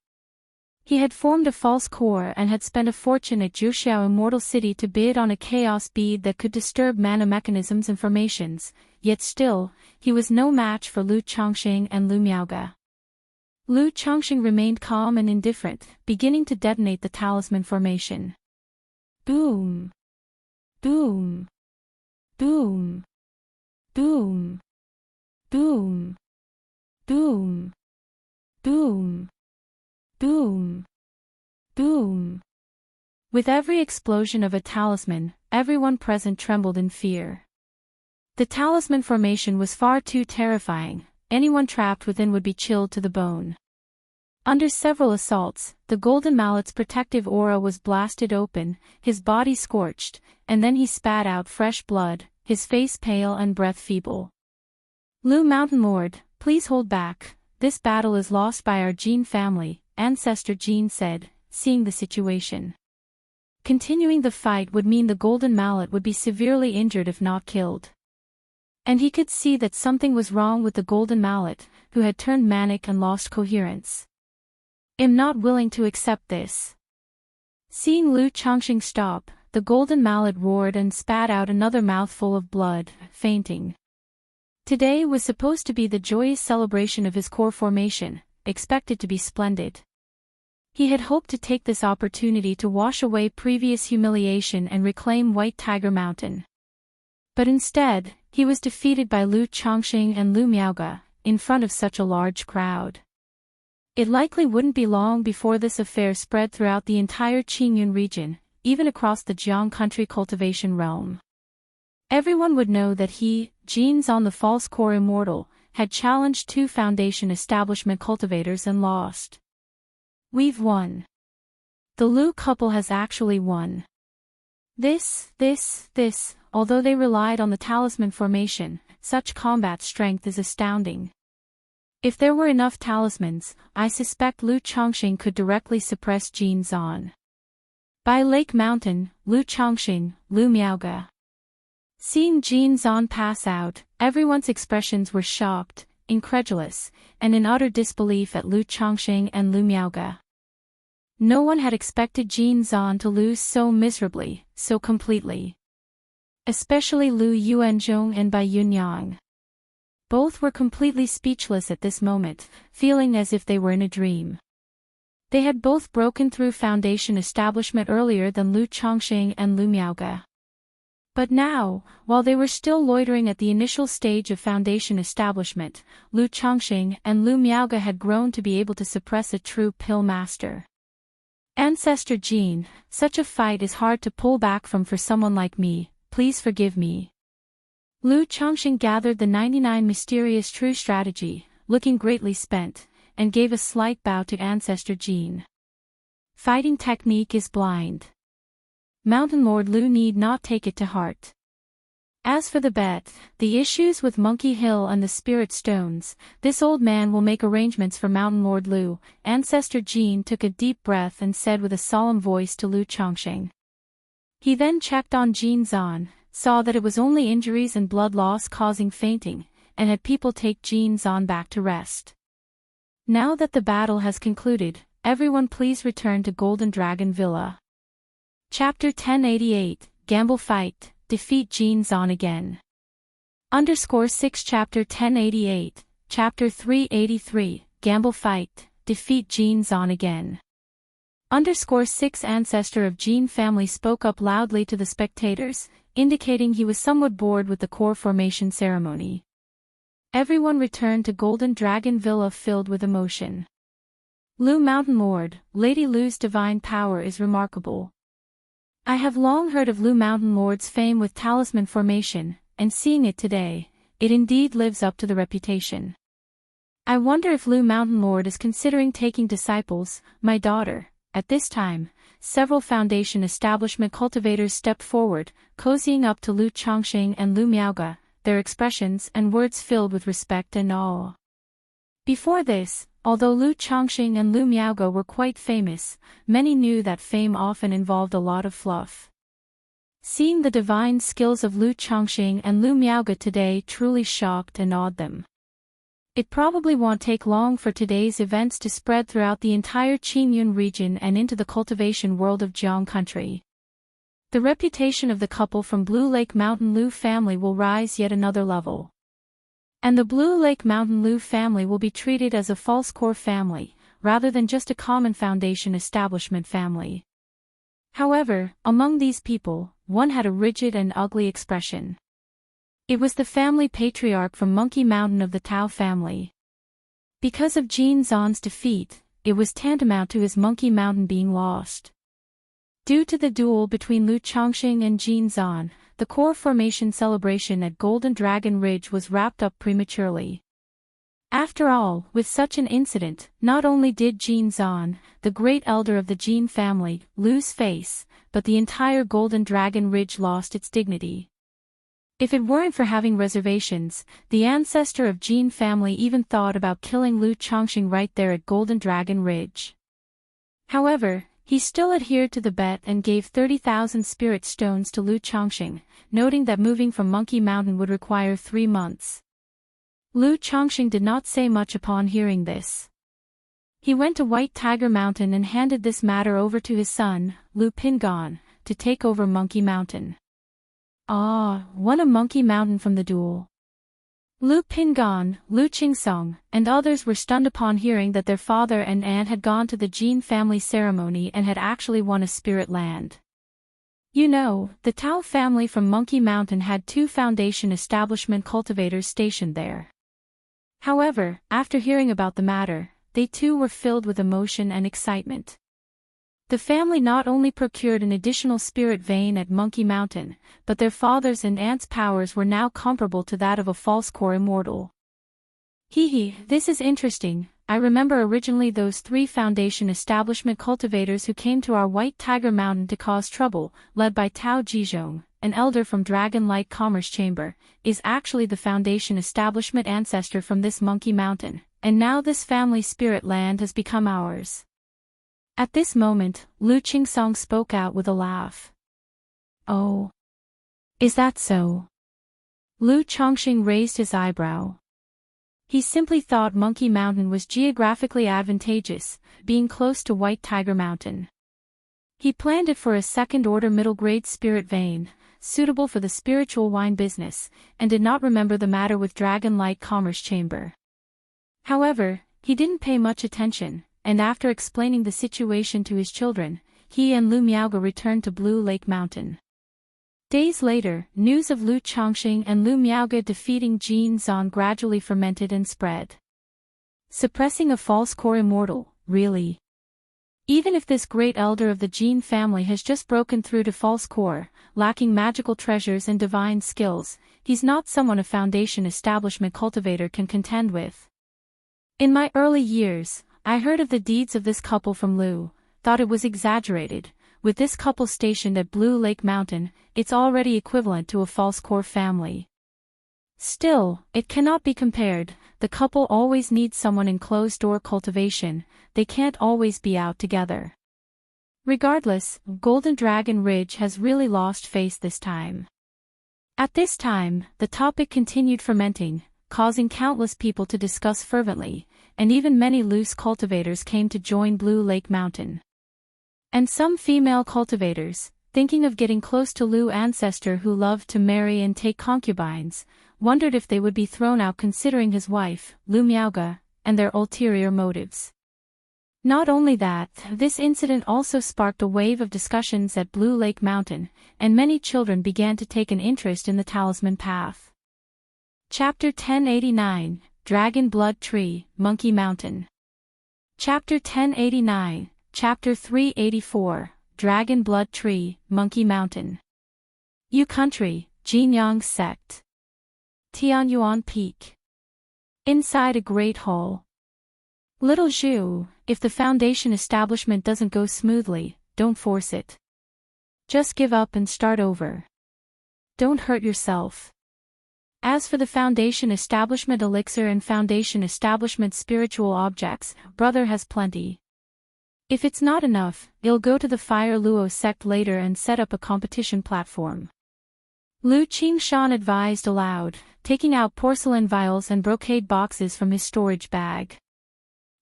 He had formed a false core and had spent a fortune at Wuxia Immortal City to bid on a chaos bead that could disturb mana mechanisms and formations, yet still, he was no match for Lu Chongqing and Lu Miaoge. Lu Chongqing remained calm and indifferent, beginning to detonate the talisman formation. Boom! Boom! Boom! Boom! Boom! Boom! Boom! Boom! Boom! With every explosion of a talisman, everyone present trembled in fear. The talisman formation was far too terrifying, anyone trapped within would be chilled to the bone. Under several assaults, the golden mallet's protective aura was blasted open, his body scorched, and then he spat out fresh blood, his face pale and breath feeble. Lu Mountain Lord, please hold back, this battle is lost by our Jin family, Ancestor Jin said, seeing the situation. Continuing the fight would mean the golden mallet would be severely injured if not killed. And he could see that something was wrong with the golden mallet, who had turned manic and lost coherence. "I'm not willing to accept this." Seeing Lu Changxing stop, the golden mallet roared and spat out another mouthful of blood, fainting. Today was supposed to be the joyous celebration of his core formation, expected to be splendid. He had hoped to take this opportunity to wash away previous humiliation and reclaim White Tiger Mountain. But instead, he was defeated by Lu Changxing and Lu Miaoge, in front of such a large crowd. It likely wouldn't be long before this affair spread throughout the entire Qingyun region, even across the Jiang country cultivation realm. Everyone would know that he, Jin Zan the false core immortal, had challenged 2 Foundation establishment cultivators and lost. "We've won. The Lu couple has actually won." This, although they relied on the talisman formation, such combat strength is astounding. If there were enough talismans, I suspect Lu Changxing could directly suppress Jin Zan. By Lake Mountain, Lu Changxing, Lu Miaoge. Seeing Jin Zan pass out, everyone's expressions were shocked, incredulous, and in utter disbelief at Lu Changxing and Lu Miaoge. No one had expected Jin Zan to lose so miserably, so completely. Especially Lu Yuanzhong and Bai Yunyang. Both were completely speechless at this moment, feeling as if they were in a dream. They had both broken through Foundation establishment earlier than Lu Changxing and Lu Miaoge. But now, while they were still loitering at the initial stage of Foundation establishment, Lu Changxing and Lu Miaoge had grown to be able to suppress a true pill master. "Ancestor Jin, such a fight is hard to pull back from for someone like me, please forgive me." Lu Changxing gathered the 99 mysterious true strategy, looking greatly spent, and gave a slight bow to Ancestor Jin. "Fighting technique is blind. Mountain Lord Lu need not take it to heart. As for the bet, the issues with Monkey Hill and the Spirit Stones, this old man will make arrangements for Mountain Lord Lu." Ancestor Jin took a deep breath and said with a solemn voice to Lu Changxing. He then checked on Jin Zan, saw that it was only injuries and blood loss causing fainting, and had people take Jin Zan back to rest. "Now that the battle has concluded, everyone please return to Golden Dragon Villa." Chapter 1088, Gamble Fight, Defeat Jin Zan Again. _6 Chapter 1088, Chapter 383, Gamble Fight, Defeat Jin Zan Again. _6 Ancestor of Jin family spoke up loudly to the spectators, indicating he was somewhat bored with the core formation ceremony. Everyone returned to Golden Dragon Villa filled with emotion. "Lu Mountain Lord, Lady Lu's divine power is remarkable. I have long heard of Lu Mountain Lord's fame with talisman formation, and seeing it today, it indeed lives up to the reputation. I wonder if Lu Mountain Lord is considering taking disciples, my daughter." At this time, several Foundation establishment cultivators stepped forward, cozying up to Lu Changxing and Lu Miaoge, their expressions and words filled with respect and awe. Before this, although Lu Changxing and Lu Miaoge were quite famous, many knew that fame often involved a lot of fluff. Seeing the divine skills of Lu Changxing and Lu Miaoge today truly shocked and awed them. It probably won't take long for today's events to spread throughout the entire Qingyun region and into the cultivation world of Jiang country. The reputation of the couple from Blue Lake Mountain Lu family will rise yet another level. And the Blue Lake Mountain Lu family will be treated as a false core family, rather than just a common Foundation establishment family. However, among these people, one had a rigid and ugly expression. It was the family patriarch from Monkey Mountain of the Tao family. Because of Jin Zan's defeat, it was tantamount to his Monkey Mountain being lost. Due to the duel between Lu Changxing and Jin Zan, the core formation celebration at Golden Dragon Ridge was wrapped up prematurely. After all, with such an incident, not only did Jin Zan, the great elder of the Jin family, lose face, but the entire Golden Dragon Ridge lost its dignity. If it weren't for having reservations, the ancestor of Jin family even thought about killing Lu Changxing right there at Golden Dragon Ridge. However, He still adhered to the bet and gave 30,000 spirit stones to Lu Chongqing, noting that moving from Monkey Mountain would require 3 months. Lu Chongqing did not say much upon hearing this. He went to White Tiger Mountain and handed this matter over to his son, Lu Pingon, to take over Monkey Mountain. Won a Monkey Mountain from the duel. Lu Pingon, Lu Qingsong, and others were stunned upon hearing that their father and aunt had gone to the Jin family ceremony and had actually won a spirit land. You know, the Tao family from Monkey Mountain had 2 foundation establishment cultivators stationed there. However, after hearing about the matter, they too were filled with emotion and excitement. The family not only procured an additional spirit vein at Monkey Mountain, but their father's and aunt's powers were now comparable to that of a false core immortal. This is interesting. I remember originally those 3 foundation establishment cultivators who came to our White Tiger Mountain to cause trouble, led by Tao Jizhong, an elder from Dragon Light Commerce Chamber, is actually the foundation establishment ancestor from this Monkey Mountain, and now this family spirit land has become ours. At this moment, Lu Qingsong spoke out with a laugh. Oh. Is that so? Lu Chongqing raised his eyebrow. He simply thought Monkey Mountain was geographically advantageous, being close to White Tiger Mountain. He planned it for a second-order middle-grade spirit vein, suitable for the spiritual wine business, and did not remember the matter with Dragon Light Commerce Chamber. However, he didn't pay much attention, and after explaining the situation to his children, he and Lu Miaoge returned to Blue Lake Mountain. Days later, news of Lu Chongqing and Lu Miaoge defeating Jin Zan gradually fermented and spread. Suppressing a false core immortal, really? Even if this great elder of the Jin family has just broken through to false core, lacking magical treasures and divine skills, he's not someone a foundation establishment cultivator can contend with. In my early years, I heard of the deeds of this couple from Lu, thought it was exaggerated. With this couple stationed at Blue Lake Mountain, it's already equivalent to a false core family. Still, it cannot be compared. The couple always needs someone in closed-door cultivation, they can't always be out together. Regardless, Golden Dragon Ridge has really lost face this time. At this time, the topic continued fermenting, causing countless people to discuss fervently, and even many loose cultivators came to join Blue Lake Mountain. And some female cultivators, thinking of getting close to Lu ancestor who loved to marry and take concubines, wondered if they would be thrown out considering his wife, Lu Miaoge, and their ulterior motives. Not only that, this incident also sparked a wave of discussions at Blue Lake Mountain, and many children began to take an interest in the talisman path. Chapter 1089, Dragon Blood Tree, Monkey Mountain. Chapter 1089, Chapter 384, Dragon Blood Tree, Monkey Mountain. Yu Country, Jinyang Sect. Tianyuan Peak. Inside a great hall. Little Zhu, if the foundation establishment doesn't go smoothly, don't force it. Just give up and start over. Don't hurt yourself. As for the foundation establishment elixir and foundation establishment spiritual objects, brother has plenty. If it's not enough, he'll go to the Fire Luo sect later and set up a competition platform. Lu Qingshan advised aloud, taking out porcelain vials and brocade boxes from his storage bag.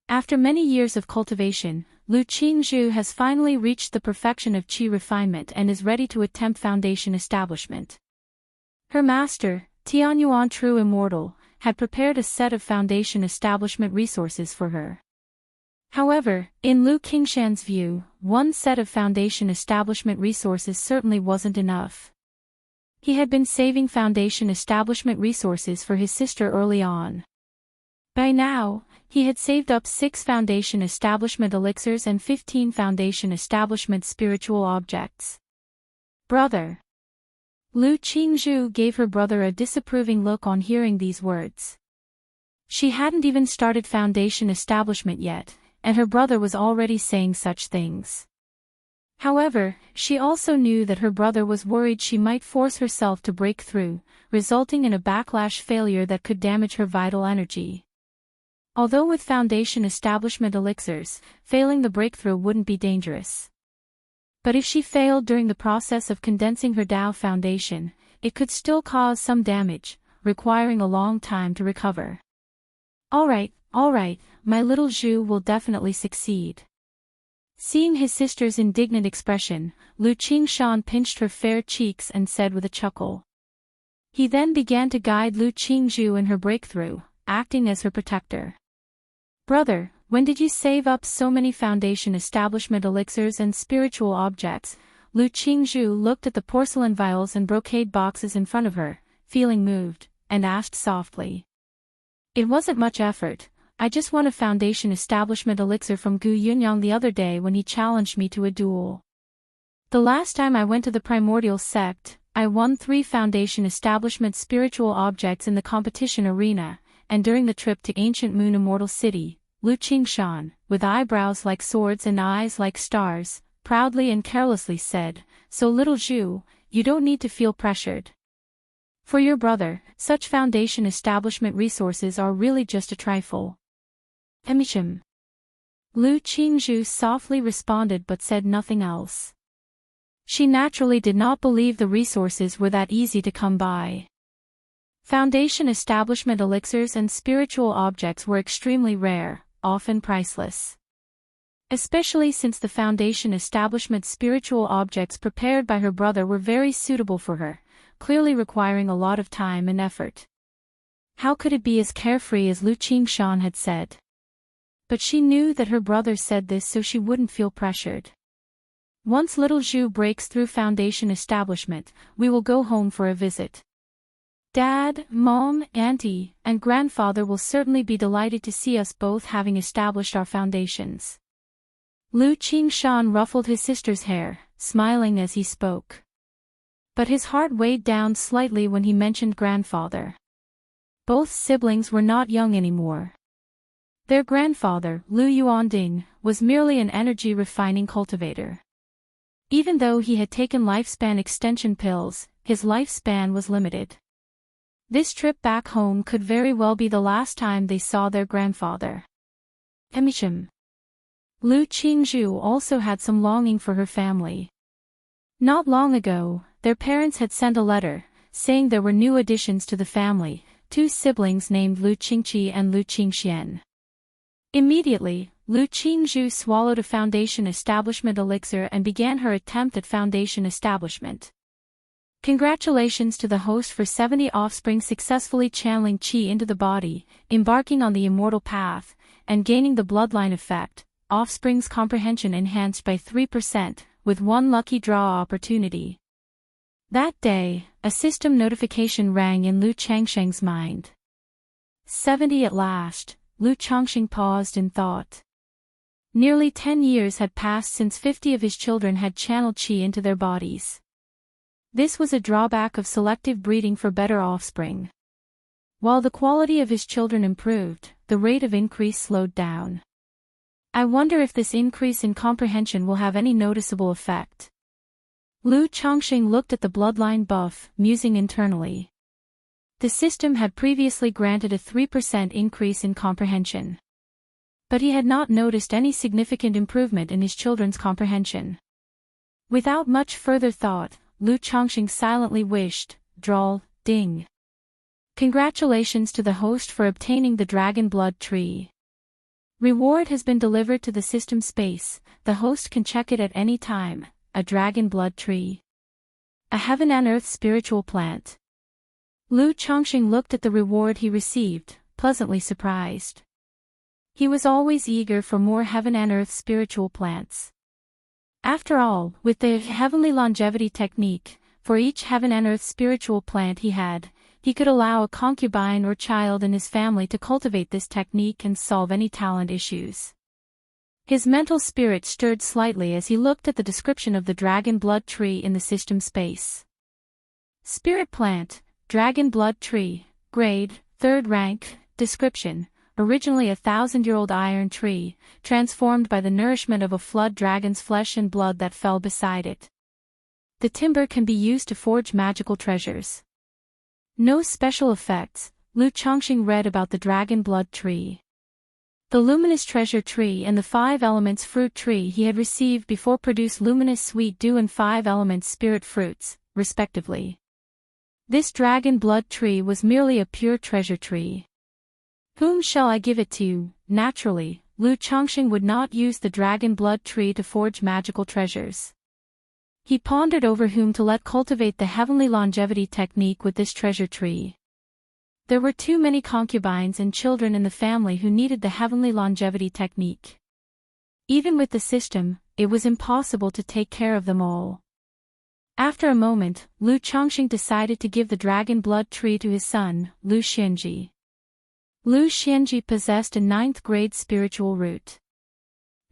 After many years of cultivation, Lu Qingzhu has finally reached the perfection of qi refinement and is ready to attempt foundation establishment. Her master, Tianyuan True Immortal, had prepared a set of foundation establishment resources for her. However, in Lu Qingshan's view, one set of foundation establishment resources certainly wasn't enough. He had been saving foundation establishment resources for his sister early on. By now, he had saved up 6 foundation establishment elixirs and 15 foundation establishment spiritual objects. Brother. Lu Qingzhu gave her brother a disapproving look on hearing these words. She hadn't even started foundation establishment yet, and her brother was already saying such things. However, she also knew that her brother was worried she might force herself to break through, resulting in a backlash failure that could damage her vital energy. Although with foundation establishment elixirs, failing the breakthrough wouldn't be dangerous. But if she failed during the process of condensing her Tao foundation, it could still cause some damage, requiring a long time to recover. All right, my little Zhu will definitely succeed. Seeing his sister's indignant expression, Lu Qingshan pinched her fair cheeks and said with a chuckle. He then began to guide Lu Qingzhu in her breakthrough, acting as her protector. Brother, when did you save up so many foundation establishment elixirs and spiritual objects? Lu Qingzhu looked at the porcelain vials and brocade boxes in front of her, feeling moved, and asked softly. It wasn't much effort. I just won a foundation establishment elixir from Gu Yunyang the other day when he challenged me to a duel. The last time I went to the primordial sect, I won 3 foundation establishment spiritual objects in the competition arena, and during the trip to ancient moon Immortal City, Lu Qingshan, with eyebrows like swords and eyes like stars, proudly and carelessly said, So little Zhu, you don't need to feel pressured. For your brother, such foundation establishment resources are really just a trifle. Emichim. Lu Qingzhu softly responded but said nothing else. She naturally did not believe the resources were that easy to come by. Foundation establishment elixirs and spiritual objects were extremely rare, often priceless. Especially since the foundation establishment spiritual objects prepared by her brother were very suitable for her, clearly requiring a lot of time and effort. How could it be as carefree as Lu Qingshan had said? But she knew that her brother said this so she wouldn't feel pressured. Once little Zhu breaks through foundation establishment, we will go home for a visit. Dad, Mom, Auntie, and Grandfather will certainly be delighted to see us both having established our foundations. Lu Qingshan ruffled his sister's hair, smiling as he spoke. But his heart weighed down slightly when he mentioned Grandfather. Both siblings were not young anymore. Their grandfather, Lu Yuanding, was merely an energy-refining cultivator. Even though he had taken lifespan extension pills, his lifespan was limited. This trip back home could very well be the last time they saw their grandfather. Emichim. Lu Qingzhu also had some longing for her family. Not long ago, their parents had sent a letter, saying there were new additions to the family, 2 siblings named Lu Qingqi and Lu Qingxian. Immediately, Lu Qingzhu swallowed a foundation establishment elixir and began her attempt at foundation establishment. Congratulations to the host for 70 offspring successfully channeling qi into the body, embarking on the immortal path, and gaining the bloodline effect, offspring's comprehension enhanced by 3%, with 1 lucky draw opportunity. That day, a system notification rang in Lu Changsheng's mind. 70 at last. Lu Changsheng paused in thought. Nearly 10 years had passed since 50 of his children had channeled qi into their bodies. This was a drawback of selective breeding for better offspring. While the quality of his children improved, the rate of increase slowed down. I wonder if this increase in comprehension will have any noticeable effect. Lu Changsheng looked at the bloodline buff, musing internally. The system had previously granted a 3% increase in comprehension. But he had not noticed any significant improvement in his children's comprehension. Without much further thought, Lu Changsheng silently wished, drawl, ding. Congratulations to the host for obtaining the dragon blood tree. Reward has been delivered to the system space, the host can check it at any time, a dragon blood tree. A heaven and earth spiritual plant. Lu Changsheng looked at the reward he received, pleasantly surprised. He was always eager for more heaven and earth spiritual plants. After all, with the heavenly longevity technique, for each heaven and earth spiritual plant he could allow a concubine or child in his family to cultivate this technique and solve any talent issues. His mental spirit stirred slightly as he looked at the description of the dragon blood tree in the system space. Spirit plant, dragon blood tree, grade, 3rd rank, description, originally a 1,000-year-old iron tree, transformed by the nourishment of a flood dragon's flesh and blood that fell beside it. The timber can be used to forge magical treasures. No special effects, Lu Changsheng read about the dragon blood tree. The luminous treasure tree and the 5 elements fruit tree he had received before produced luminous sweet dew and 5 elements spirit fruits, respectively. This dragon blood tree was merely a pure treasure tree. Whom shall I give it to? Naturally, Lu Chongqing would not use the dragon blood tree to forge magical treasures. He pondered over whom to let cultivate the heavenly longevity technique with this treasure tree. There were too many concubines and children in the family who needed the heavenly longevity technique. Even with the system, it was impossible to take care of them all. After a moment, Lu Chongqing decided to give the dragon blood tree to his son, Lu Xianji. Lu Xianji possessed a 9th grade spiritual root.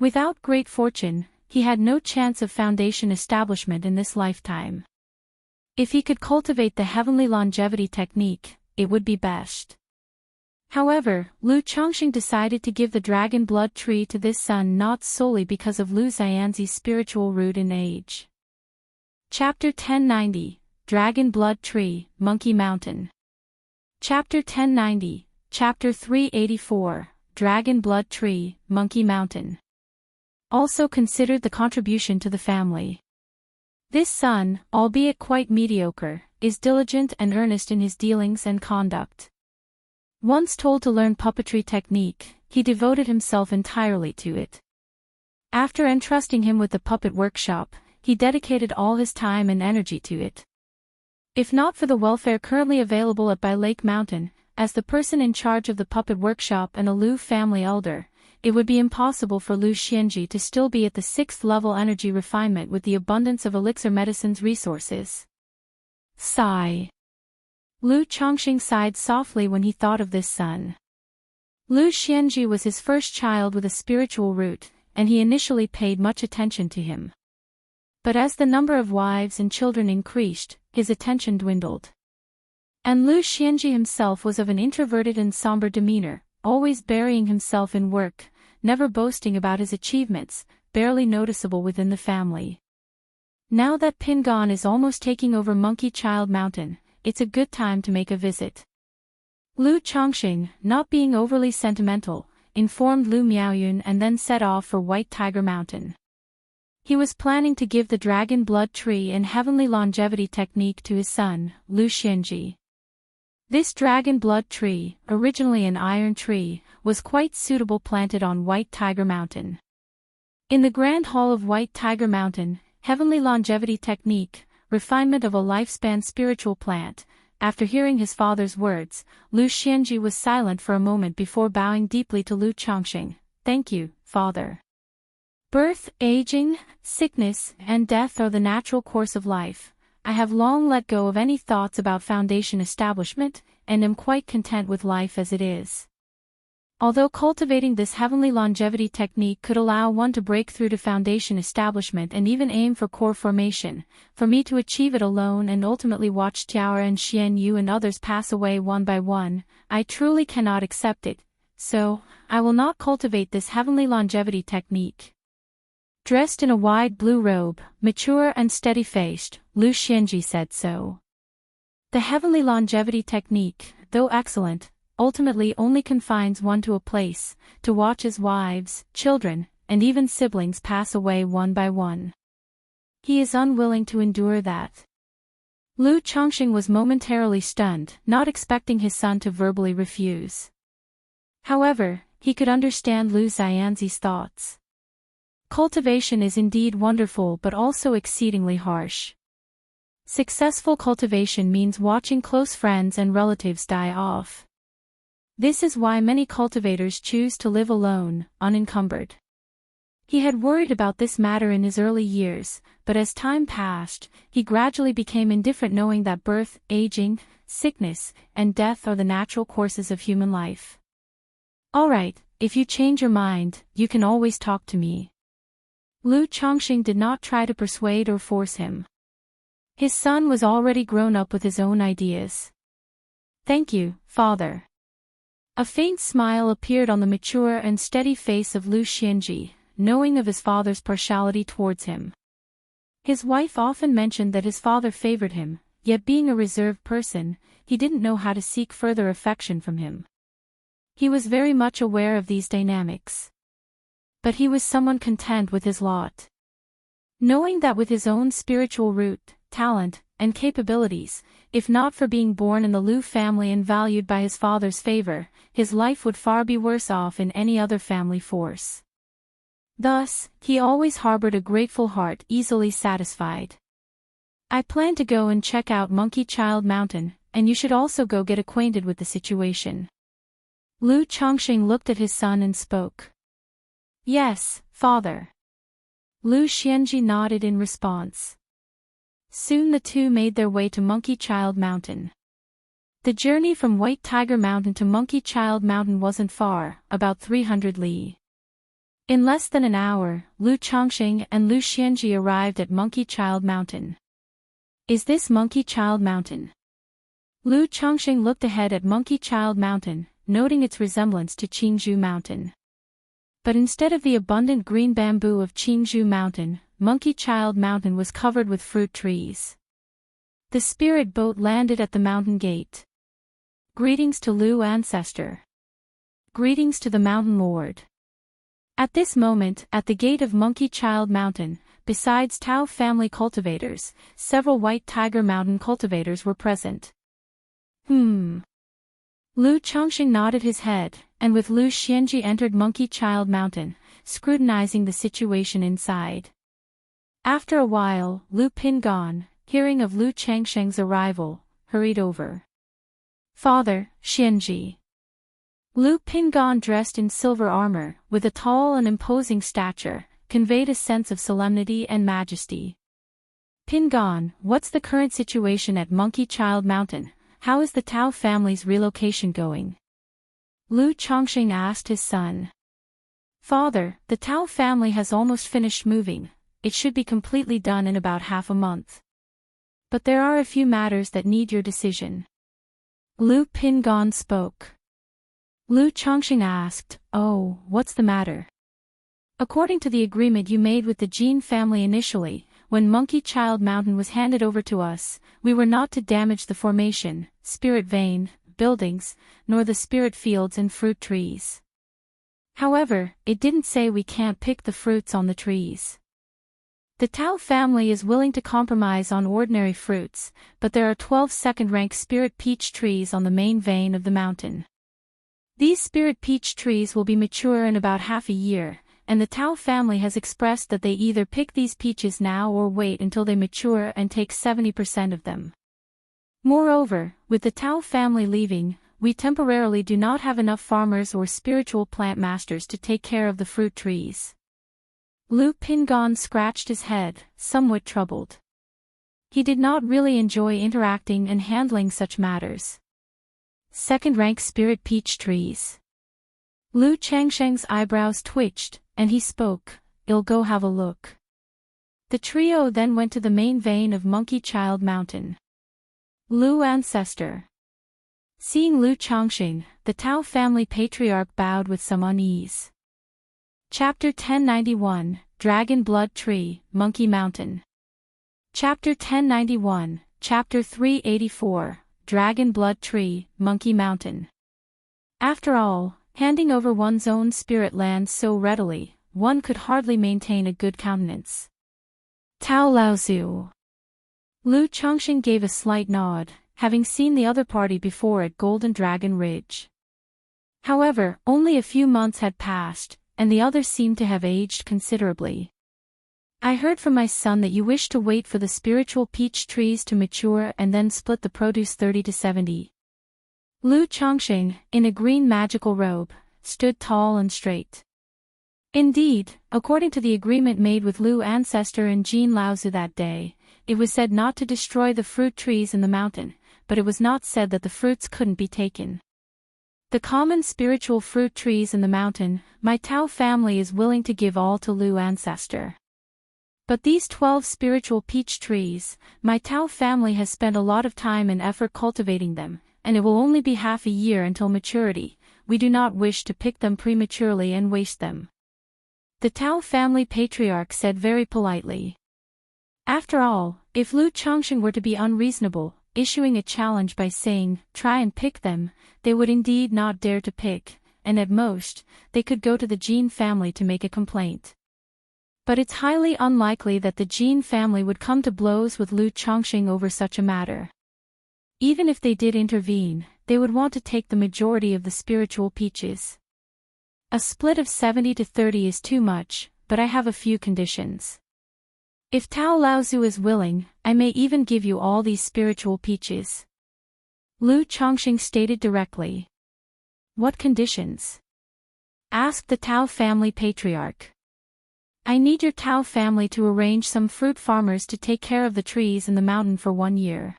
Without great fortune, he had no chance of foundation establishment in this lifetime. If he could cultivate the heavenly longevity technique, it would be best. However, Lu Chongqing decided to give the dragon blood tree to this son not solely because of Lu Xianzi's spiritual root in age. Chapter 1090, Dragon Blood Tree, Monkey Mountain. Chapter 1090, Chapter 384, Dragon Blood Tree, Monkey Mountain. Also considered the contribution to the family. This son, albeit quite mediocre, is diligent and earnest in his dealings and conduct. Once told to learn puppetry technique, he devoted himself entirely to it. After entrusting him with the puppet workshop, he dedicated all his time and energy to it. If not for the welfare currently available at Bai Lake Mountain, as the person in charge of the puppet workshop and a Lu family elder, it would be impossible for Lu Xianji to still be at the 6th level energy refinement with the abundance of elixir medicine's resources. Sigh. Lu Chongqing sighed softly when he thought of this son. Lu Xianji was his first child with a spiritual root, and he initially paid much attention to him. But as the number of wives and children increased, his attention dwindled. And Lu Xianji himself was of an introverted and somber demeanor, always burying himself in work, never boasting about his achievements, barely noticeable within the family. Now that Pingon is almost taking over Monkey Child Mountain, it's a good time to make a visit. Lu Chongqing, not being overly sentimental, informed Lu Miaoyun and then set off for White Tiger Mountain. He was planning to give the dragon blood tree and heavenly longevity technique to his son, Lu Xianji. This dragon blood tree, originally an iron tree, was quite suitable planted on White Tiger Mountain. In the Grand Hall of White Tiger Mountain, heavenly longevity technique, refinement of a lifespan spiritual plant. After hearing his father's words, Lu Xianji was silent for a moment before bowing deeply to Lu Chongqing. Thank you, father. Birth, aging, sickness, and death are the natural course of life. I have long let go of any thoughts about foundation establishment, and am quite content with life as it is. Although cultivating this heavenly longevity technique could allow one to break through to foundation establishment and even aim for core formation, for me to achieve it alone and ultimately watch Tiaora and Xian Yu and others pass away one by one, I truly cannot accept it, so, I will not cultivate this heavenly longevity technique. Dressed in a wide blue robe, mature and steady-faced, Lu Xianji said so. The heavenly longevity technique, though excellent, ultimately only confines one to a place, to watch as wives, children, and even siblings pass away one by one. He is unwilling to endure that. Lu Chongqing was momentarily stunned, not expecting his son to verbally refuse. However, he could understand Lu Xianzi's thoughts. Cultivation is indeed wonderful but also exceedingly harsh. Successful cultivation means watching close friends and relatives die off. This is why many cultivators choose to live alone, unencumbered. He had worried about this matter in his early years, but as time passed, he gradually became indifferent knowing that birth, aging, sickness, and death are the natural courses of human life. Alright, if you change your mind, you can always talk to me. Lu Chongqing did not try to persuade or force him. His son was already grown up with his own ideas. Thank you, father. A faint smile appeared on the mature and steady face of Lu Xianji, knowing of his father's partiality towards him. His wife often mentioned that his father favored him, yet being a reserved person, he didn't know how to seek further affection from him. He was very much aware of these dynamics. But he was someone content with his lot. Knowing that with his own spiritual root, talent, and capabilities, if not for being born in the Lu family and valued by his father's favor, his life would far be worse off in any other family force. Thus, he always harbored a grateful heart, easily satisfied. I plan to go and check out Monkey Child Mountain, and you should also go get acquainted with the situation. Lu Chongqing looked at his son and spoke. Yes, father. Lu Xianji nodded in response. Soon the two made their way to Monkey Child Mountain. The journey from White Tiger Mountain to Monkey Child Mountain wasn't far, about 300 li. In less than an hour, Lu Chongqing and Lu Xianji arrived at Monkey Child Mountain. Is this Monkey Child Mountain? Lu Chongqing looked ahead at Monkey Child Mountain, noting its resemblance to Qingzhou Mountain. But instead of the abundant green bamboo of Qingzhou Mountain, Monkey Child Mountain was covered with fruit trees. The spirit boat landed at the mountain gate. Greetings to Lu Ancestor. Greetings to the Mountain Lord. At this moment, at the gate of Monkey Child Mountain, besides Tao family cultivators, several White Tiger Mountain cultivators were present. Lu Chongqing nodded his head, and with Lu Xianji entered Monkey Child Mountain, scrutinizing the situation inside. After a while, Lu Pingon, hearing of Lu Changsheng's arrival, hurried over. Father, Xianji. Lu Pingon, dressed in silver armor, with a tall and imposing stature, conveyed a sense of solemnity and majesty. Pingon, what's the current situation at Monkey Child Mountain? How is the Tao family's relocation going? Lu Chongqing asked his son. Father, the Tao family has almost finished moving. It should be completely done in about half a month. But there are a few matters that need your decision. Lu Pingon spoke. Lu Chongqing asked, Oh, what's the matter? According to the agreement you made with the Jin family initially, when Monkey Child Mountain was handed over to us, we were not to damage the formation, spirit vein, buildings, nor the spirit fields and fruit trees. However, it didn't say we can't pick the fruits on the trees. The Tao family is willing to compromise on ordinary fruits, but there are 12 second-rank spirit peach trees on the main vein of the mountain. These spirit peach trees will be mature in about half a year, and the Tao family has expressed that they either pick these peaches now or wait until they mature and take 70% of them. Moreover, with the Tao family leaving, we temporarily do not have enough farmers or spiritual plant masters to take care of the fruit trees. Lu Pingon scratched his head, somewhat troubled. He did not really enjoy interacting and handling such matters. Second-rank spirit peach trees. Lu Changsheng's eyebrows twitched, and he spoke, I'll go have a look. The trio then went to the main vein of Monkey Child Mountain. Lu Ancestor. Seeing Lu Chongqing, the Tao family patriarch bowed with some unease. Chapter 1091, Dragon Blood Tree, Monkey Mountain. Chapter 1091, Chapter 384, Dragon Blood Tree, Monkey Mountain. After all, handing over one's own spirit land so readily, one could hardly maintain a good countenance. Tao Laozu. Lu Chongqing gave a slight nod, having seen the other party before at Golden Dragon Ridge. However, only a few months had passed, and the others seemed to have aged considerably. I heard from my son that you wish to wait for the spiritual peach trees to mature and then split the produce 30 to 70. Lu Chongqing, in a green magical robe, stood tall and straight. Indeed, according to the agreement made with Lu Ancestor and Jin Laozu that day, it was said not to destroy the fruit trees in the mountain, but it was not said that the fruits couldn't be taken. The common spiritual fruit trees in the mountain, my Tao family is willing to give all to Lu Ancestor. But these 12 spiritual peach trees, my Tao family has spent a lot of time and effort cultivating them, and it will only be half a year until maturity. We do not wish to pick them prematurely and waste them. The Tao family patriarch said very politely. After all, if Lu Chongqing were to be unreasonable, issuing a challenge by saying, try and pick them, they would indeed not dare to pick, and at most, they could go to the Jin family to make a complaint. But it's highly unlikely that the Jin family would come to blows with Lu Chongqing over such a matter. Even if they did intervene, they would want to take the majority of the spiritual peaches. A split of 70 to 30 is too much, but I have a few conditions. If Tao Laozu is willing, I may even give you all these spiritual peaches. Lu Chongqing stated directly. What conditions? Asked the Tao family patriarch. I need your Tao family to arrange some fruit farmers to take care of the trees in the mountain for 1 year.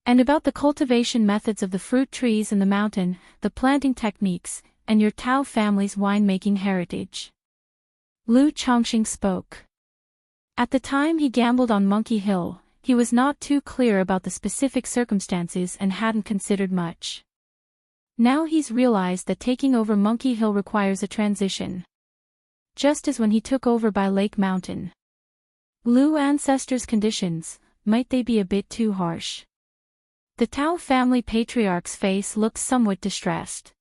And about the cultivation methods of the fruit trees in the mountain, the planting techniques, and your Tao family's winemaking heritage. Lu Chongqing spoke. At the time he gambled on Monkey Hill, he was not too clear about the specific circumstances and hadn't considered much. Now he's realized that taking over Monkey Hill requires a transition. Just as when he took over by Lake Mountain. Lu ancestors' conditions, might they be a bit too harsh? The Tao family patriarch's face looked somewhat distressed.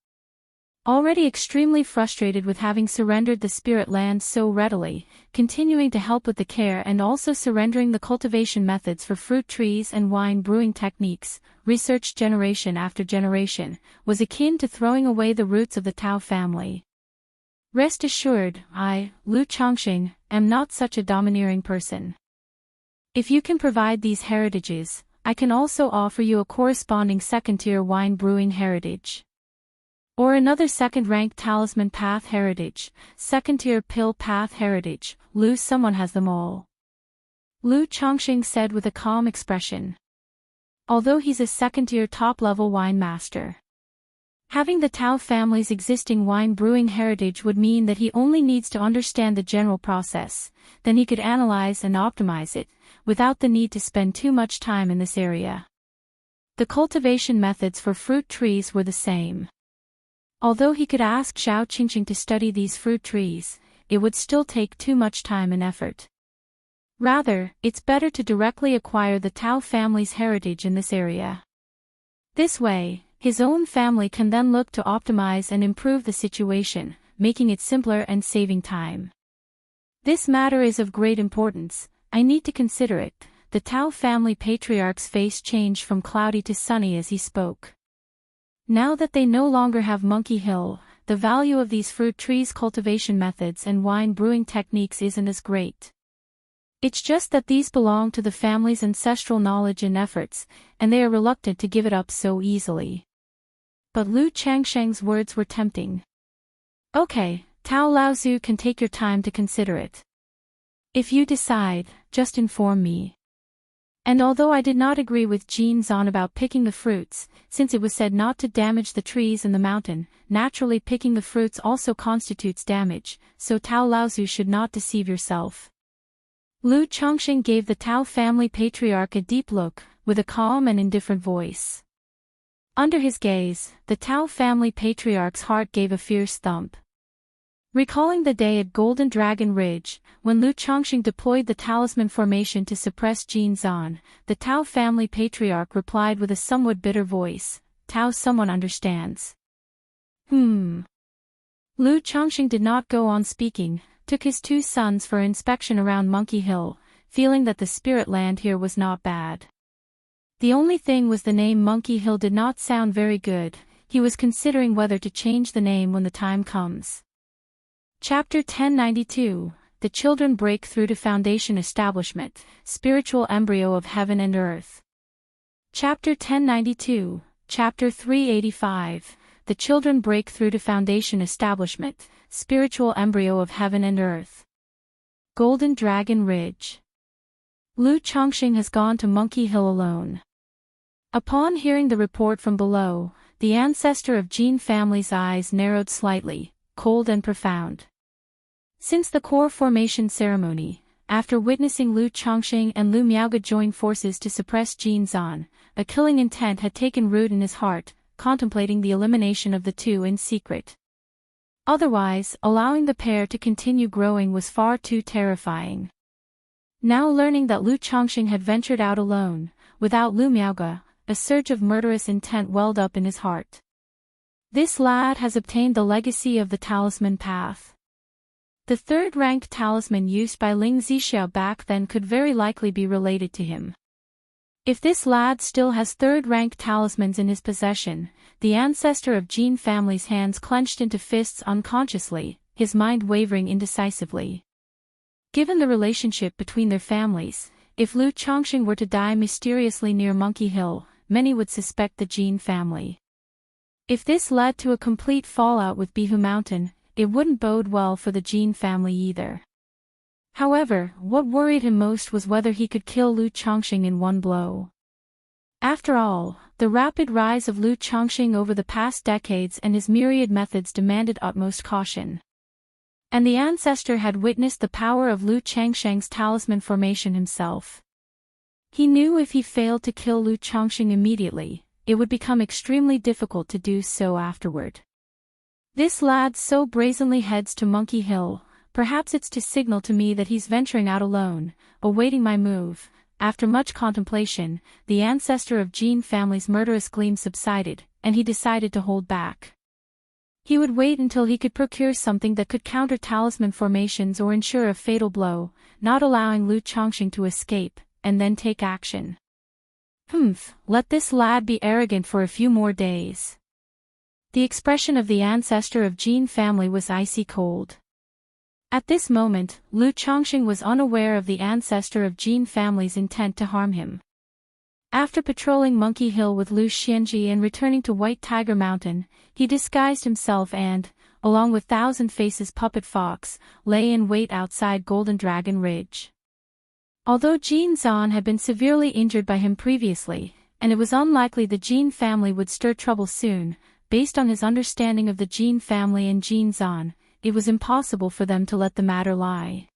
Already extremely frustrated with having surrendered the spirit land so readily, continuing to help with the care and also surrendering the cultivation methods for fruit trees and wine brewing techniques, researched generation after generation, was akin to throwing away the roots of the Tao family. Rest assured, I, Lu Chongqing, am not such a domineering person. If you can provide these heritages, I can also offer you a corresponding second-tier wine brewing heritage. Or another second-ranked talisman path heritage, second-tier pill path heritage, someone has them all. Lu Chongqing said with a calm expression. Although he's a second-tier top-level wine master. Having the Tao family's existing wine brewing heritage would mean that he only needs to understand the general process, then he could analyze and optimize it, without the need to spend too much time in this area. The cultivation methods for fruit trees were the same. Although he could ask Zhao Qingqing to study these fruit trees, it would still take too much time and effort. Rather, it's better to directly acquire the Tao family's heritage in this area. This way, his own family can then look to optimize and improve the situation, making it simpler and saving time. This matter is of great importance, I need to consider it. The Tao family patriarch's face changed from cloudy to sunny as he spoke. Now that they no longer have Monkey Hill, the value of these fruit trees' cultivation methods and wine brewing techniques isn't as great. It's just that these belong to the family's ancestral knowledge and efforts, and they are reluctant to give it up so easily. But Lu Chongqing's words were tempting. Okay, Tao Laozu can take your time to consider it. If you decide, just inform me. And although I did not agree with Jin Zan about picking the fruits, since it was said not to damage the trees in the mountain, naturally picking the fruits also constitutes damage, so Tao Laozu should not deceive yourself. Lu Chongqing gave the Tao family patriarch a deep look, with a calm and indifferent voice. Under his gaze, the Tao family patriarch's heart gave a fierce thump. Recalling the day at Golden Dragon Ridge, when Lu Chongqing deployed the talisman formation to suppress Jin Zan, the Tao family patriarch replied with a somewhat bitter voice, Tao someone understands. Lu Chongqing did not go on speaking, took his 2 sons for inspection around Monkey Hill, feeling that the spirit land here was not bad. The only thing was the name Monkey Hill did not sound very good, he was considering whether to change the name when the time comes. Chapter 1092, The Children Break Through to Foundation Establishment, Spiritual Embryo of Heaven and Earth. Chapter 1092, Chapter 385, The Children Break Through to Foundation Establishment, Spiritual Embryo of Heaven and Earth. Golden Dragon Ridge. Lu Chongqing has gone to Monkey Hill alone. Upon hearing the report from below, the ancestor of Jin family's eyes narrowed slightly, cold and profound. Since the core formation ceremony, after witnessing Lu Chongqing and Lu Miaoge join forces to suppress Jin Zan, a killing intent had taken root in his heart, contemplating the elimination of the two in secret. Otherwise, allowing the pair to continue growing was far too terrifying. Now learning that Lu Chongqing had ventured out alone, without Lu Miaoge, a surge of murderous intent welled up in his heart. This lad has obtained the legacy of the talisman path. The third-ranked talisman used by Ling Zixiao back then could very likely be related to him. If this lad still has third-ranked talismans in his possession, the ancestor of Jin family's hands clenched into fists unconsciously, his mind wavering indecisively. Given the relationship between their families, if Lu Chongqing were to die mysteriously near Monkey Hill, many would suspect the Jin family. If this led to a complete fallout with Bihu Mountain, it wouldn't bode well for the Jin family either. However, what worried him most was whether he could kill Lu Chongqing in one blow. After all, the rapid rise of Lu Chongqing over the past decades and his myriad methods demanded utmost caution. And the ancestor had witnessed the power of Lu Changsheng's talisman formation himself. He knew if he failed to kill Lu Chongqing immediately, it would become extremely difficult to do so afterward. This lad so brazenly heads to Monkey Hill. Perhaps it's to signal to me that he's venturing out alone, awaiting my move. After much contemplation, the ancestor of Jin family's murderous gleam subsided, and he decided to hold back. He would wait until he could procure something that could counter talisman formations or ensure a fatal blow, not allowing Lu Chongqing to escape, and then take action. Let this lad be arrogant for a few more days. The expression of the ancestor of Jin family was icy cold. At this moment, Lu Chongqing was unaware of the ancestor of Jin family's intent to harm him. After patrolling Monkey Hill with Lu Xianji and returning to White Tiger Mountain, he disguised himself and, along with Thousand Faces Puppet Fox, lay in wait outside Golden Dragon Ridge. Although Jin Zan had been severely injured by him previously, and it was unlikely the Jin family would stir trouble soon, based on his understanding of the Jin family and Jin Zan, it was impossible for them to let the matter lie.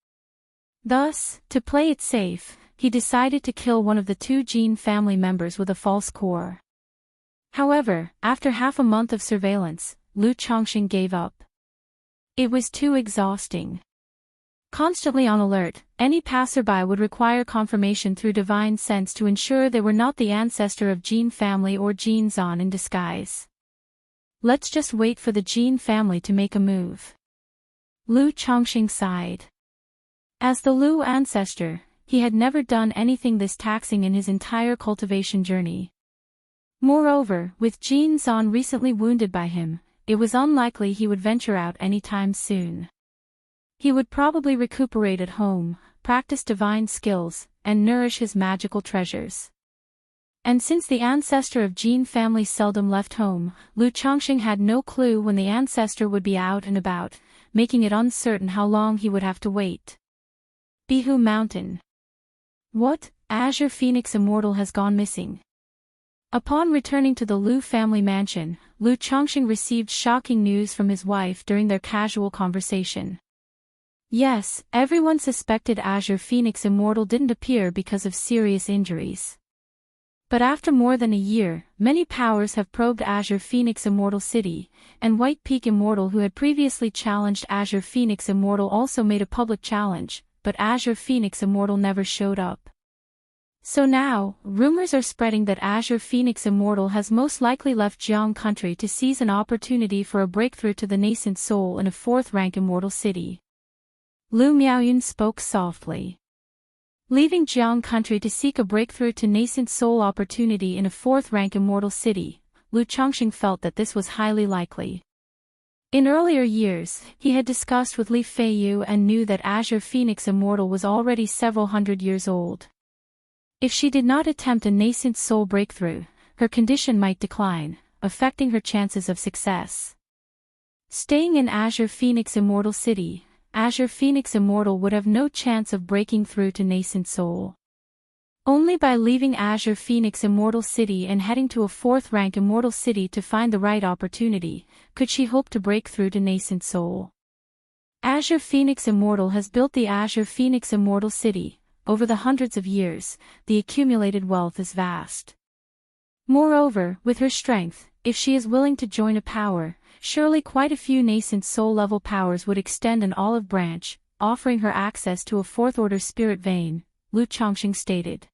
Thus, to play it safe, he decided to kill one of the two Jin family members with a false core. However, after half a month of surveillance, Lu Chongqing gave up. It was too exhausting. Constantly on alert, any passerby would require confirmation through divine sense to ensure they were not the ancestor of Jin family or Jin Zan in disguise. Let's just wait for the Jin family to make a move. Lu Chongqing sighed. As the Lu ancestor, he had never done anything this taxing in his entire cultivation journey. Moreover, with Jin Zan recently wounded by him, it was unlikely he would venture out anytime soon. He would probably recuperate at home, practice divine skills, and nourish his magical treasures. And since the ancestor of Jin family seldom left home, Lu Chongqing had no clue when the ancestor would be out and about, making it uncertain how long he would have to wait. Bihu Mountain. What? Azure Phoenix Immortal has gone missing. Upon returning to the Lu family mansion, Lu Chongqing received shocking news from his wife during their casual conversation. Yes, everyone suspected Azure Phoenix Immortal didn't appear because of serious injuries. But after more than a year, many powers have probed Azure Phoenix Immortal City, and White Peak Immortal, who had previously challenged Azure Phoenix Immortal, also made a public challenge, but Azure Phoenix Immortal never showed up. So now, rumors are spreading that Azure Phoenix Immortal has most likely left Jiang Country to seize an opportunity for a breakthrough to the nascent soul in a fourth-rank Immortal City. Lu Miaoyun spoke softly. Leaving Jiang Country to seek a breakthrough to nascent soul opportunity in a fourth-rank Immortal City, Lu Chongqing felt that this was highly likely. In earlier years, he had discussed with Li Feiyu and knew that Azure Phoenix Immortal was already several hundred years old. If she did not attempt a nascent soul breakthrough, her condition might decline, affecting her chances of success. Staying in Azure Phoenix Immortal City, Azure Phoenix Immortal would have no chance of breaking through to nascent soul. Only by leaving Azure Phoenix Immortal City and heading to a fourth-rank Immortal City to find the right opportunity, could she hope to break through to nascent soul. Azure Phoenix Immortal has built the Azure Phoenix Immortal City. Over the hundreds of years, the accumulated wealth is vast. Moreover, with her strength, if she is willing to join a power, surely quite a few nascent soul-level powers would extend an olive branch, offering her access to a fourth-order spirit vein, Lu Chongqing stated.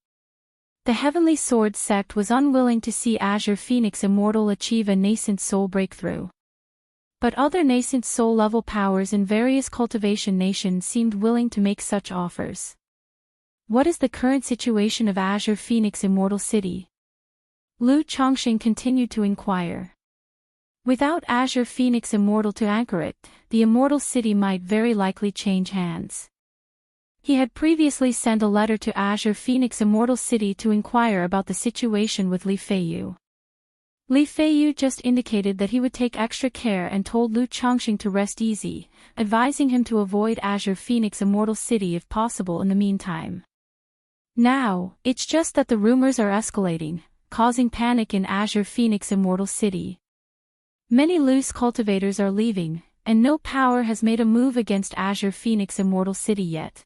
The Heavenly Sword sect was unwilling to see Azure Phoenix Immortal achieve a nascent soul breakthrough. But other nascent soul-level powers in various cultivation nations seemed willing to make such offers. What is the current situation of Azure Phoenix Immortal City? Lu Chongqing continued to inquire. Without Azure Phoenix Immortal to anchor it, the Immortal City might very likely change hands. He had previously sent a letter to Azure Phoenix Immortal City to inquire about the situation with Li Feiyu. Li Feiyu just indicated that he would take extra care and told Lu Chongqing to rest easy, advising him to avoid Azure Phoenix Immortal City if possible in the meantime. Now, it's just that the rumors are escalating, causing panic in Azure Phoenix Immortal City. Many loose cultivators are leaving, and no power has made a move against Azure Phoenix Immortal City yet.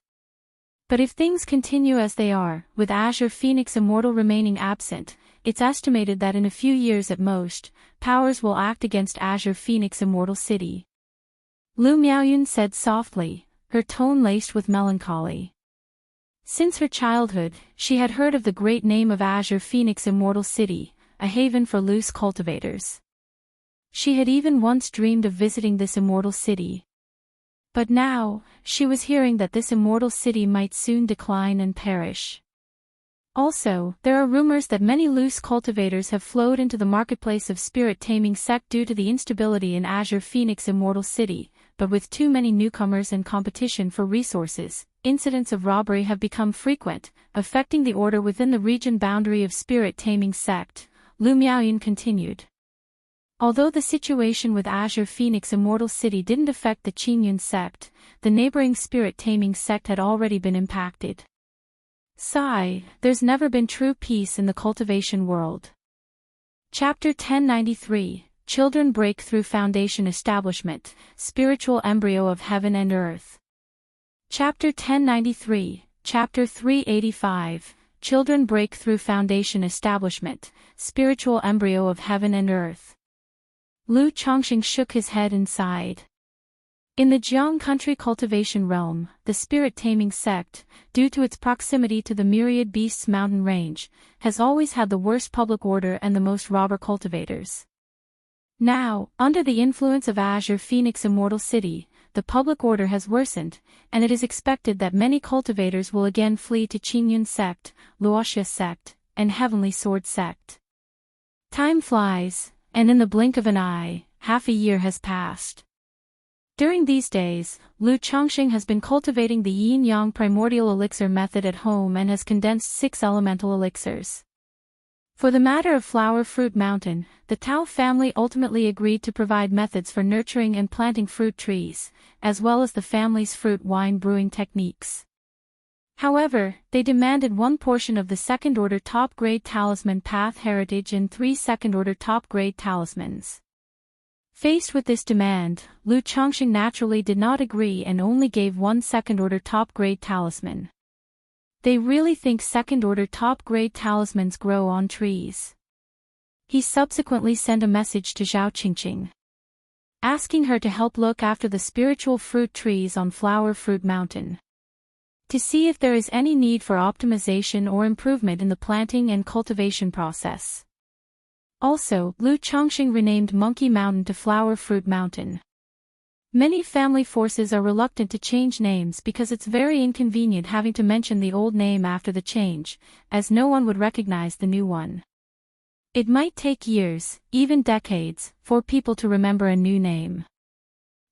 But if things continue as they are, with Azure Phoenix Immortal remaining absent, it's estimated that in a few years at most, powers will act against Azure Phoenix Immortal City. Lu Miaoyun said softly, her tone laced with melancholy. Since her childhood, she had heard of the great name of Azure Phoenix Immortal City, a haven for loose cultivators. She had even once dreamed of visiting this immortal city. But now, she was hearing that this immortal city might soon decline and perish. Also, there are rumors that many loose cultivators have flowed into the marketplace of spirit-taming sect due to the instability in Azure Phoenix Immortal City, but with too many newcomers and competition for resources, incidents of robbery have become frequent, affecting the order within the region boundary of spirit-taming sect, Lu Miaoyun continued. Although the situation with Azure Phoenix Immortal City didn't affect the Qingyun sect, the neighboring spirit-taming sect had already been impacted. Sigh, there's never been true peace in the cultivation world. Chapter 1093, Children Breakthrough Foundation Establishment, Spiritual Embryo of Heaven and Earth. Chapter 1093, Chapter 385, Children Breakthrough Foundation Establishment, Spiritual Embryo of Heaven and Earth. Lu Chongqing shook his head and sighed. In the Jiang country cultivation realm, the spirit-taming sect, due to its proximity to the Myriad Beasts mountain range, has always had the worst public order and the most robber cultivators. Now, under the influence of Azure Phoenix Immortal City, the public order has worsened, and it is expected that many cultivators will again flee to Qingyun sect, Wuxia sect, and Heavenly Sword sect. Time flies, and in the blink of an eye, half a year has passed. During these days, Lu Chongqing has been cultivating the yin-yang primordial elixir method at home and has condensed 6 elemental elixirs. For the matter of Flower Fruit Mountain, the Tao family ultimately agreed to provide methods for nurturing and planting fruit trees, as well as the family's fruit wine brewing techniques. However, they demanded 1 portion of the second-order top-grade talisman path heritage and 3 second-order top-grade talismans. Faced with this demand, Lu Chongqing naturally did not agree and only gave 1 second-order top-grade talisman. They really think second-order top-grade talismans grow on trees. He subsequently sent a message to Zhao Qingqing, asking her to help look after the spiritual fruit trees on Flower Fruit Mountain, to see if there is any need for optimization or improvement in the planting and cultivation process. Also, Lu Chongqing renamed Monkey Mountain to Flower Fruit Mountain. Many family forces are reluctant to change names because it's very inconvenient having to mention the old name after the change, as no one would recognize the new one. It might take years, even decades, for people to remember a new name.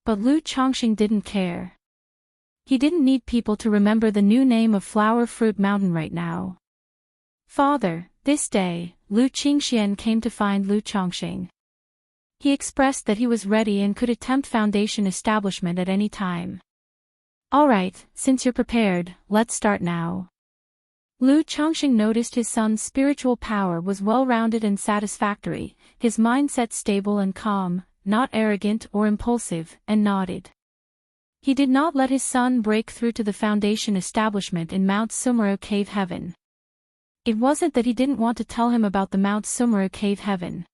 But Lu Chongqing didn't care. He didn't need people to remember the new name of Flower Fruit Mountain right now. Father, this day, Lu Qingxian came to find Lu Chongqing. He expressed that he was ready and could attempt foundation establishment at any time. Alright, since you're prepared, let's start now. Lu Chongqing noticed his son's spiritual power was well-rounded and satisfactory, his mindset stable and calm, not arrogant or impulsive, and nodded. He did not let his son break through to the foundation establishment in Mount Sumeru Cave Heaven. It wasn't that he didn't want to tell him about the Mount Sumeru Cave Heaven.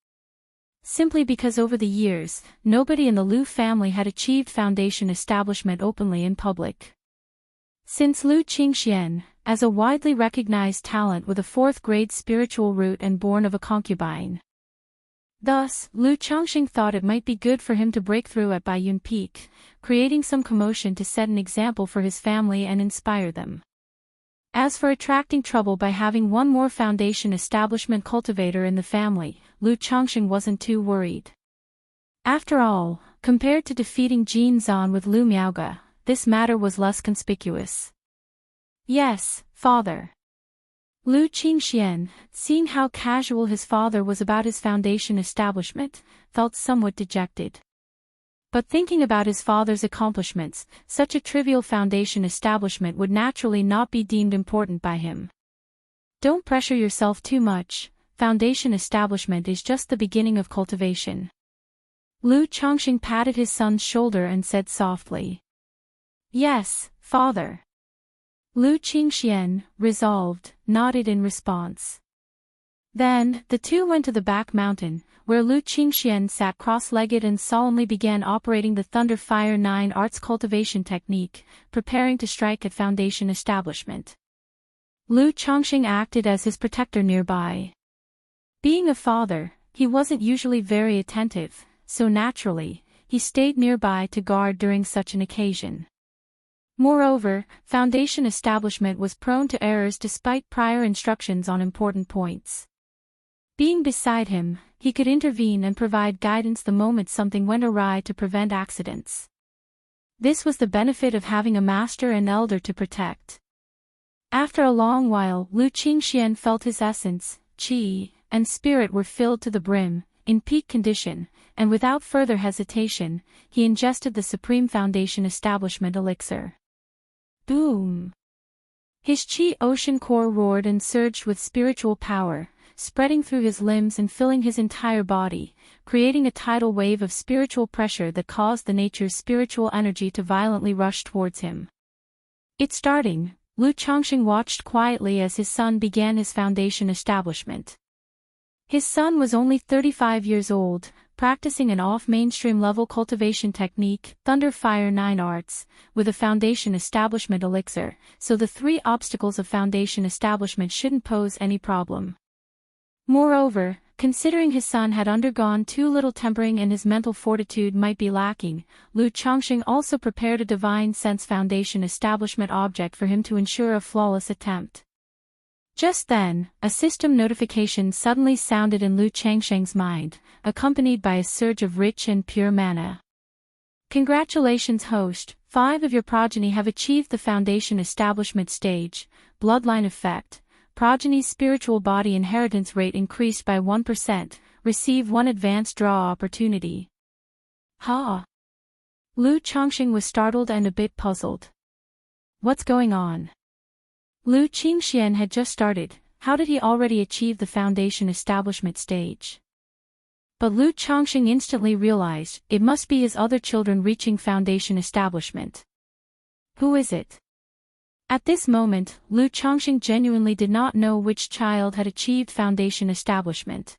Simply because over the years, nobody in the Lu family had achieved foundation establishment openly in public. Since Lu Qingxian, as a widely recognized talent with a 4th-grade spiritual root and born of a concubine. Thus, Lu Changxing thought it might be good for him to break through at Baiyun Peak, creating some commotion to set an example for his family and inspire them. As for attracting trouble by having one more foundation establishment cultivator in the family, Lu Changxing wasn't too worried. After all, compared to defeating Jin Zan with Lu Miaoge, this matter was less conspicuous. Yes, father. Lu Qingxian, seeing how casual his father was about his foundation establishment, felt somewhat dejected. But thinking about his father's accomplishments, such a trivial foundation establishment would naturally not be deemed important by him. Don't pressure yourself too much, foundation establishment is just the beginning of cultivation. Lu Changxing patted his son's shoulder and said softly. Yes, father. Lu Qingxian, resolved, nodded in response. Then, the two went to the back mountain, where Lu Qingxian sat cross-legged and solemnly began operating the Thunder Fire 9 Arts cultivation technique, preparing to strike at foundation establishment. Lu Changxing acted as his protector nearby. Being a father, he wasn't usually very attentive, so naturally, he stayed nearby to guard during such an occasion. Moreover, foundation establishment was prone to errors despite prior instructions on important points. Being beside him, he could intervene and provide guidance the moment something went awry to prevent accidents. This was the benefit of having a master and elder to protect. After a long while, Lu Qingxian felt his essence, qi, and spirit were filled to the brim, in peak condition, and without further hesitation, he ingested the Supreme Foundation Establishment elixir. Boom! His qi ocean core roared and surged with spiritual power, spreading through his limbs and filling his entire body, creating a tidal wave of spiritual pressure that caused the nature's spiritual energy to violently rush towards him. It starting, Lu Changxing watched quietly as his son began his foundation establishment. His son was only 35 years old, practicing an off-mainstream level cultivation technique, Thunder Fire 9 Arts, with a foundation establishment elixir, so the 3 obstacles of foundation establishment shouldn't pose any problem. Moreover, considering his son had undergone too little tempering and his mental fortitude might be lacking, Lu Changxing also prepared a divine sense foundation establishment object for him to ensure a flawless attempt. Just then, a system notification suddenly sounded in Lu Changxing's mind, accompanied by a surge of rich and pure mana. Congratulations, host, 5 of your progeny have achieved the foundation establishment stage, bloodline effect. Progeny's spiritual body inheritance rate increased by 1%, receive 1 advanced draw opportunity. Ha! Lu Changxing was startled and a bit puzzled. What's going on? Lu Qingxian had just started, how did he already achieve the foundation establishment stage? But Lu Changxing instantly realized, it must be his other children reaching foundation establishment. Who is it? At this moment, Lu Changxing genuinely did not know which child had achieved foundation establishment.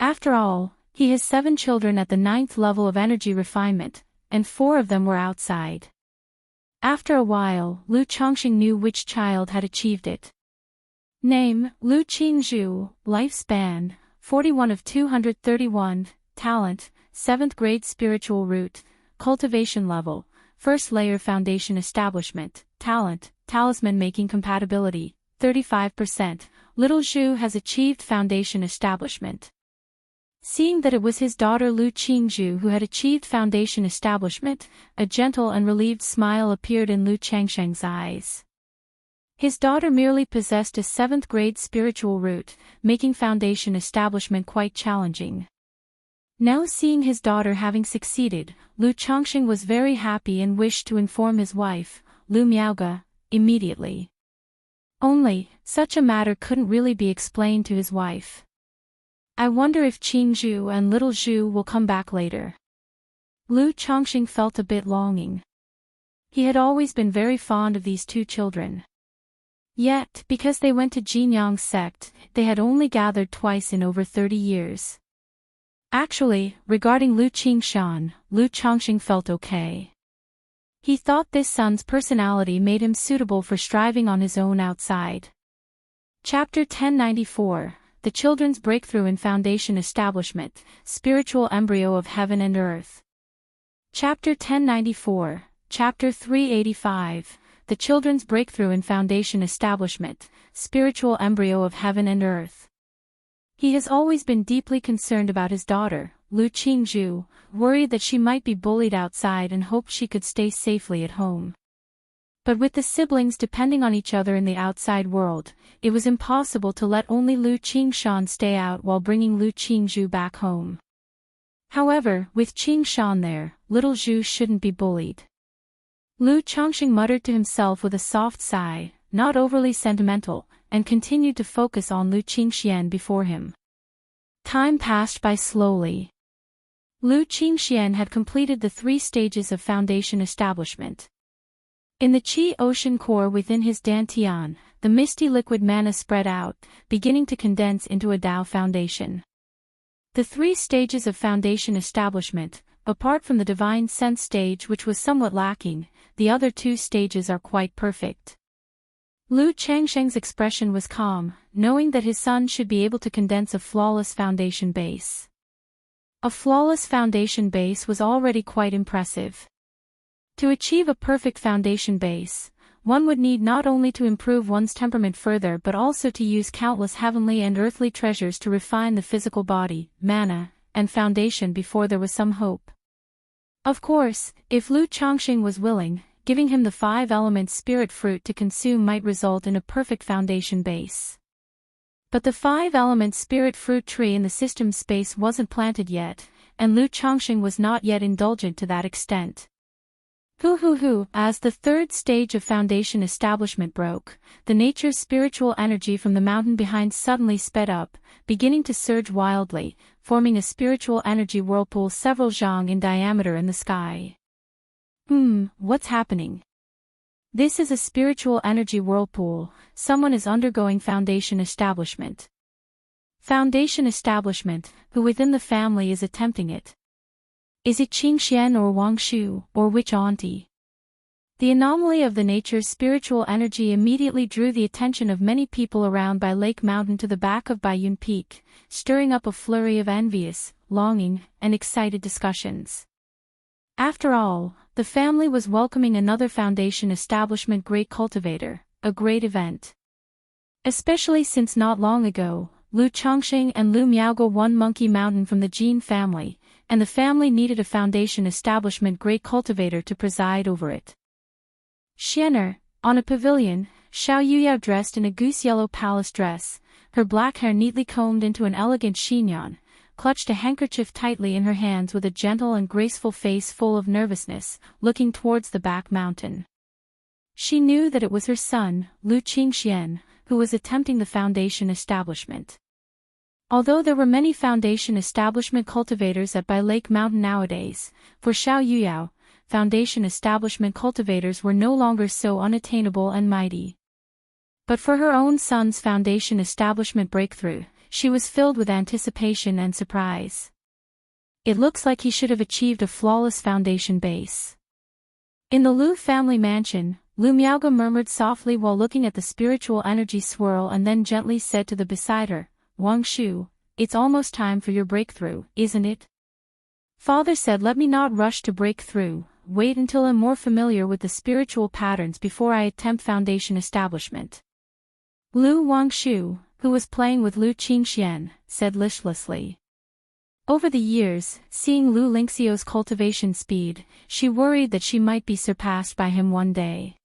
After all, he has 7 children at the 9th level of energy refinement, and 4 of them were outside. After a while, Lu Changxing knew which child had achieved it. Name, Lu Qingzhu, lifespan, 41 of 231, talent, 7th grade spiritual root, cultivation level, 1st layer foundation establishment, talent, talisman making compatibility, 35%, little Zhu has achieved foundation establishment. Seeing that it was his daughter Lu Qingzhu who had achieved foundation establishment, a gentle and relieved smile appeared in Lu Changxing's eyes. His daughter merely possessed a 7th grade spiritual root, making foundation establishment quite challenging. Now seeing his daughter having succeeded, Lu Changxing was very happy and wished to inform his wife, Lu Miaoge, immediately. Only, such a matter couldn't really be explained to his wife. I wonder if Qingzhu and little Zhu will come back later. Lu Changxing felt a bit longing. He had always been very fond of these 2 children. Yet, because they went to Jinyang's sect, they had only gathered twice in over 30 years. Actually, regarding Lu Qingxian, Lu Changxing felt okay. He thought this son's personality made him suitable for striving on his own outside. Chapter 1094, The Children's Breakthrough in Foundation Establishment, Spiritual Embryo of Heaven and Earth. Chapter 1094, Chapter 385, The Children's Breakthrough in Foundation Establishment, Spiritual Embryo of Heaven and Earth. He has always been deeply concerned about his daughter, Lu Qingzhu, worried that she might be bullied outside and hoped she could stay safely at home. But with the siblings depending on each other in the outside world, it was impossible to let only Lu Qingshan stay out while bringing Lu Qingzhu back home. However, with Qingshan there, little Zhu shouldn't be bullied. Lu Chongqing muttered to himself with a soft sigh, not overly sentimental, and continued to focus on Lu Qingxian before him. Time passed by slowly. Lu Qingxian had completed the 3 stages of foundation establishment. In the Qi ocean core within his dantian, the misty liquid mana spread out, beginning to condense into a Tao foundation. The 3 stages of foundation establishment, apart from the divine sense stage which was somewhat lacking, the other 2 stages are quite perfect. Lu Changsheng's expression was calm, knowing that his son should be able to condense a flawless foundation base. A flawless foundation base was already quite impressive. To achieve a perfect foundation base, one would need not only to improve one's temperament further but also to use countless heavenly and earthly treasures to refine the physical body, mana, and foundation before there was some hope. Of course, if Lu Chongqing was willing, giving him the 5-element spirit fruit to consume might result in a perfect foundation base. But the 5-element spirit fruit tree in the system space wasn't planted yet, and Lu Chongqing was not yet indulgent to that extent. As the 3rd stage of foundation establishment broke, the nature's spiritual energy from the mountain behind suddenly sped up, beginning to surge wildly, forming a spiritual energy whirlpool several zhang in diameter in the sky. What's happening? This is a spiritual energy whirlpool, someone is undergoing foundation establishment. Foundation establishment, who within the family is attempting it? Is it Qingxian or Wangshu, or which auntie? The anomaly of the nature's spiritual energy immediately drew the attention of many people around by Lake Mountain to the back of Baiyun Peak, stirring up a flurry of envious, longing, and excited discussions. After all, the family was welcoming another foundation establishment great cultivator, a great event. Especially since not long ago, Lu Chongqing and Lu Miaoge won Monkey Mountain from the Jin family, and the family needed a foundation establishment great cultivator to preside over it. Xiener, on a pavilion, Xiao Yuyao dressed in a goose-yellow palace dress, her black hair neatly combed into an elegant chignon, clutched a handkerchief tightly in her hands with a gentle and graceful face full of nervousness, looking towards the back mountain. She knew that it was her son, Lu Qingxian, who was attempting the foundation establishment. Although there were many foundation establishment cultivators at Bai Lake Mountain nowadays, for Xiao Yuyao, foundation establishment cultivators were no longer so unattainable and mighty. But for her own son's foundation establishment breakthrough, she was filled with anticipation and surprise. It looks like he should have achieved a flawless foundation base. In the Lu family mansion, Lu Miaoge murmured softly while looking at the spiritual energy swirl and then gently said to the beside her, Wangshu, it's almost time for your breakthrough, isn't it? Father said let me not rush to break through, wait until I'm more familiar with the spiritual patterns before I attempt foundation establishment. Lu Wangshu, who was playing with Lu Qingxian, said listlessly. Over the years, seeing Lu Lingxiu's cultivation speed, she worried that she might be surpassed by him one day.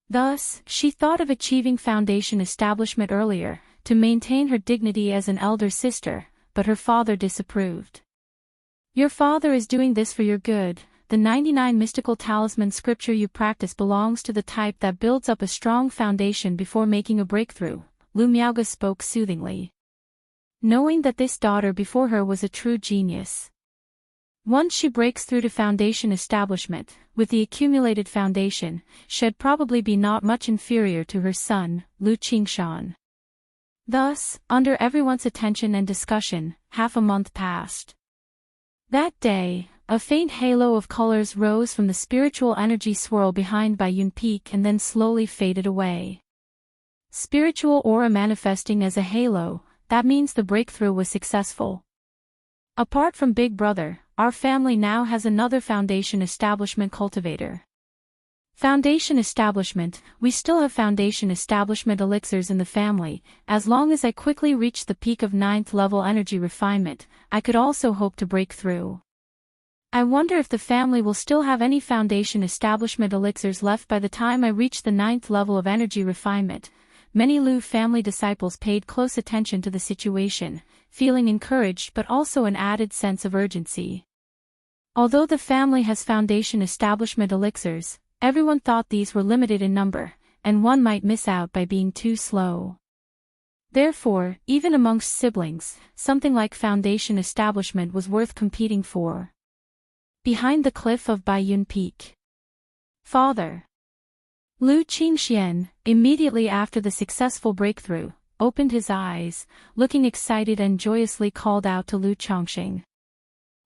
Thus, she thought of achieving foundation establishment earlier, to maintain her dignity as an elder sister, but her father disapproved. Your father is doing this for your good. The 99 mystical talisman scripture you practice belongs to the type that builds up a strong foundation before making a breakthrough, Lu Miaoge spoke soothingly. Knowing that this daughter before her was a true genius. Once she breaks through to foundation establishment, with the accumulated foundation, she'd probably be not much inferior to her son, Lu Qingshan. Thus, under everyone's attention and discussion, half a month passed. That day, A faint halo of colors rose from the spiritual energy swirl behind Baiyun Peak and then slowly faded away. Spiritual aura manifesting as a halo, that means the breakthrough was successful. Apart from Big Brother, our family now has another foundation establishment cultivator. Foundation establishment, we still have foundation establishment elixirs in the family. As long as I quickly reach the peak of 9th level energy refinement, I could also hope to break through. I wonder if the family will still have any foundation establishment elixirs left by the time I reach the 9th level of energy refinement. Many Lu family disciples paid close attention to the situation, feeling encouraged but also an added sense of urgency. Although the family has foundation establishment elixirs, everyone thought these were limited in number, and one might miss out by being too slow. Therefore, even amongst siblings, something like foundation establishment was worth competing for. Behind the cliff of Baiyun Peak. Father. Lu Qingxian, immediately after the successful breakthrough, opened his eyes, looking excited and joyously called out to Lu Chongqing.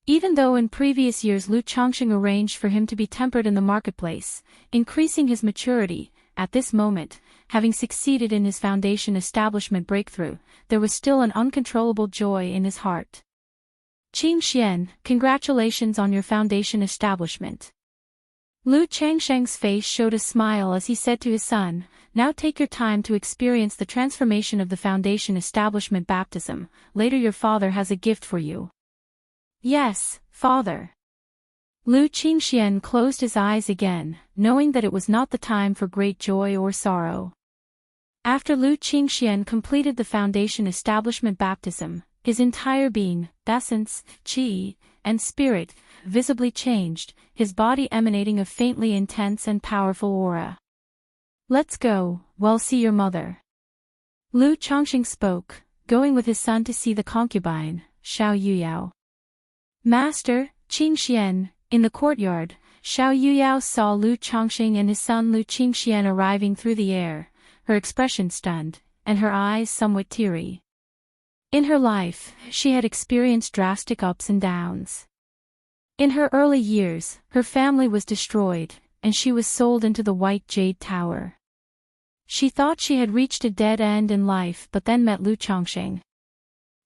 Even though in previous years Lu Chongqing arranged for him to be tempered in the marketplace, increasing his maturity, at this moment, having succeeded in his foundation establishment breakthrough, there was still an uncontrollable joy in his heart. Qingxian, congratulations on your foundation establishment. Lu Changsheng's face showed a smile as he said to his son, now take your time to experience the transformation of the foundation establishment baptism, later your father has a gift for you. Yes, father. Lu Qingxian closed his eyes again, knowing that it was not the time for great joy or sorrow. After Lu Qingxian completed the foundation establishment baptism, his entire being, essence, qi, and spirit, visibly changed, his body emanating a faintly intense and powerful aura. Let's go, well see your mother. Lu Chongqing spoke, going with his son to see the concubine, Xiao Yuyao. Master, Qingxian, in the courtyard, Xiao Yuyao saw Lu Chongqing and his son Lu Qingxian arriving through the air, her expression stunned, and her eyes somewhat teary. In her life, she had experienced drastic ups and downs. In her early years, her family was destroyed, and she was sold into the White Jade Tower. She thought she had reached a dead end in life but then met Lu Chongqing.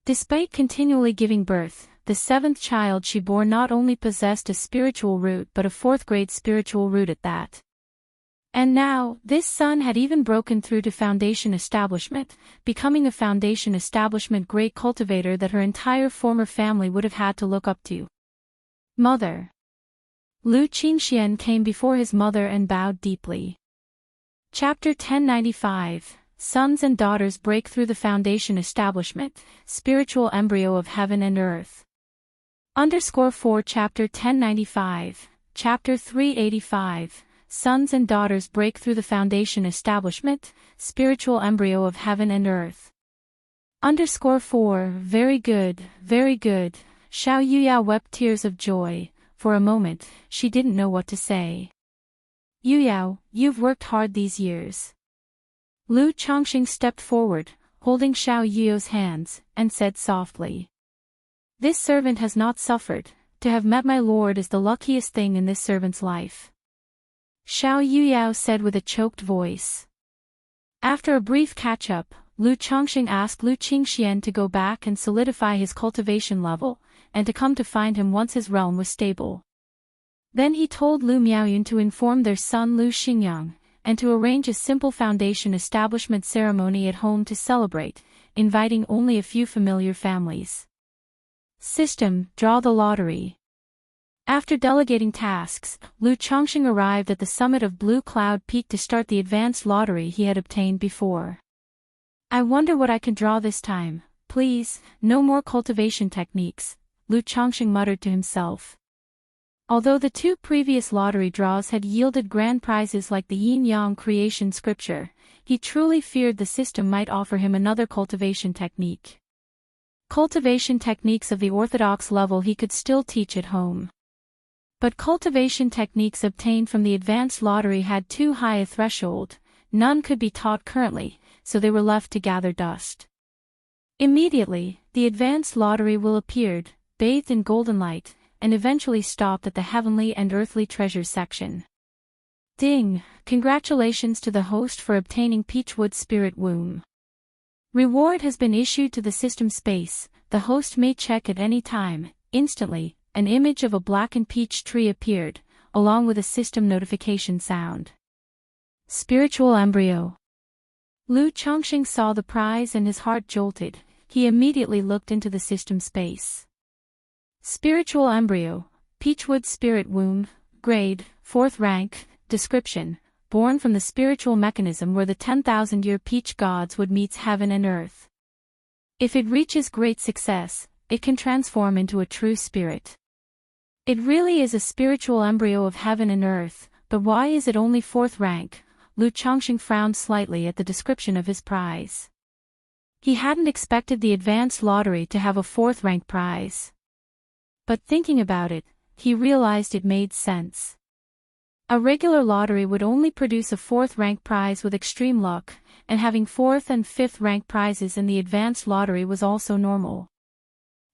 Despite continually giving birth, the 7th child she bore not only possessed a spiritual root but a 4th-grade spiritual root at that. And now, this son had even broken through to foundation establishment, becoming a foundation establishment great cultivator that her entire former family would have had to look up to. Mother. Lu Qingxian came before his mother and bowed deeply. Chapter 1095, Sons and Daughters Break Through the Foundation Establishment, Spiritual Embryo of Heaven and Earth. _4 Chapter 1095, Chapter 385, Sons and Daughters Break Through the Foundation Establishment, Spiritual Embryo of Heaven and Earth. _4 Very good, very good. Xiao Yuyao wept tears of joy. For a moment, she didn't know what to say. Yuyao, you've worked hard these years. Lu Chongqing stepped forward, holding Xiao Yuyao's hands, and said softly. This servant has not suffered. To have met my lord is the luckiest thing in this servant's life. Xiao Yuyao said with a choked voice. After a brief catch-up, Lu Chongqing asked Lu Qingxian to go back and solidify his cultivation level, and to come to find him once his realm was stable. Then he told Lu Miaoyun to inform their son Lu Xingyang, and to arrange a simple foundation establishment ceremony at home to celebrate, inviting only a few familiar families. System, draw the lottery. After delegating tasks, Lu Chongqing arrived at the summit of Blue Cloud Peak to start the advanced lottery he had obtained before. I wonder what I can draw this time, please, no more cultivation techniques, Lu Chongqing muttered to himself. Although the 2 previous lottery draws had yielded grand prizes like the yin-yang creation scripture, he truly feared the system might offer him another cultivation technique. Cultivation techniques of the orthodox level he could still teach at home. But cultivation techniques obtained from the advanced lottery had too high a threshold, none could be taught currently, so they were left to gather dust. Immediately, the advanced lottery will appeared, bathed in golden light, and eventually stopped at the heavenly and earthly treasures section. Ding! Congratulations to the host for obtaining Peachwood Spirit Womb. Reward has been issued to the system space. The host may check at any time. Instantly, an image of a blackened peach tree appeared, along with a system notification sound. Spiritual Embryo. Lu Chongqing saw the prize and his heart jolted. He immediately looked into the system space. Spiritual Embryo, Peachwood Spirit Womb, Grade, 4th rank, Description, born from the spiritual mechanism where the 10,000-year peach gods would meet heaven and earth. If it reaches great success, it can transform into a true spirit. It really is a spiritual embryo of heaven and earth, but why is it only 4th rank? Lu Chongqing frowned slightly at the description of his prize. He hadn't expected the advanced lottery to have a 4th rank prize. But thinking about it, he realized it made sense. A regular lottery would only produce a 4th rank prize with extreme luck, and having 4th and 5th rank prizes in the advanced lottery was also normal.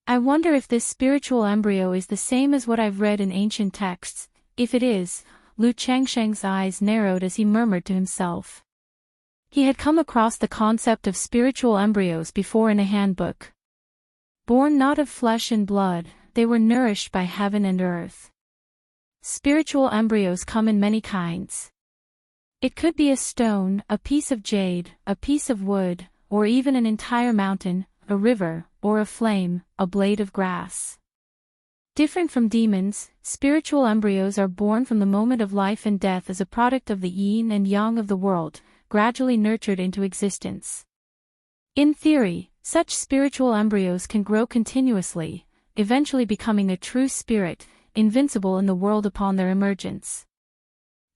I wonder if this spiritual embryo is the same as what I've read in ancient texts. If it is, Lu Changsheng's eyes narrowed as he murmured to himself. He had come across the concept of spiritual embryos before in a handbook. Born not of flesh and blood, they were nourished by heaven and earth. Spiritual embryos come in many kinds. It could be a stone, a piece of jade, a piece of wood, or even an entire mountain, a river, or a flame, a blade of grass. Different from demons, spiritual embryos are born from the moment of life and death as a product of the yin and yang of the world, gradually nurtured into existence. In theory, such spiritual embryos can grow continuously, eventually becoming a true spirit, invincible in the world upon their emergence.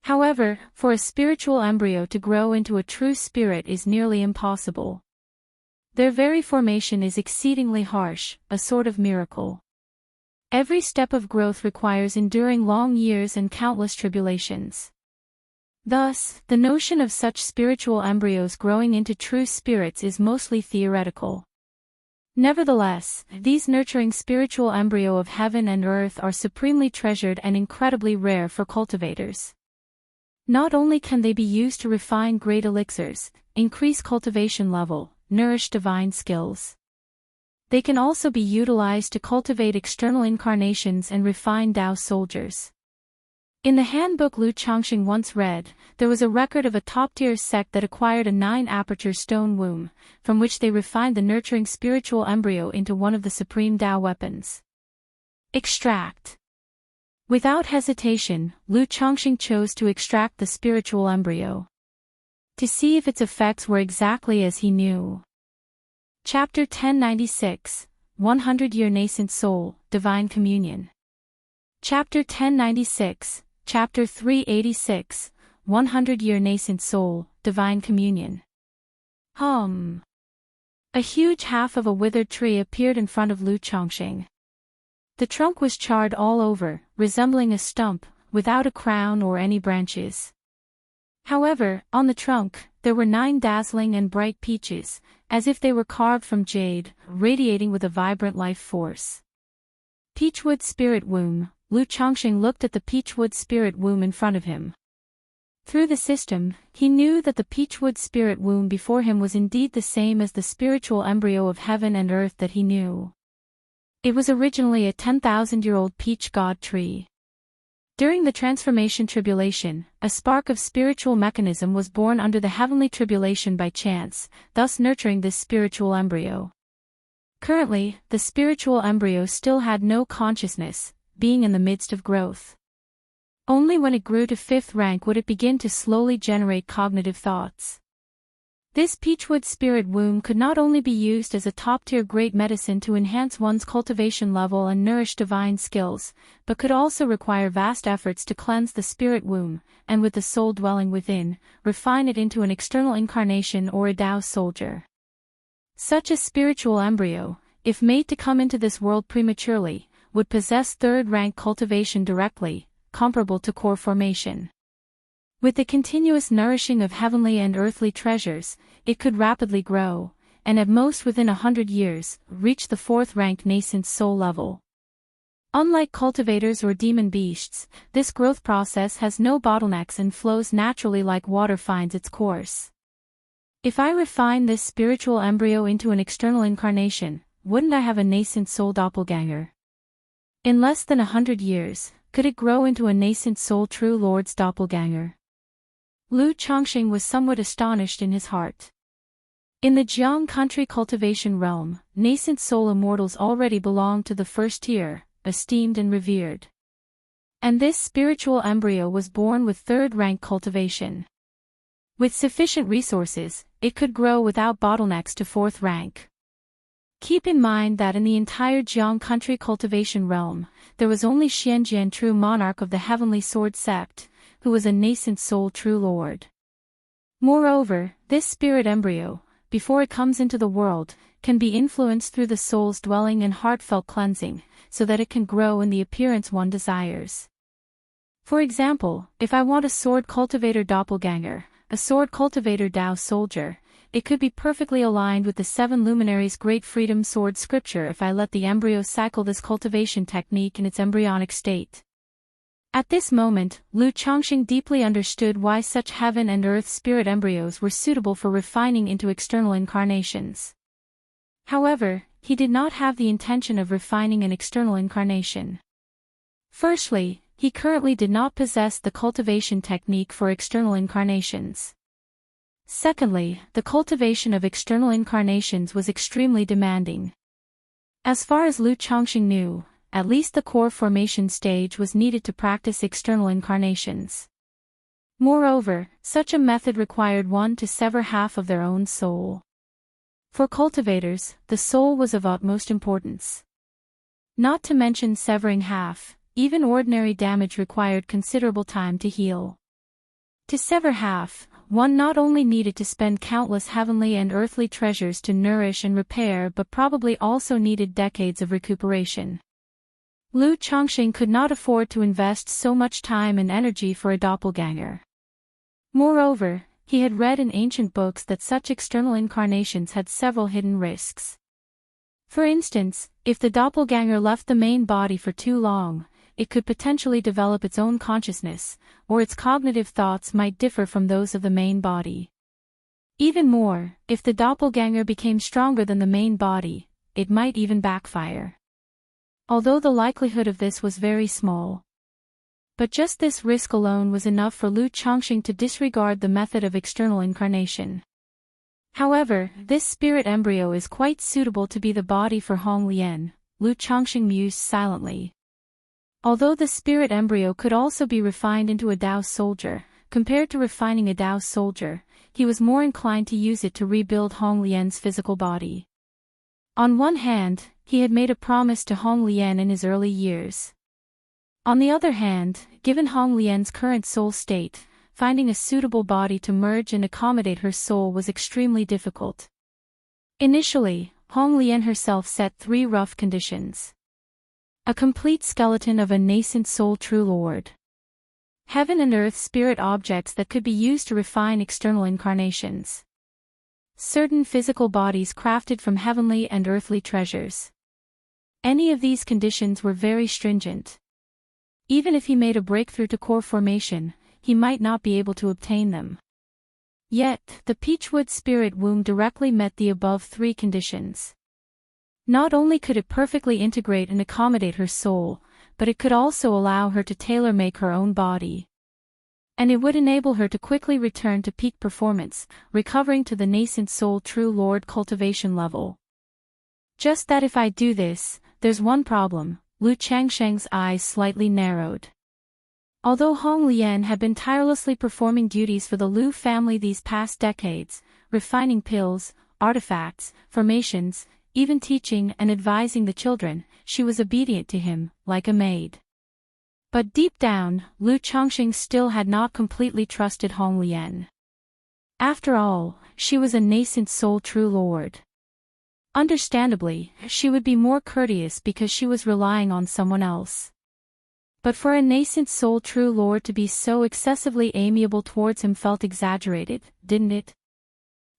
However, for a spiritual embryo to grow into a true spirit is nearly impossible. Their very formation is exceedingly harsh, a sort of miracle. Every step of growth requires enduring long years and countless tribulations. Thus, the notion of such spiritual embryos growing into true spirits is mostly theoretical. Nevertheless, these nurturing spiritual embryo of heaven and earth are supremely treasured and incredibly rare for cultivators. Not only can they be used to refine great elixirs, increase cultivation level, nourish divine skills. They can also be utilized to cultivate external incarnations and refine Dao soldiers. In the handbook Lu Chongqing once read, there was a record of a top-tier sect that acquired a 9-aperture stone womb, from which they refined the nurturing spiritual embryo into one of the supreme Dao weapons. Extract. Without hesitation, Lu Chongqing chose to extract the spiritual embryo. To see if its effects were exactly as he knew. Chapter 1096, 100-Year Nascent Soul, Divine Communion. Chapter 1096, Chapter 386, 100-Year Nascent Soul, Divine Communion. A huge half of a withered tree appeared in front of Lu Chongqing. The trunk was charred all over, resembling a stump, without a crown or any branches. However, on the trunk, there were 9 dazzling and bright peaches, as if they were carved from jade, radiating with a vibrant life force. Peachwood Spirit Womb. Lu Chongqing looked at the Peachwood Spirit Womb in front of him. Through the system, he knew that the Peachwood Spirit Womb before him was indeed the same as the spiritual embryo of heaven and earth that he knew. It was originally a 10,000-year-old peach god tree. During the transformation tribulation, a spark of spiritual mechanism was born under the heavenly tribulation by chance, thus nurturing this spiritual embryo. Currently, the spiritual embryo still had no consciousness, being in the midst of growth. Only when it grew to 5th rank would it begin to slowly generate cognitive thoughts. This Peachwood Spirit Womb could not only be used as a top-tier great medicine to enhance one's cultivation level and nourish divine skills, but could also require vast efforts to cleanse the spirit womb, and with the soul dwelling within, refine it into an external incarnation or a Dao soldier. Such a spiritual embryo, if made to come into this world prematurely, would possess 3rd rank cultivation directly, comparable to core formation. With the continuous nourishing of heavenly and earthly treasures, it could rapidly grow, and at most within 100 years, reach the 4th rank nascent soul level. Unlike cultivators or demon beasts, this growth process has no bottlenecks and flows naturally like water finds its course. If I refine this spiritual embryo into an external incarnation, wouldn't I have a nascent soul doppelganger? In less than 100 years, could it grow into a nascent soul true lord's doppelganger? Lu Chongqing was somewhat astonished in his heart. In the Jiang country cultivation realm, nascent soul immortals already belonged to the first tier, esteemed and revered. And this spiritual embryo was born with third-rank cultivation. With sufficient resources, it could grow without bottlenecks to fourth rank. Keep in mind that in the entire Jiang country cultivation realm, there was only Xianjian true monarch of the heavenly sword sept, who was a nascent soul true lord. Moreover, this spirit embryo, before it comes into the world, can be influenced through the soul's dwelling and heartfelt cleansing, so that it can grow in the appearance one desires. For example, if I want a sword cultivator doppelganger, a sword cultivator Dao soldier, it could be perfectly aligned with the seven luminaries' great freedom sword scripture if I let the embryo cycle this cultivation technique in its embryonic state. At this moment, Lu Chongqing deeply understood why such heaven and earth spirit embryos were suitable for refining into external incarnations. However, he did not have the intention of refining an external incarnation. Firstly, he currently did not possess the cultivation technique for external incarnations. Secondly, the cultivation of external incarnations was extremely demanding. As far as Lu Chongqing knew, at least the core formation stage was needed to practice external incarnations. Moreover, such a method required one to sever half of their own soul. For cultivators, the soul was of utmost importance. Not to mention severing half, even ordinary damage required considerable time to heal. To sever half, one not only needed to spend countless heavenly and earthly treasures to nourish and repair but probably also needed decades of recuperation. Lu Chongqing could not afford to invest so much time and energy for a doppelganger. Moreover, he had read in ancient books that such external incarnations had several hidden risks. For instance, if the doppelganger left the main body for too long, it could potentially develop its own consciousness, or its cognitive thoughts might differ from those of the main body. Even more, if the doppelganger became stronger than the main body, it might even backfire. Although the likelihood of this was very small. But just this risk alone was enough for Lu Chongqing to disregard the method of external incarnation. However, this spirit embryo is quite suitable to be the body for Hong Lian, Lu Chongqing mused silently. Although the spirit embryo could also be refined into a Dao soldier, compared to refining a Dao soldier, he was more inclined to use it to rebuild Hong Lian's physical body. On one hand, he had made a promise to Hong Lian in his early years. On the other hand, given Hong Lian's current soul state, finding a suitable body to merge and accommodate her soul was extremely difficult. Initially, Hong Lian herself set 3 rough conditions. A complete skeleton of a nascent soul true lord. Heaven and earth spirit objects that could be used to refine external incarnations. Certain physical bodies crafted from heavenly and earthly treasures. Any of these conditions were very stringent. Even if he made a breakthrough to core formation, he might not be able to obtain them. Yet, the Peachwood spirit womb directly met the above 3 conditions. Not only could it perfectly integrate and accommodate her soul, but it could also allow her to tailor-make her own body. And it would enable her to quickly return to peak performance, recovering to the nascent soul true lord cultivation level. Just that if I do this, there's one problem. Lu Chongqing's eyes slightly narrowed. Although Hong Lian had been tirelessly performing duties for the Lu family these past decades, refining pills, artifacts, formations, even teaching and advising the children, she was obedient to him, like a maid. But deep down, Lu Chongqing still had not completely trusted Hong Lian. After all, she was a nascent soul true lord. Understandably, she would be more courteous because she was relying on someone else. But for a nascent soul true lord to be so excessively amiable towards him felt exaggerated, didn't it?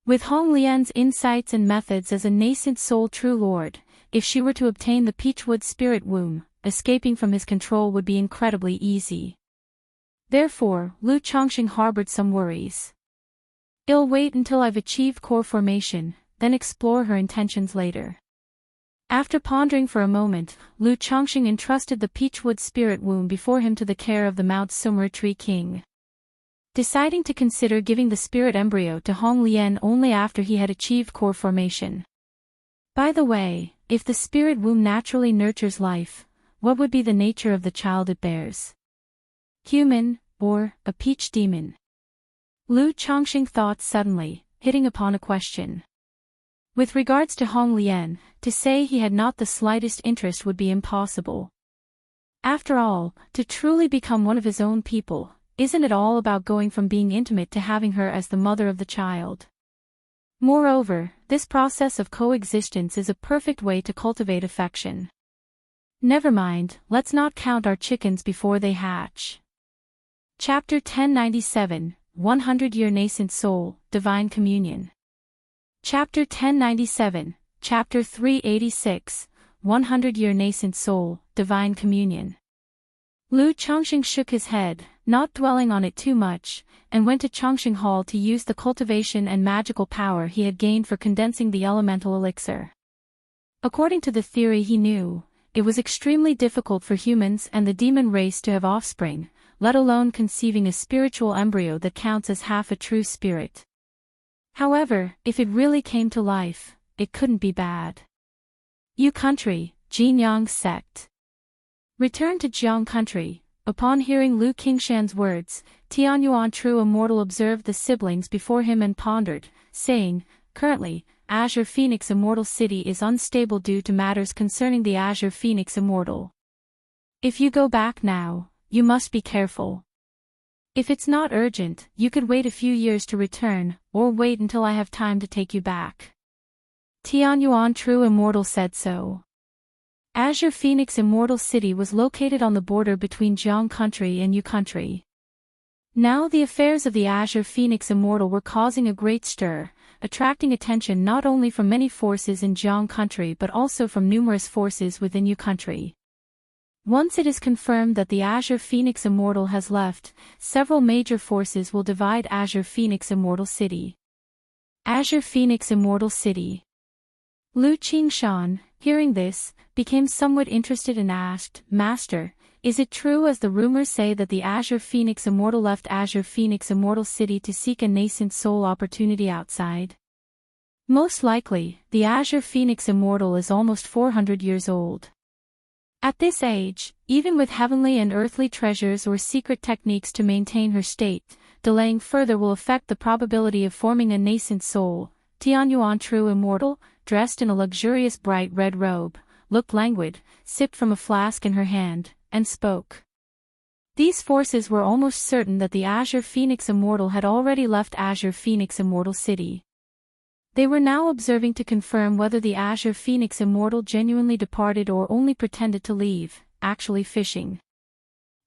With Hong Lian's insights and methods as a nascent soul true lord, if she were to obtain the Peachwood spirit womb, escaping from his control would be incredibly easy. Therefore, Lu Chongqing harbored some worries. "I'll wait until I've achieved core formation, then explore her intentions later." After pondering for a moment, Lu Chongqing entrusted the Peachwood spirit womb before him to the care of the Mount Summer Tree King, deciding to consider giving the spirit embryo to Hong Lian only after he had achieved core formation. By the way, if the spirit womb naturally nurtures life, what would be the nature of the child it bears? Human, or a peach demon? Lu Chongqing thought suddenly, hitting upon a question. With regards to Hong Lian, to say he had not the slightest interest would be impossible. After all, to truly become one of his own people, isn't it all about going from being intimate to having her as the mother of the child? Moreover, this process of coexistence is a perfect way to cultivate affection. Never mind, let's not count our chickens before they hatch. Chapter 1097, 100-Year Nascent Soul, Divine Communion. Chapter 1097, Chapter 386, 100-Year Nascent Soul, Divine Communion. Lu Chongqing shook his head, not dwelling on it too much, and went to Chongqing Hall to use the cultivation and magical power he had gained for condensing the elemental elixir. According to the theory he knew, it was extremely difficult for humans and the demon race to have offspring, let alone conceiving a spiritual embryo that counts as half a true spirit. However, if it really came to life, it couldn't be bad. Yu Country, Jinyang Sect. Returned to Jiang Country. Upon hearing Lu Qingshan's words, Tianyuan True Immortal observed the siblings before him and pondered, saying, "Currently, Azure Phoenix Immortal City is unstable due to matters concerning the Azure Phoenix Immortal. If you go back now, you must be careful. If it's not urgent, you could wait a few years to return, or wait until I have time to take you back." Tianyuan True Immortal said so. Azure Phoenix Immortal City was located on the border between Jiang Country and Yu Country. Now the affairs of the Azure Phoenix Immortal were causing a great stir, attracting attention not only from many forces in Jiang Country but also from numerous forces within Yu Country. Once it is confirmed that the Azure Phoenix Immortal has left, several major forces will divide Azure Phoenix Immortal City. Azure Phoenix Immortal City. Lu Qingshan, hearing this, became somewhat interested and asked, "Master, is it true as the rumors say that the Azure Phoenix Immortal left Azure Phoenix Immortal City to seek a nascent soul opportunity outside?" Most likely, the Azure Phoenix Immortal is almost 400 years old. At this age, even with heavenly and earthly treasures or secret techniques to maintain her state, delaying further will affect the probability of forming a nascent soul. Tianyuan True Immortal, dressed in a luxurious bright red robe, looked languid, sipped from a flask in her hand, and spoke. These forces were almost certain that the Azure Phoenix Immortal had already left Azure Phoenix Immortal City. They were now observing to confirm whether the Azure Phoenix Immortal genuinely departed or only pretended to leave, actually fishing.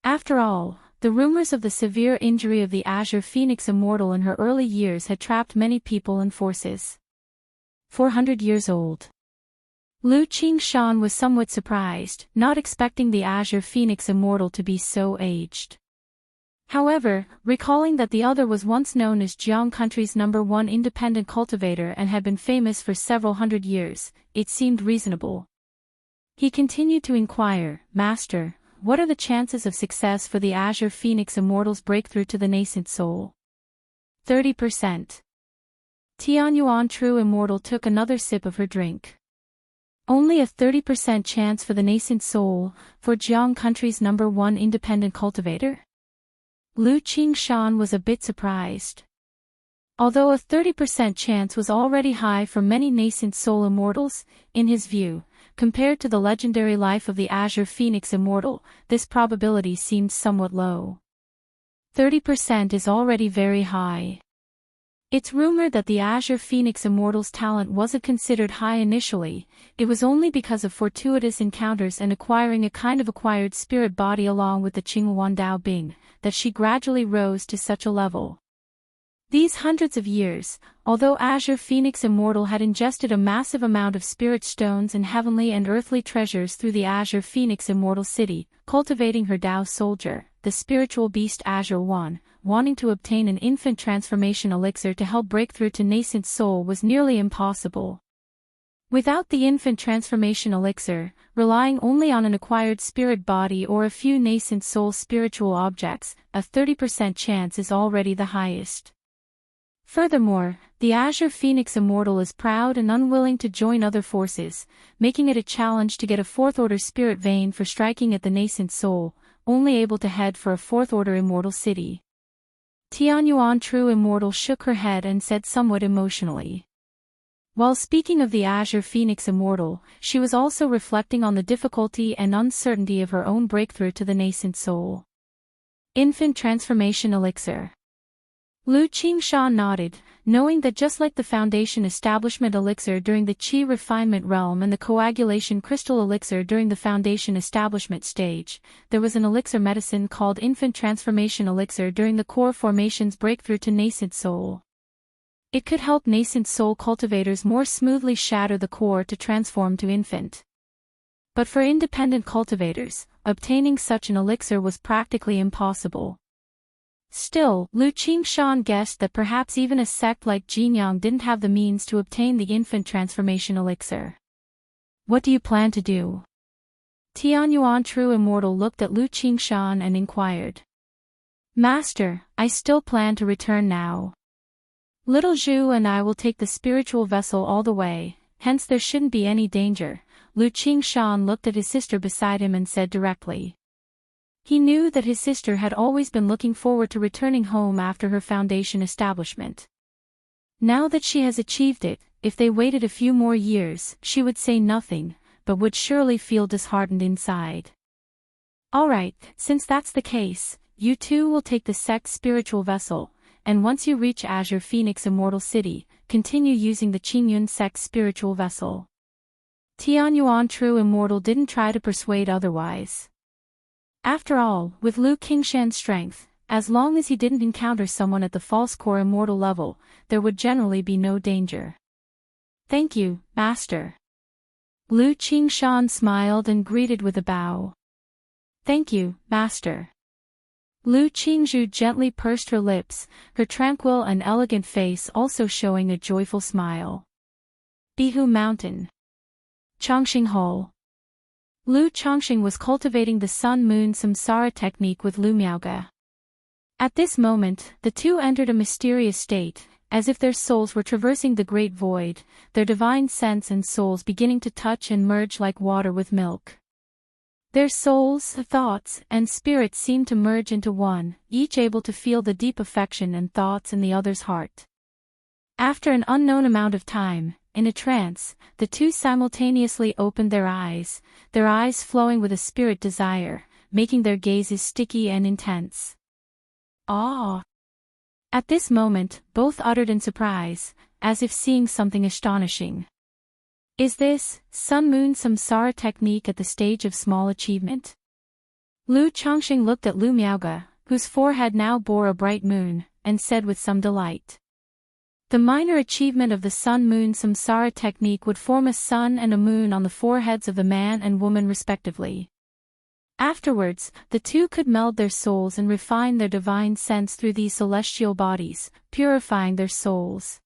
After all, the rumors of the severe injury of the Azure Phoenix Immortal in her early years had trapped many people and forces. 400 years old. Lu Qingshan was somewhat surprised, not expecting the Azure Phoenix Immortal to be so aged. However, recalling that the other was once known as Jiang Country's #1 independent cultivator and had been famous for several hundred years, it seemed reasonable. He continued to inquire, "Master, what are the chances of success for the Azure Phoenix Immortal's breakthrough to the nascent soul?" 30%. Tianyuan True Immortal took another sip of her drink. Only a 30% chance for the nascent soul, for Jiang Country's #1 independent cultivator? Lu Qingshan was a bit surprised. Although a 30% chance was already high for many nascent soul immortals, in his view, compared to the legendary life of the Azure Phoenix Immortal, this probability seemed somewhat low. 30% is already very high. It's rumored that the Azure Phoenix Immortal's talent wasn't considered high initially, it was only because of fortuitous encounters and acquiring a kind of acquired spirit body along with the Qinghuan Dao Bing, that she gradually rose to such a level. These hundreds of years, although Azure Phoenix Immortal had ingested a massive amount of spirit stones and heavenly and earthly treasures through the Azure Phoenix Immortal City, cultivating her Tao soldier, the spiritual beast Azure One, wanting to obtain an infant transformation elixir to help break through to nascent soul was nearly impossible. Without the infant transformation elixir, relying only on an acquired spirit body or a few nascent soul spiritual objects, a 30% chance is already the highest. Furthermore, the Azure Phoenix Immortal is proud and unwilling to join other forces, making it a challenge to get a fourth-order spirit vein for striking at the nascent soul, only able to head for a fourth-order immortal city. Tianyuan True Immortal shook her head and said somewhat emotionally. While speaking of the Azure Phoenix Immortal, she was also reflecting on the difficulty and uncertainty of her own breakthrough to the nascent soul. Infant Transformation Elixir. Lu Qingshan nodded, knowing that just like the Foundation Establishment Elixir during the Qi Refinement Realm and the Coagulation Crystal Elixir during the Foundation Establishment stage, there was an elixir medicine called Infant Transformation Elixir during the Core Formation's breakthrough to nascent soul. It could help nascent soul cultivators more smoothly shatter the core to transform to infant. But for independent cultivators, obtaining such an elixir was practically impossible. Still, Lu Qingshan guessed that perhaps even a sect like Jinyang didn't have the means to obtain the infant transformation elixir. What do you plan to do? Tianyuan True Immortal looked at Lu Qingshan and inquired. Master, I still plan to return now. Little Zhu and I will take the spiritual vessel all the way, hence there shouldn't be any danger. Lu Qingshan looked at his sister beside him and said directly. He knew that his sister had always been looking forward to returning home after her foundation establishment. Now that she has achieved it, if they waited a few more years, she would say nothing, but would surely feel disheartened inside. Alright, since that's the case, you two will take the sect's spiritual vessel, and once you reach Azure Phoenix Immortal City, continue using the Qingyun sect's spiritual vessel. Tianyuan True Immortal didn't try to persuade otherwise. After all, with Lu Qingshan's strength, as long as he didn't encounter someone at the false core immortal level, there would generally be no danger. Thank you, Master. Lu Qingshan smiled and greeted with a bow. Thank you, Master. Lu Qingzhu gently pursed her lips, her tranquil and elegant face also showing a joyful smile. Bihu Mountain. Chongqing Hall. Lu Chongqing was cultivating the Sun-Moon Samsara technique with Lu Miaoge. At this moment, the two entered a mysterious state, as if their souls were traversing the great void, their divine sense and souls beginning to touch and merge like water with milk. Their souls, thoughts, and spirits seemed to merge into one, each able to feel the deep affection and thoughts in the other's heart. After an unknown amount of time, in a trance, the two simultaneously opened their eyes flowing with a spirit desire, making their gazes sticky and intense. Awe! At this moment, both uttered in surprise, as if seeing something astonishing. Is this Sun-Moon Samsara technique at the stage of small achievement? Lu Chongqing looked at Lu Miaoge, whose forehead now bore a bright moon, and said with some delight. The minor achievement of the Sun-Moon Samsara technique would form a sun and a moon on the foreheads of the man and woman respectively. Afterwards, the two could meld their souls and refine their divine sense through these celestial bodies, purifying their souls.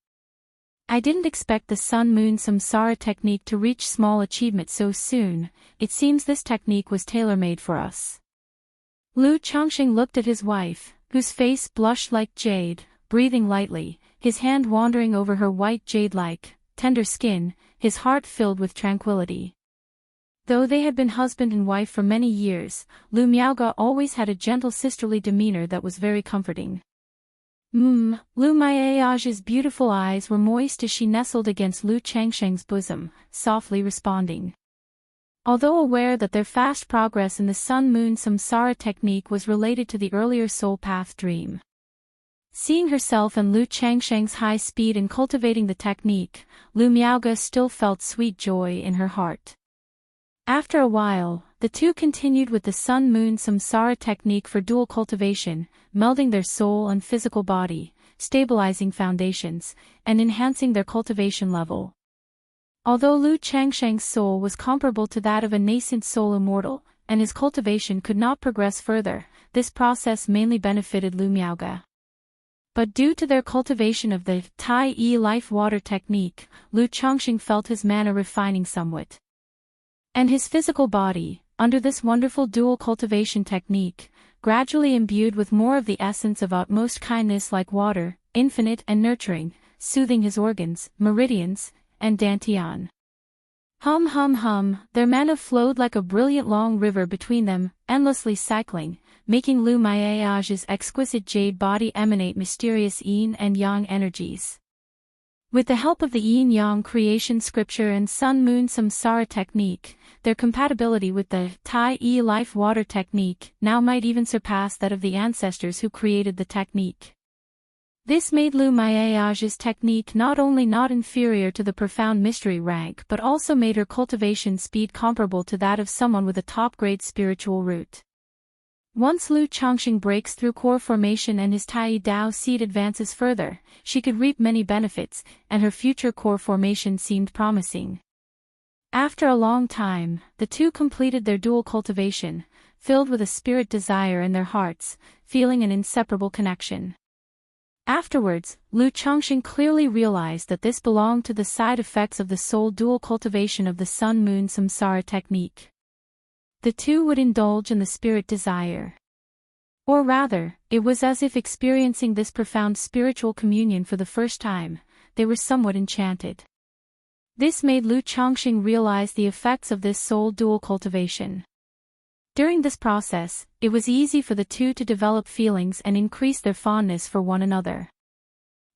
I didn't expect the Sun-Moon Samsara technique to reach small achievement so soon. It seems this technique was tailor-made for us. Lu Chongqing looked at his wife, whose face blushed like jade, breathing lightly, his hand wandering over her white jade-like, tender skin, his heart filled with tranquility. Though they had been husband and wife for many years, Lu Miaoge always had a gentle sisterly demeanor that was very comforting. Lu Miaoge's beautiful eyes were moist as she nestled against Lu Changsheng's bosom, softly responding. Although aware that their fast progress in the Sun-Moon Samsara technique was related to the earlier soul path dream. Seeing herself and Lu Changsheng's high speed in cultivating the technique, Lu Miaoge still felt sweet joy in her heart. After a while, the two continued with the Sun-Moon Samsara technique for dual cultivation, melding their soul and physical body, stabilizing foundations, and enhancing their cultivation level. Although Lu Changsheng's soul was comparable to that of a nascent soul immortal, and his cultivation could not progress further, this process mainly benefited Lu Miaoge. But due to their cultivation of the Tai Yi life water technique, Lu Changsheng felt his mana refining somewhat. And his physical body, under this wonderful dual cultivation technique, gradually imbued with more of the essence of utmost kindness like water, infinite and nurturing, soothing his organs, meridians, and dantian. Hum hum hum, their mana flowed like a brilliant long river between them, endlessly cycling, making Lu Miaoge's exquisite jade body emanate mysterious yin and yang energies. With the help of the yin-yang creation scripture and sun-moon samsara technique, their compatibility with the Tai Yi life water technique now might even surpass that of the ancestors who created the technique. This made Lu Miaoge's technique not only not inferior to the profound mystery rank but also made her cultivation speed comparable to that of someone with a top-grade spiritual root. Once Lu Changsheng breaks through core formation and his Tai Dao seed advances further, she could reap many benefits, and her future core formation seemed promising. After a long time, the two completed their dual cultivation, filled with a spirit desire in their hearts, feeling an inseparable connection. Afterwards, Lu Changsheng clearly realized that this belonged to the side effects of the soul dual cultivation of the sun-moon samsara technique. The two would indulge in the spirit desire. Or rather, it was as if experiencing this profound spiritual communion for the first time, they were somewhat enchanted. This made Lu Changsheng realize the effects of this soul dual cultivation. During this process, it was easy for the two to develop feelings and increase their fondness for one another.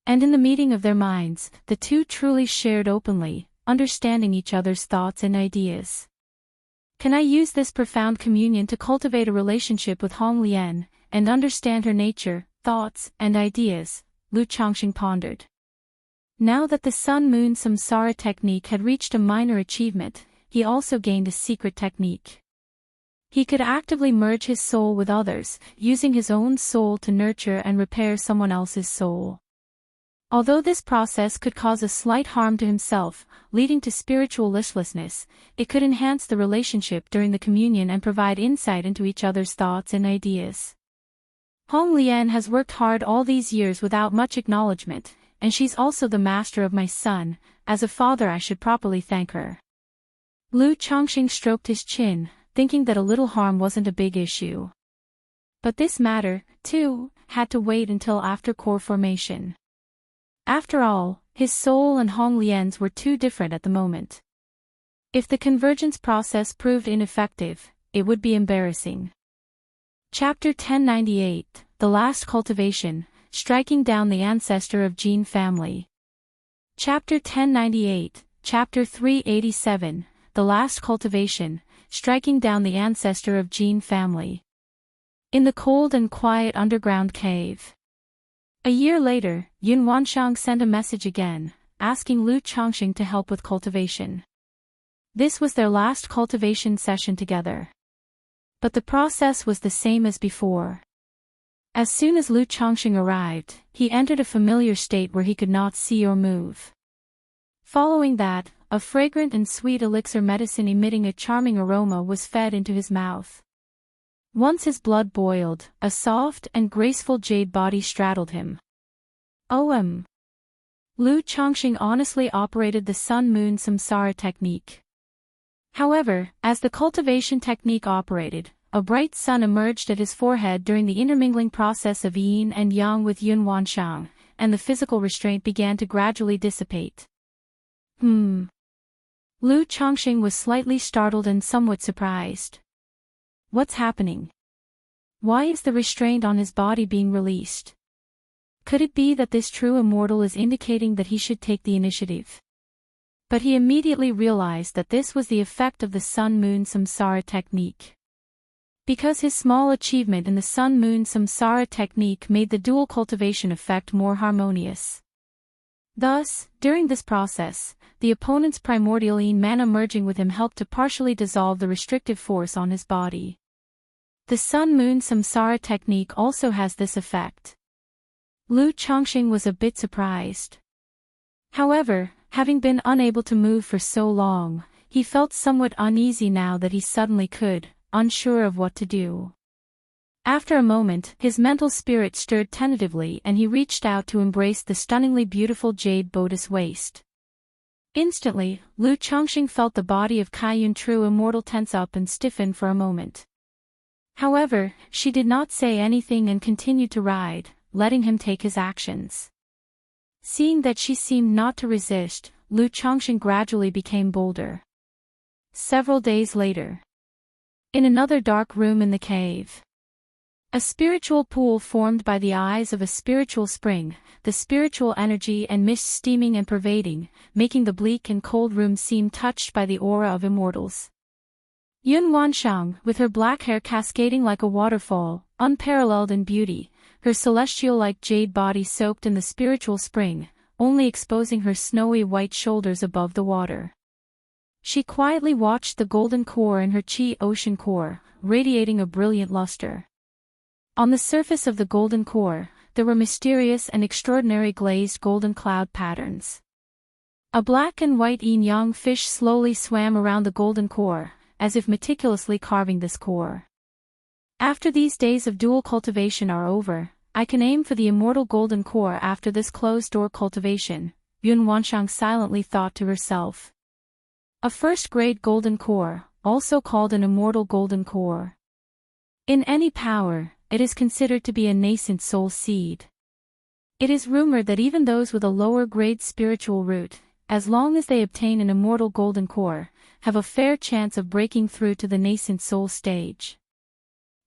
And in the meeting of their minds, the two truly shared openly, understanding each other's thoughts and ideas. Can I use this profound communion to cultivate a relationship with Hong Lian, and understand her nature, thoughts, and ideas? Lu Changsheng pondered. Now that the sun-moon samsara technique had reached a minor achievement, he also gained a secret technique. He could actively merge his soul with others, using his own soul to nurture and repair someone else's soul. Although this process could cause a slight harm to himself, leading to spiritual listlessness, it could enhance the relationship during the communion and provide insight into each other's thoughts and ideas. Hong Lian has worked hard all these years without much acknowledgement, and she's also the master of my son. As a father I should properly thank her. Lu Changsheng stroked his chin, thinking that a little harm wasn't a big issue. But this matter, too, had to wait until after core formation. After all, his soul and Hong Lian's were too different at the moment. If the convergence process proved ineffective, it would be embarrassing. Chapter 1098, The Last Cultivation, Striking Down the Ancestor of Jin Family. Chapter 1098, Chapter 387, The Last Cultivation, Striking Down the Ancestor of Jin Family. In the cold and quiet underground cave. A year later, Yun Wanshang sent a message again, asking Lu Changsheng to help with cultivation. This was their last cultivation session together. But the process was the same as before. As soon as Lu Changsheng arrived, he entered a familiar state where he could not see or move. Following that, a fragrant and sweet elixir medicine emitting a charming aroma was fed into his mouth. Once his blood boiled, a soft and graceful jade body straddled him. Lu Changsheng honestly operated the sun-moon samsara technique. However, as the cultivation technique operated, a bright sun emerged at his forehead during the intermingling process of yin and yang with Yun Wanshang, and the physical restraint began to gradually dissipate. Lu Changsheng was slightly startled and somewhat surprised. What's happening? Why is the restraint on his body being released? Could it be that this true immortal is indicating that he should take the initiative? But he immediately realized that this was the effect of the sun-moon samsara technique. Because his small achievement in the sun-moon samsara technique made the dual cultivation effect more harmonious. Thus, during this process, the opponent's primordial yin mana merging with him helped to partially dissolve the restrictive force on his body. The sun-moon samsara technique also has this effect. Lu Chongqing was a bit surprised. However, having been unable to move for so long, he felt somewhat uneasy now that he suddenly could, unsure of what to do. After a moment, his mental spirit stirred tentatively and he reached out to embrace the stunningly beautiful jade bodice waist. Instantly, Lu Chongqing felt the body of Kaiyun True Immortal tense up and stiffen for a moment. However, she did not say anything and continued to ride, letting him take his actions. Seeing that she seemed not to resist, Lu Chongqing gradually became bolder. Several days later, in another dark room in the cave, a spiritual pool formed by the eyes of a spiritual spring, the spiritual energy and mist steaming and pervading, making the bleak and cold room seem touched by the aura of immortals. Yun Wanshang, with her black hair cascading like a waterfall, unparalleled in beauty, her celestial-like jade body soaked in the spiritual spring, only exposing her snowy white shoulders above the water. She quietly watched the golden core in her chi ocean core, radiating a brilliant luster. On the surface of the golden core, there were mysterious and extraordinary glazed golden cloud patterns. A black and white yin-yang fish slowly swam around the golden core, as if meticulously carving this core. After these days of dual cultivation are over, I can aim for the immortal golden core after this closed-door cultivation, Yun Wanshang silently thought to herself. A first-grade golden core, also called an immortal golden core. In any power, it is considered to be a nascent soul seed. It is rumored that even those with a lower-grade spiritual root, as long as they obtain an immortal golden core, have a fair chance of breaking through to the nascent soul stage.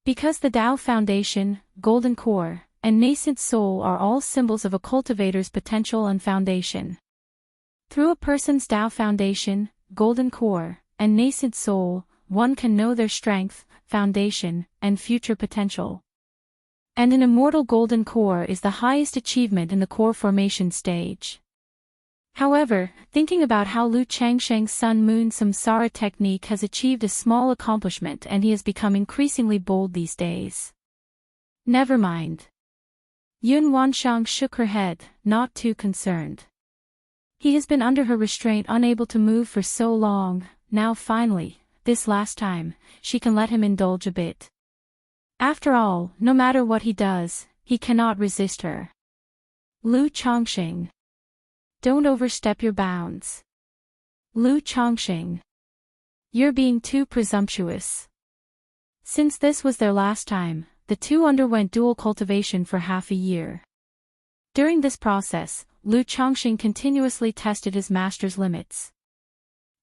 Because the Tao Foundation, Golden Core, and Nascent Soul are all symbols of a cultivator's potential and foundation. Through a person's Tao Foundation, Golden Core, and Nascent Soul, one can know their strength, foundation, and future potential. And an immortal golden core is the highest achievement in the core formation stage. However, thinking about how Lu Changsheng's Sun Moon Samsara technique has achieved a small accomplishment and he has become increasingly bold these days. Never mind. Yun Wanshang shook her head, not too concerned. He has been under her restraint, unable to move for so long, now finally, this last time, she can let him indulge a bit. After all, no matter what he does, he cannot resist her. Lu Chongqing. Don't overstep your bounds. Lu Chongqing. You're being too presumptuous. Since this was their last time, the two underwent dual cultivation for half a year. During this process, Lu Chongqing continuously tested his master's limits.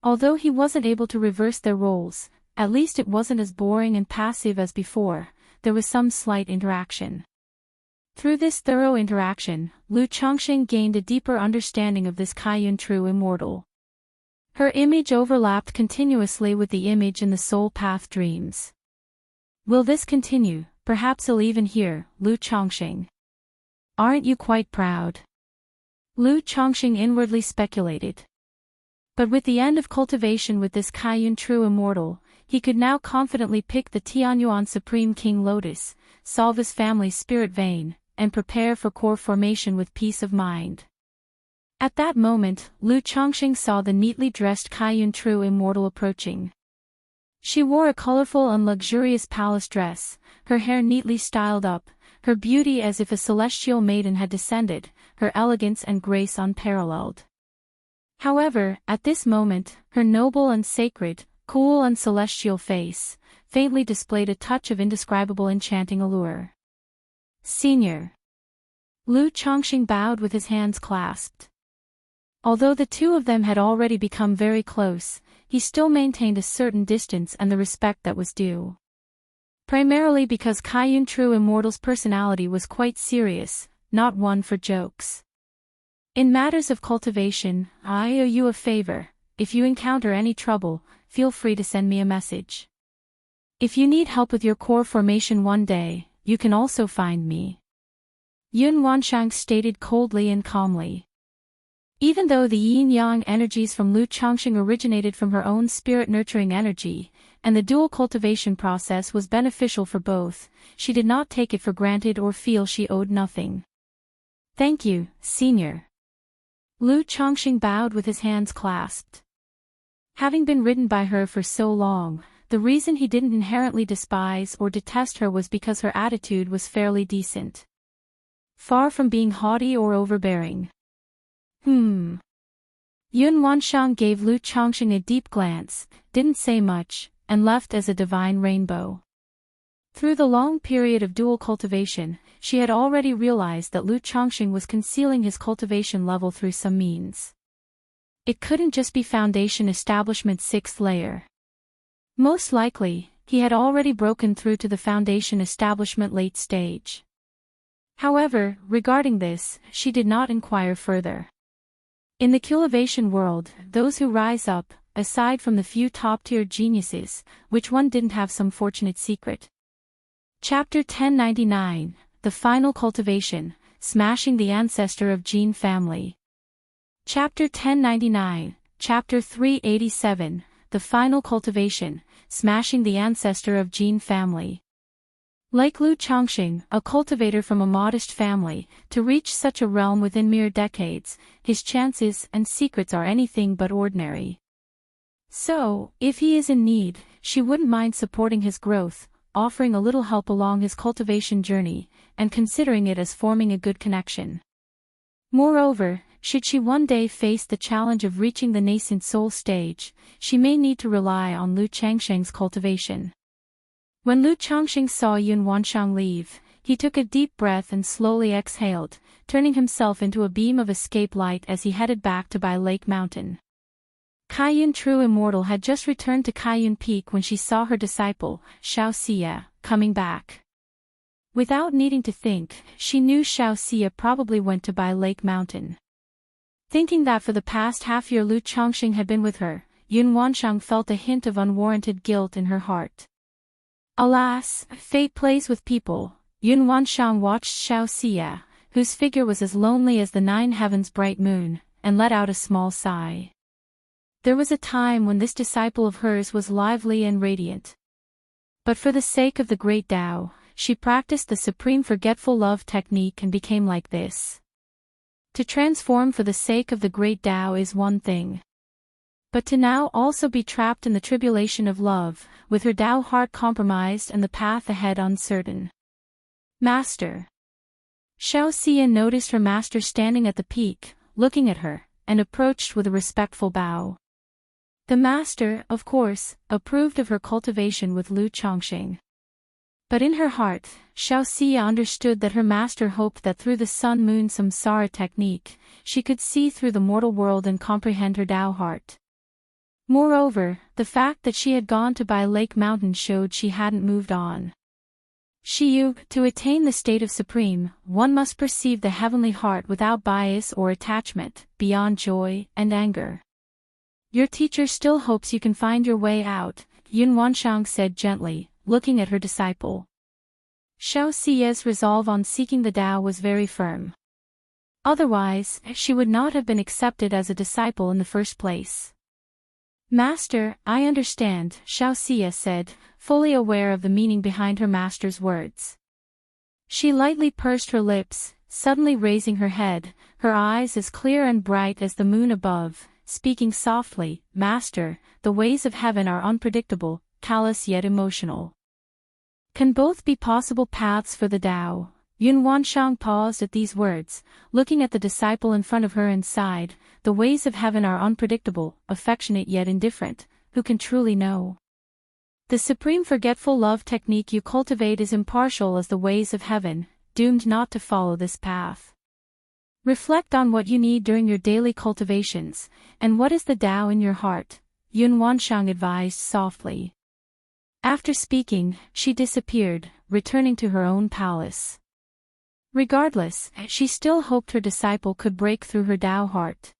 Although he wasn't able to reverse their roles, at least it wasn't as boring and passive as before, there was some slight interaction. Through this thorough interaction, Lu Chongqing gained a deeper understanding of this Kaiyun True Immortal. Her image overlapped continuously with the image in the soul path dreams. Will this continue? Perhaps he'll even hear, Lu Chongqing. Aren't you quite proud? Lu Chongqing inwardly speculated. But with the end of cultivation with this Kaiyun True Immortal, he could now confidently pick the Tianyuan Supreme King Lotus, solve his family's spirit vein, and prepare for core formation with peace of mind. At that moment, Lu Chongqing saw the neatly dressed Kaiyun True Immortal approaching. She wore a colorful and luxurious palace dress, her hair neatly styled up, her beauty as if a celestial maiden had descended, her elegance and grace unparalleled. However, at this moment, her noble and sacred, cool and celestial face, faintly displayed a touch of indescribable enchanting allure. Senior. Lu Chongqing bowed with his hands clasped. Although the two of them had already become very close, he still maintained a certain distance and the respect that was due. Primarily because Kaiyun True Immortal's personality was quite serious, not one for jokes. In matters of cultivation, I owe you a favor. If you encounter any trouble, feel free to send me a message. If you need help with your core formation one day, you can also find me. Yun Wanshang stated coldly and calmly. Even though the yin-yang energies from Lu Chongqing originated from her own spirit-nurturing energy, and the dual cultivation process was beneficial for both, she did not take it for granted or feel she owed nothing. Thank you, Senior. Lu Chongqing bowed with his hands clasped. Having been ridden by her for so long, the reason he didn't inherently despise or detest her was because her attitude was fairly decent. Far from being haughty or overbearing. Yun Wanshang gave Lu Chongqing a deep glance, didn't say much, and left as a divine rainbow. Through the long period of dual cultivation, she had already realized that Lu Chongqing was concealing his cultivation level through some means. It couldn't just be Foundation Establishment's 6th layer. Most likely, he had already broken through to the Foundation Establishment late stage. However, regarding this, she did not inquire further. In the cultivation world, those who rise up, aside from the few top-tier geniuses, which one didn't have some fortunate secret? Chapter 1099, The Final Cultivation, Smashing the Ancestor of Gene Family. Chapter 1099, Chapter 387, The Final Cultivation, Smashing the Ancestor of Gene Family. Like Lu Chongqing, a cultivator from a modest family, to reach such a realm within mere decades, his chances and secrets are anything but ordinary. So, if he is in need, she wouldn't mind supporting his growth, offering a little help along his cultivation journey, and considering it as forming a good connection. Moreover, should she one day face the challenge of reaching the nascent soul stage, she may need to rely on Lu Changsheng's cultivation. When Lu Chongqing saw Yun Wanshang leave, he took a deep breath and slowly exhaled, turning himself into a beam of escape light as he headed back to Bai Lake Mountain. Kaiyun True Immortal had just returned to Kaiyun Peak when she saw her disciple, Xiao Xia, coming back. Without needing to think, she knew Xiao Xia probably went to Bai Lake Mountain. Thinking that for the past half-year Lu Chongqing had been with her, Yun Wanshang felt a hint of unwarranted guilt in her heart. Alas, fate plays with people. Yun Wanshang watched Xiao Xia, whose figure was as lonely as the 9 heavens' bright moon, and let out a small sigh. There was a time when this disciple of hers was lively and radiant. But for the sake of the great Tao, she practiced the supreme forgetful love technique and became like this. To transform for the sake of the great Tao is one thing. But to now also be trapped in the tribulation of love, with her Tao heart compromised and the path ahead uncertain. Master. Xiao Xia noticed her master standing at the peak, looking at her, and approached with a respectful bow. The master, of course, approved of her cultivation with Lu Chongqing. But in her heart, Xiao Xia understood that her master hoped that through the sun-moon samsara technique, she could see through the mortal world and comprehend her Tao heart. Moreover, the fact that she had gone to Bai Lake Mountain showed she hadn't moved on. To attain the state of supreme, one must perceive the heavenly heart without bias or attachment, beyond joy and anger. Your teacher still hopes you can find your way out, Yun Wanshang said gently, looking at her disciple. Xiao Xia's resolve on seeking the Tao was very firm. Otherwise, she would not have been accepted as a disciple in the first place. Master, I understand, Xiao Xia said, fully aware of the meaning behind her master's words. She lightly pursed her lips, suddenly raising her head, her eyes as clear and bright as the moon above, speaking softly, Master, the ways of heaven are unpredictable, callous yet emotional. Can both be possible paths for the Tao? Yun Wanshang paused at these words, looking at the disciple in front of her and sighed, the ways of heaven are unpredictable, affectionate yet indifferent, who can truly know? The supreme forgetful love technique you cultivate is impartial as the ways of heaven, doomed not to follow this path. Reflect on what you need during your daily cultivations, and what is the Tao in your heart, Yun Wanshang advised softly. After speaking, she disappeared, returning to her own palace. Regardless, she still hoped her disciple could break through her Tao heart.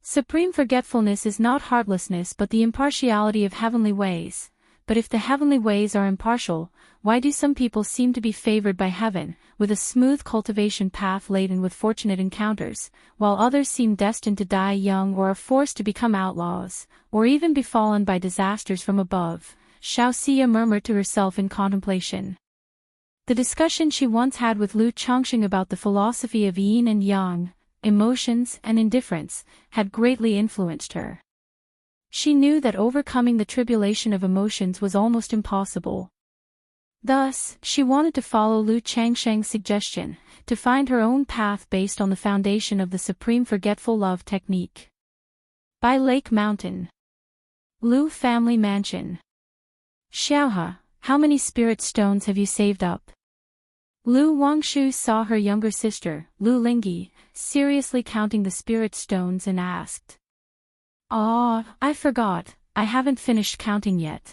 Supreme forgetfulness is not heartlessness but the impartiality of heavenly ways. But if the heavenly ways are impartial, why do some people seem to be favored by heaven, with a smooth cultivation path laden with fortunate encounters, while others seem destined to die young or are forced to become outlaws, or even befallen by disasters from above? Xiao Xia murmured to herself in contemplation. The discussion she once had with Lu Changxing about the philosophy of yin and yang, emotions and indifference, had greatly influenced her. She knew that overcoming the tribulation of emotions was almost impossible. Thus, she wanted to follow Lu Changsheng's suggestion, to find her own path based on the foundation of the Supreme Forgetful Love technique. By Lake Mountain. Lu Family Mansion. Xiaohe, how many spirit stones have you saved up? Lu Wangshu saw her younger sister, Lu Lingyi, seriously counting the spirit stones and asked. I forgot, I haven't finished counting yet.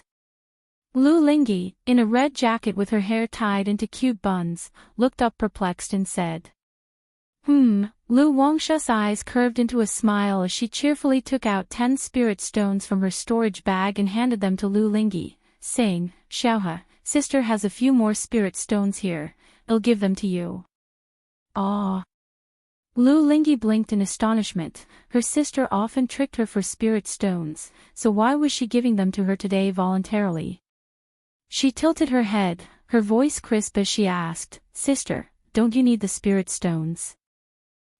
Lu Lingyi, in a red jacket with her hair tied into cute buns, looked up perplexed and said. Lu Wangshu's eyes curved into a smile as she cheerfully took out 10 spirit stones from her storage bag and handed them to Lu Lingyi, saying, Xiaohe, sister has a few more spirit stones here, I'll give them to you. Lu Lingyi blinked in astonishment. Her sister often tricked her for spirit stones, so why was she giving them to her today voluntarily? She tilted her head, her voice crisp as she asked, Sister, don't you need the spirit stones?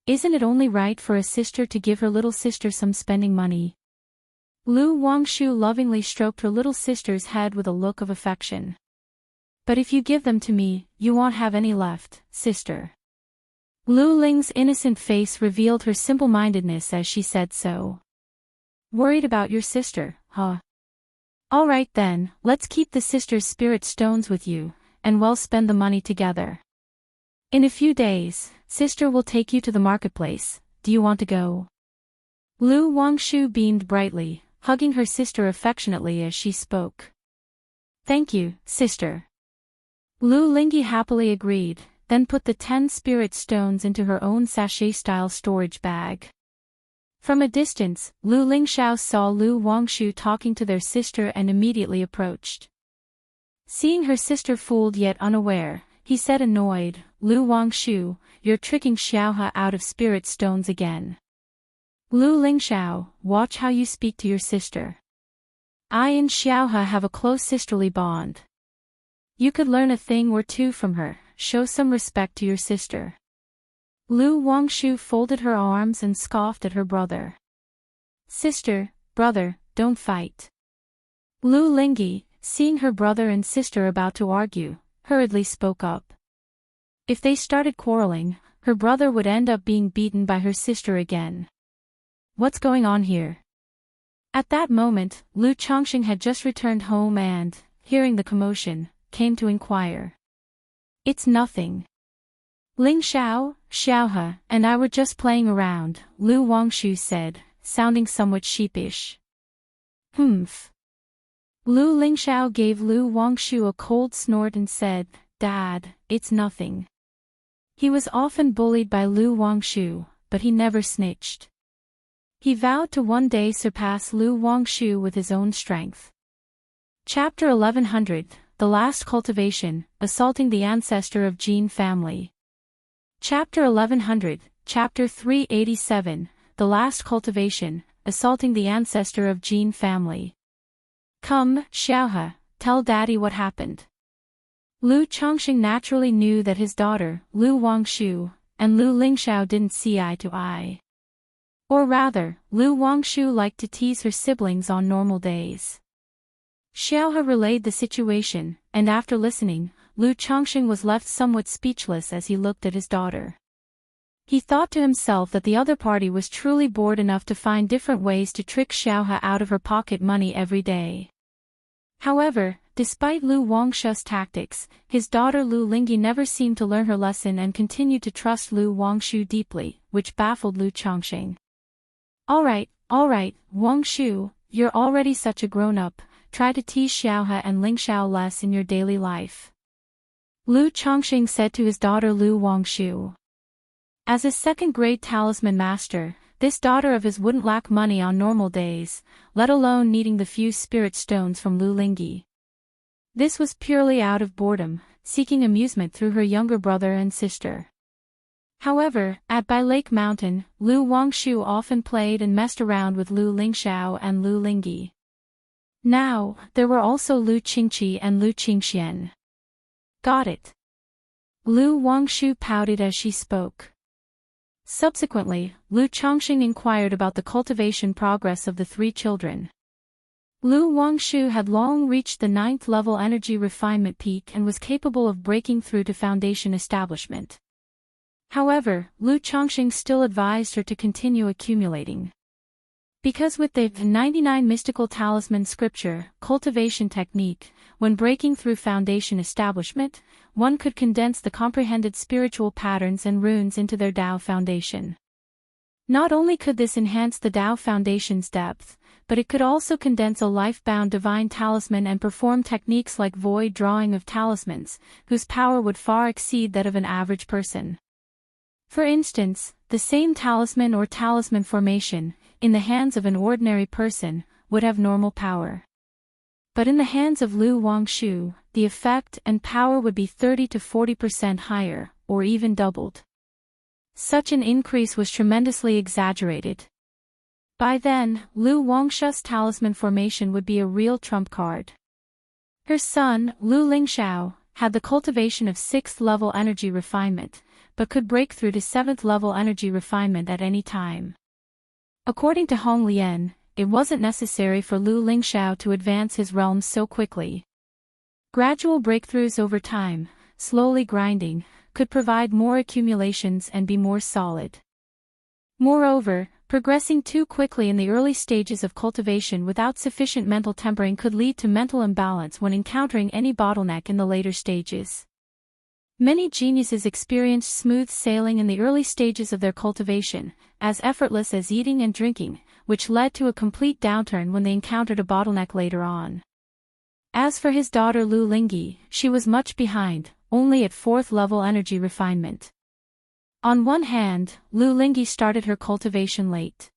Isn't it only right for a sister to give her little sister some spending money? Lu Wangshu lovingly stroked her little sister's head with a look of affection. But if you give them to me, you won't have any left, sister. Lu Ling's innocent face revealed her simple-mindedness as she said so. Worried about your sister, huh? All right then, let's keep the sister's spirit stones with you, and we'll spend the money together. In a few days, sister will take you to the marketplace, do you want to go? Lu Wangshu beamed brightly, hugging her sister affectionately as she spoke. Thank you, sister. Lu Lingyi happily agreed, then put the 10 spirit stones into her own sachet-style storage bag. From a distance, Lu Lingxiao saw Lu Wangshu talking to their sister and immediately approached. Seeing her sister fooled yet unaware, he said annoyed, Lu Wangshu, you're tricking Xiaohe out of spirit stones again. Lu Lingxiao, watch how you speak to your sister. I and Xiaohe have a close sisterly bond. You could learn a thing or two from her, show some respect to your sister. Lu Wangshu folded her arms and scoffed at her brother. Sister, brother, don't fight. Lu Lingyi, seeing her brother and sister about to argue, hurriedly spoke up. If they started quarreling, her brother would end up being beaten by her sister again. What's going on here? At that moment, Lu Changxing had just returned home and, hearing the commotion, came to inquire. It's nothing. Lingxiao, Xiaohe, and I were just playing around, Lu Wangshu said, sounding somewhat sheepish. Humph. Lu Lingxiao gave Lu Wangshu a cold snort and said, Dad, it's nothing. He was often bullied by Lu Wangshu, but he never snitched. He vowed to one day surpass Lu Wangshu with his own strength. Chapter 1100, The Last Cultivation, Assaulting the Ancestor of Jin Family. Chapter 1100, Chapter 387, The Last Cultivation, Assaulting the Ancestor of Jin Family. Come, Xiaohe, tell Daddy what happened. Lu Changxing naturally knew that his daughter, Lu Wangshu, and Lu Lingxiao didn't see eye to eye. Or rather, Lu Wangshu liked to tease her siblings on normal days. Xiaohe relayed the situation, and after listening, Lu Changxing was left somewhat speechless as he looked at his daughter. He thought to himself that the other party was truly bored enough to find different ways to trick Xiaohe out of her pocket money every day. However, despite Lu Wangshu's tactics, his daughter Lu Lingyi never seemed to learn her lesson and continued to trust Lu Wangshu deeply, which baffled Lu Changxing. All right, Wangshu, you're already such a grown-up, try to tease Xiaohe and Lingxiao less in your daily life. Lu Changxing said to his daughter Lu Wangshu. As a second-grade talisman master, this daughter of his wouldn't lack money on normal days, let alone needing the few spirit stones from Lu Lingyi. This was purely out of boredom, seeking amusement through her younger brother and sister. However, at Bai Lake Mountain, Lu Wangshu often played and messed around with Lu Lingxiao and Lu Lingyi. Now, there were also Lu Qingqi and Lu Qingxian. Got it. Lu Wangshu pouted as she spoke. Subsequently, Lu Chongqing inquired about the cultivation progress of the three children. Lu Wangshu had long reached the 9th level energy refinement peak and was capable of breaking through to foundation establishment. However, Lu Chongqing still advised her to continue accumulating. Because with the 99 mystical talisman scripture, cultivation technique, when breaking through foundation establishment, one could condense the comprehended spiritual patterns and runes into their Tao foundation. Not only could this enhance the Tao foundation's depth, but it could also condense a life-bound divine talisman and perform techniques like void drawing of talismans, whose power would far exceed that of an average person. For instance, the same talisman or talisman formation, in the hands of an ordinary person, would have normal power. But in the hands of Lu Wangshu, the effect and power would be 30 to 40% higher, or even doubled. Such an increase was tremendously exaggerated. By then, Lu Wangshu's talisman formation would be a real trump card. Her son, Lu Lingxiao, had the cultivation of 6th level energy refinement, but could break through to 7th level energy refinement at any time. According to Hong Lian, it wasn't necessary for Lu Lingxiao to advance his realms so quickly. Gradual breakthroughs over time, slowly grinding, could provide more accumulations and be more solid. Moreover, progressing too quickly in the early stages of cultivation without sufficient mental tempering could lead to mental imbalance when encountering any bottleneck in the later stages. Many geniuses experienced smooth sailing in the early stages of their cultivation, as effortless as eating and drinking, which led to a complete downturn when they encountered a bottleneck later on. As for his daughter Lu Lingyi, she was much behind, only at 4th level energy refinement. On one hand, Lu Lingyi started her cultivation late.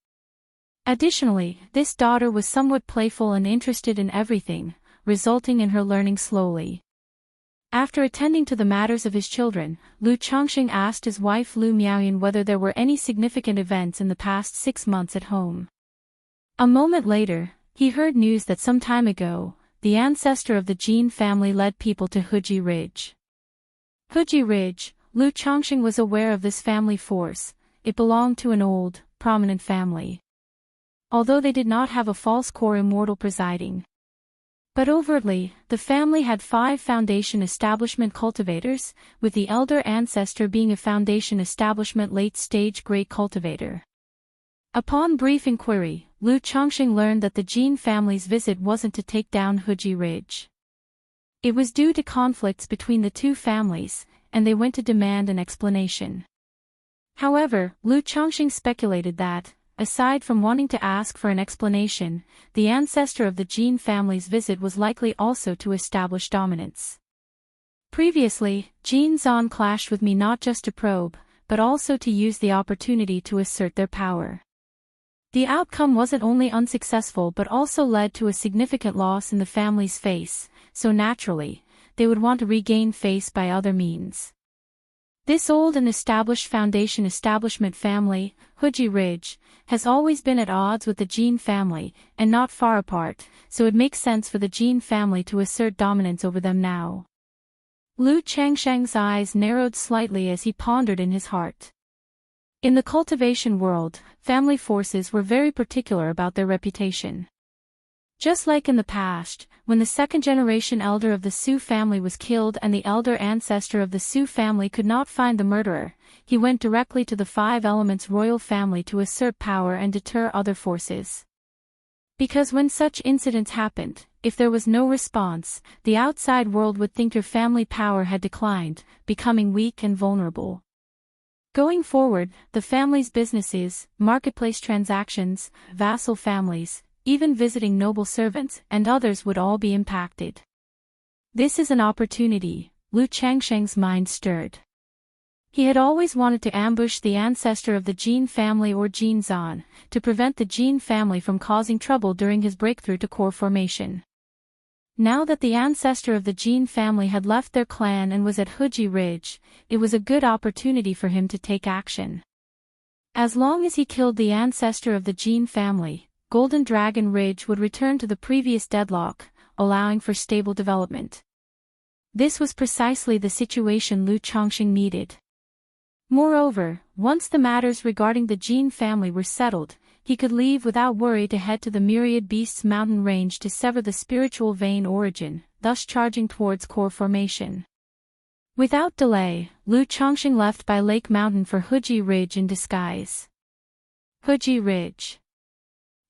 Additionally, this daughter was somewhat playful and interested in everything, resulting in her learning slowly. After attending to the matters of his children, Lu Chongqing asked his wife Lu Miaoyan whether there were any significant events in the past 6 months at home. A moment later, he heard news that some time ago, the ancestor of the Jin family led people to Huji Ridge. Huji Ridge, Lu Chongqing was aware of this family force. It belonged to an old, prominent family. Although they did not have a false core immortal presiding. But overtly, the family had 5 foundation establishment cultivators, with the elder ancestor being a foundation establishment late-stage great cultivator. Upon brief inquiry, Lu Chongqing learned that the Jin family's visit wasn't to take down Huji Ridge. It was due to conflicts between the two families, and they went to demand an explanation. However, Lu Chongqing speculated that, aside from wanting to ask for an explanation, the ancestor of the Jin family's visit was likely also to establish dominance. Previously, Jin Zan clashed with me not just to probe, but also to use the opportunity to assert their power. The outcome wasn't only unsuccessful but also led to a significant loss in the family's face, so naturally, they would want to regain face by other means. This old and established foundation establishment family, Huji Ridge, has always been at odds with the Jin family, and not far apart, so it makes sense for the Jin family to assert dominance over them now. Lu Changsheng's eyes narrowed slightly as he pondered in his heart. In the cultivation world, family forces were very particular about their reputation. Just like in the past, when the second-generation elder of the Su family was killed and the elder ancestor of the Su family could not find the murderer, he went directly to the 5 Elements royal family to assert power and deter other forces. Because when such incidents happened, if there was no response, the outside world would think your family power had declined, becoming weak and vulnerable. Going forward, the family's businesses, marketplace transactions, vassal families, even visiting noble servants and others would all be impacted. This is an opportunity, Lu Changsheng's mind stirred. He had always wanted to ambush the ancestor of the Jin family or Jin Zan, to prevent the Jin family from causing trouble during his breakthrough to core formation. Now that the ancestor of the Jin family had left their clan and was at Huji Ridge, it was a good opportunity for him to take action. As long as he killed the ancestor of the Jin family, Golden Dragon Ridge would return to the previous deadlock, allowing for stable development. This was precisely the situation Lu Chongqing needed. Moreover, once the matters regarding the Jin family were settled, he could leave without worry to head to the Myriad Beasts mountain range to sever the spiritual vein origin, thus charging towards core formation. Without delay, Lu Chongqing left by Lake Mountain for Huji Ridge in disguise. Huji Ridge.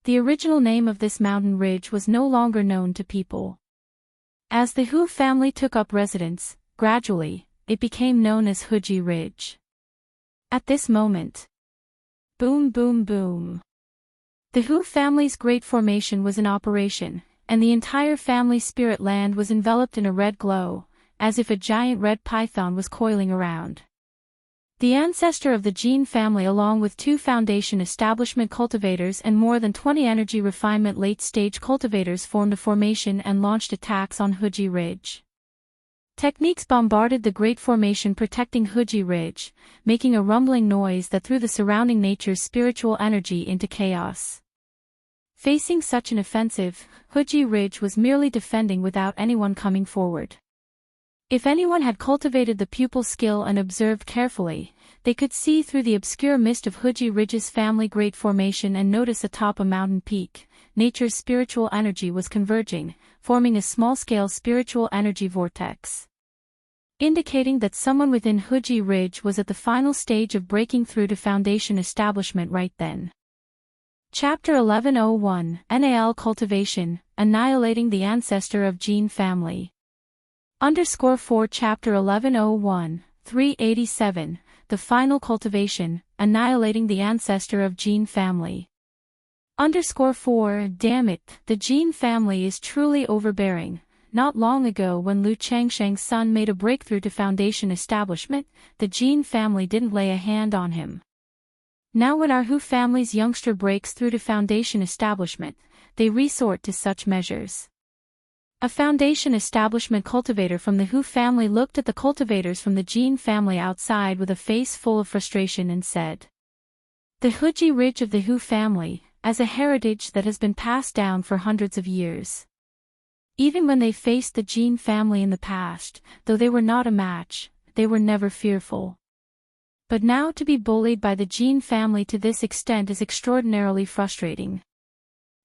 The original name of this mountain ridge was no longer known to people. As the Hu family took up residence, gradually, it became known as Huji Ridge. At this moment, boom boom boom. The Hu family's great formation was in operation, and the entire family spirit land was enveloped in a red glow, as if a giant red python was coiling around. The ancestor of the Jin family along with 2 foundation establishment cultivators and more than 20 energy refinement late-stage cultivators formed a formation and launched attacks on Huji Ridge. Techniques bombarded the great formation protecting Huji Ridge, making a rumbling noise that threw the surrounding nature's spiritual energy into chaos. Facing such an offensive, Huji Ridge was merely defending without anyone coming forward. If anyone had cultivated the pupil skill and observed carefully, they could see through the obscure mist of Huji Ridge's family great formation and notice atop a mountain peak, nature's spiritual energy was converging, forming a small-scale spiritual energy vortex, indicating that someone within Huji Ridge was at the final stage of breaking through to foundation establishment right then. Chapter 1101, NAL Cultivation, Annihilating the Ancestor of Jin Family. _4 Chapter 1101, 387, The Final Cultivation, Annihilating the Ancestor of Jin Family. _4 Damn it, the Jin family is truly overbearing. Not long ago when Lu Changsheng's son made a breakthrough to foundation establishment, the Jin family didn't lay a hand on him. Now when our Hu family's youngster breaks through to foundation establishment, they resort to such measures. A foundation establishment cultivator from the Hu family looked at the cultivators from the Jin family outside with a face full of frustration and said, "The Huji Ridge of the Hu family, as a heritage that has been passed down for hundreds of years. Even when they faced the Jin family in the past, though they were not a match, they were never fearful. But now to be bullied by the Jin family to this extent is extraordinarily frustrating.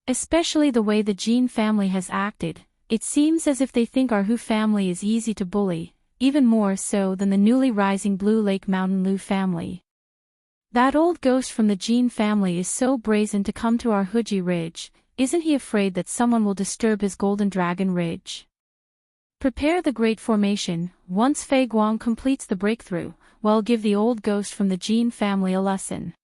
Especially the way the Jin family has acted, it seems as if they think our Hu family is easy to bully, even more so than the newly rising Blue Lake Mountain Lu family. That old ghost from the Jin family is so brazen to come to our Huji Ridge, isn't he afraid that someone will disturb his Golden Dragon Ridge? Prepare the great formation, once Fei Guang completes the breakthrough, well give the old ghost from the Jin family a lesson."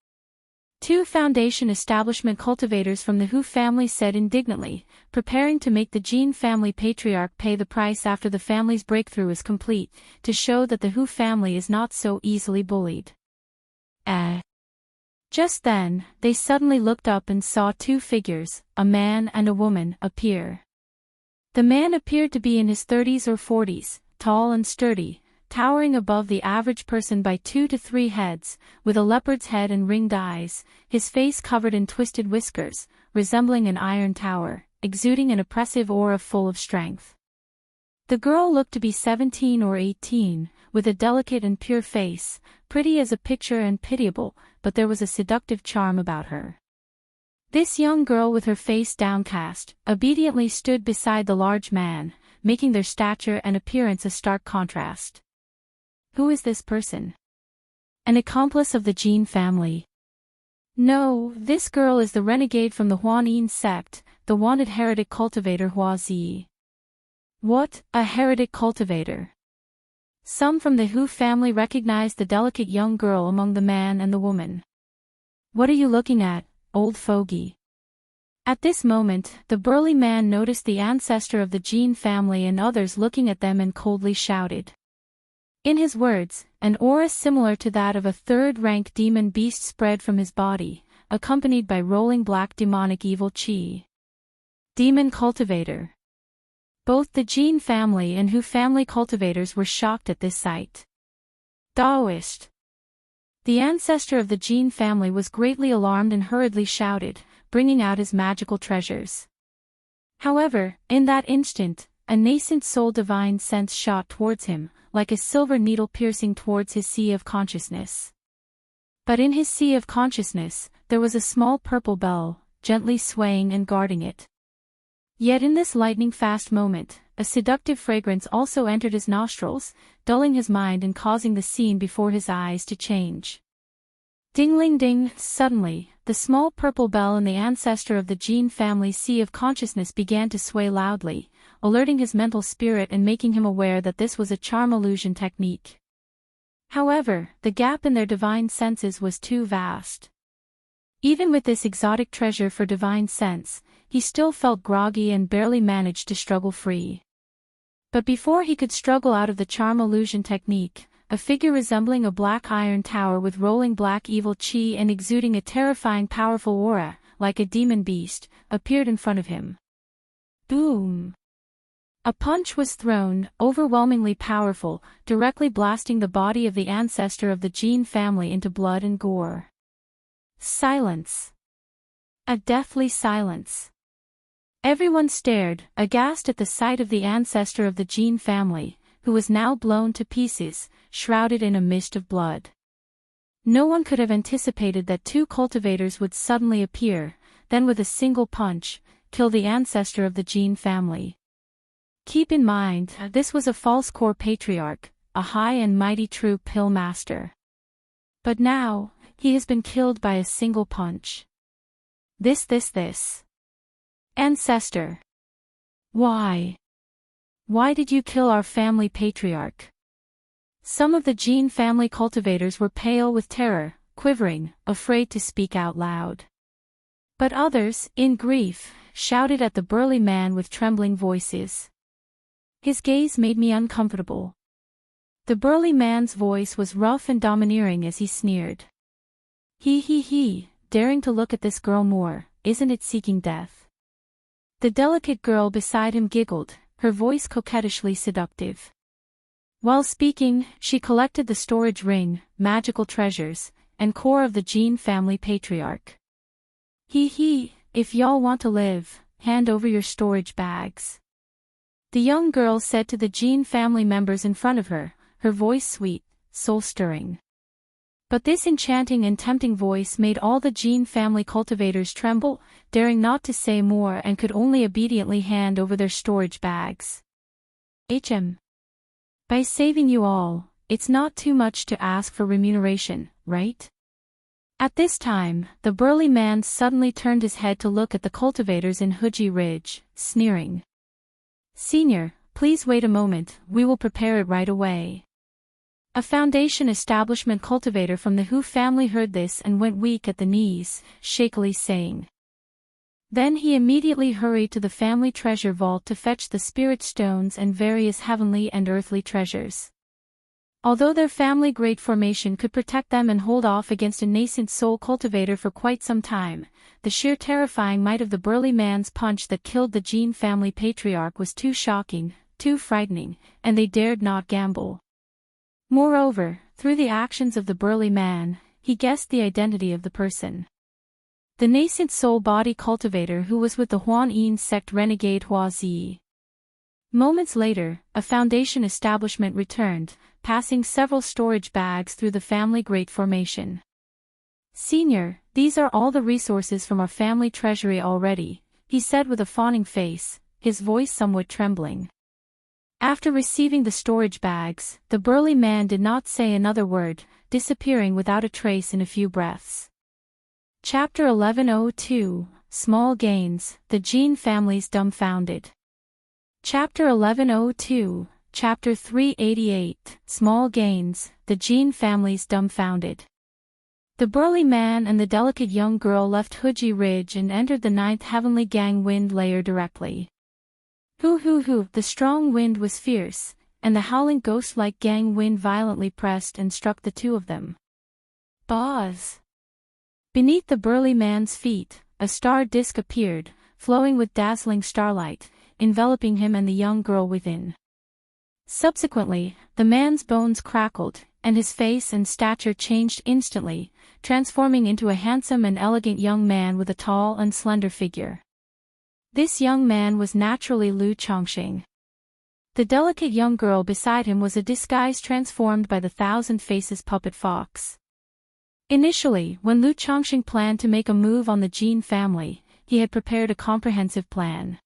2 foundation establishment cultivators from the Hu family said indignantly, preparing to make the Jin family patriarch pay the price after the family's breakthrough is complete, to show that the Hu family is not so easily bullied. Just then, they suddenly looked up and saw 2 figures, a man and a woman, appear. The man appeared to be in his 30s or 40s, tall and sturdy, towering above the average person by 2 to 3 heads, with a leopard's head and ringed eyes, his face covered in twisted whiskers, resembling an iron tower, exuding an oppressive aura full of strength. The girl looked to be 17 or 18, with a delicate and pure face, pretty as a picture and pitiable, but there was a seductive charm about her. This young girl with her face downcast, obediently stood beside the large man, making their stature and appearance a stark contrast. Who is this person? An accomplice of the Jin family? No, this girl is the renegade from the Huan sect, the wanted heretic cultivator Hua Zi. What, a heretic cultivator? Some from the Hu family recognized the delicate young girl among the man and the woman. What are you looking at, old fogey? At this moment, the burly man noticed the ancestor of the Jin family and others looking at them and coldly shouted. In his words, an aura similar to that of a third-rank demon beast spread from his body, accompanied by rolling black demonic evil chi. Demon cultivator. Both the Jin family and Hu family cultivators were shocked at this sight. Taoist. The ancestor of the Jin family was greatly alarmed and hurriedly shouted, bringing out his magical treasures. However, in that instant, a nascent soul divine sense shot towards him, like a silver needle piercing towards his sea of consciousness. But in his sea of consciousness, there was a small purple bell, gently swaying and guarding it. Yet in this lightning-fast moment, a seductive fragrance also entered his nostrils, dulling his mind and causing the scene before his eyes to change. Ding-ling-ding, suddenly, the small purple bell in the ancestor of the Gene family's sea of consciousness began to sway loudly, alerting his mental spirit and making him aware that this was a charm illusion technique. However, the gap in their divine senses was too vast. Even with this exotic treasure for divine sense, he still felt groggy and barely managed to struggle free. But before he could struggle out of the charm illusion technique, a figure resembling a black iron tower with rolling black evil chi and exuding a terrifying powerful aura, like a demon beast, appeared in front of him. Boom! A punch was thrown, overwhelmingly powerful, directly blasting the body of the ancestor of the Gene family into blood and gore. Silence. A deathly silence. Everyone stared, aghast at the sight of the ancestor of the Gene family, who was now blown to pieces, shrouded in a mist of blood. No one could have anticipated that two cultivators would suddenly appear, then with a single punch, kill the ancestor of the Gene family. Keep in mind, this was a false core patriarch, a high and mighty true pill master. But now, he has been killed by a single punch. This. Ancestor. Why? Why did you kill our family patriarch? Some of the Gene family cultivators were pale with terror, quivering, afraid to speak out loud. But others, in grief, shouted at the burly man with trembling voices. His gaze made me uncomfortable. The burly man's voice was rough and domineering as he sneered. He, daring to look at this girl more, isn't it seeking death? The delicate girl beside him giggled, her voice coquettishly seductive. While speaking, she collected the storage ring, magical treasures, and core of the Gene family patriarch. If y'all want to live, hand over your storage bags. The young girl said to the Gene family members in front of her, her voice sweet, soul-stirring. But this enchanting and tempting voice made all the Gene family cultivators tremble, daring not to say more and could only obediently hand over their storage bags. By saving you all, it's not too much to ask for remuneration, right? At this time, the burly man suddenly turned his head to look at the cultivators in Wuxia Ridge, sneering. Senior, please wait a moment, we will prepare it right away. A Foundation establishment cultivator from the Hu family heard this and went weak at the knees, shakily saying. Then he immediately hurried to the family treasure vault to fetch the spirit stones and various heavenly and earthly treasures. Although their family great formation could protect them and hold off against a nascent soul cultivator for quite some time, the sheer terrifying might of the burly man's punch that killed the Gene family patriarch was too shocking, too frightening, and they dared not gamble. Moreover, through the actions of the burly man, he guessed the identity of the person. The nascent soul body cultivator who was with the Huan Yin sect renegade Hua Zi. Moments later, a Foundation establishment returned, passing several storage bags through the family great formation. Senior, these are all the resources from our family treasury already, he said with a fawning face, his voice somewhat trembling. After receiving the storage bags, the burly man did not say another word, disappearing without a trace in a few breaths. Chapter 1102, Small Gains, the Gene Family's Dumbfounded. Chapter 1102, Chapter 388, Small Gains, the Gene Family's Dumbfounded. The burly man and the delicate young girl left Wuxia Ridge and entered the 9th Heavenly Gang wind layer directly. The strong wind was fierce, and the howling ghost-like gang wind violently pressed and struck the two of them. Buzz! Beneath the burly man's feet, a star disk appeared, flowing with dazzling starlight, enveloping him and the young girl within. Subsequently, the man's bones crackled, and his face and stature changed instantly, transforming into a handsome and elegant young man with a tall and slender figure. This young man was naturally Lu Chongqing. The delicate young girl beside him was a disguise transformed by the thousand faces puppet fox. Initially, when Lu Chongqing planned to make a move on the Jin family, he had prepared a comprehensive plan.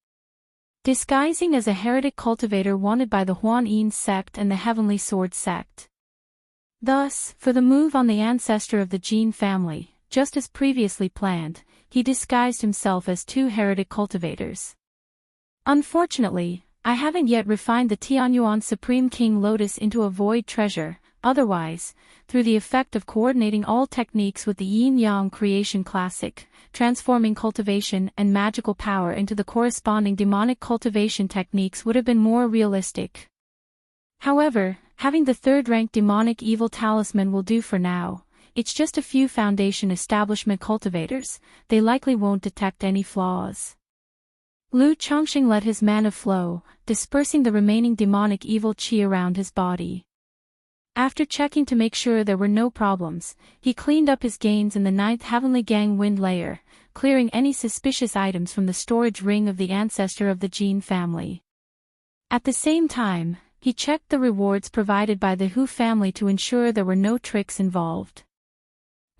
Disguising as a heretic cultivator wanted by the Huan Yin sect and the Heavenly Sword sect. Thus, for the move on the ancestor of the Jin family, just as previously planned, he disguised himself as two heretic cultivators. Unfortunately, I haven't yet refined the Tianyuan Supreme King Lotus into a void treasure. Otherwise, through the effect of coordinating all techniques with the Yin-Yang Creation Classic, transforming cultivation and magical power into the corresponding demonic cultivation techniques would have been more realistic. However, having the third-ranked demonic evil talisman will do for now. It's just a few foundation establishment cultivators, they likely won't detect any flaws. Lu Chongqing let his mana flow, dispersing the remaining demonic evil qi around his body. After checking to make sure there were no problems, he cleaned up his gains in the 9th Heavenly Gang Wind layer, clearing any suspicious items from the storage ring of the ancestor of the Jin family. At the same time, he checked the rewards provided by the Hu family to ensure there were no tricks involved.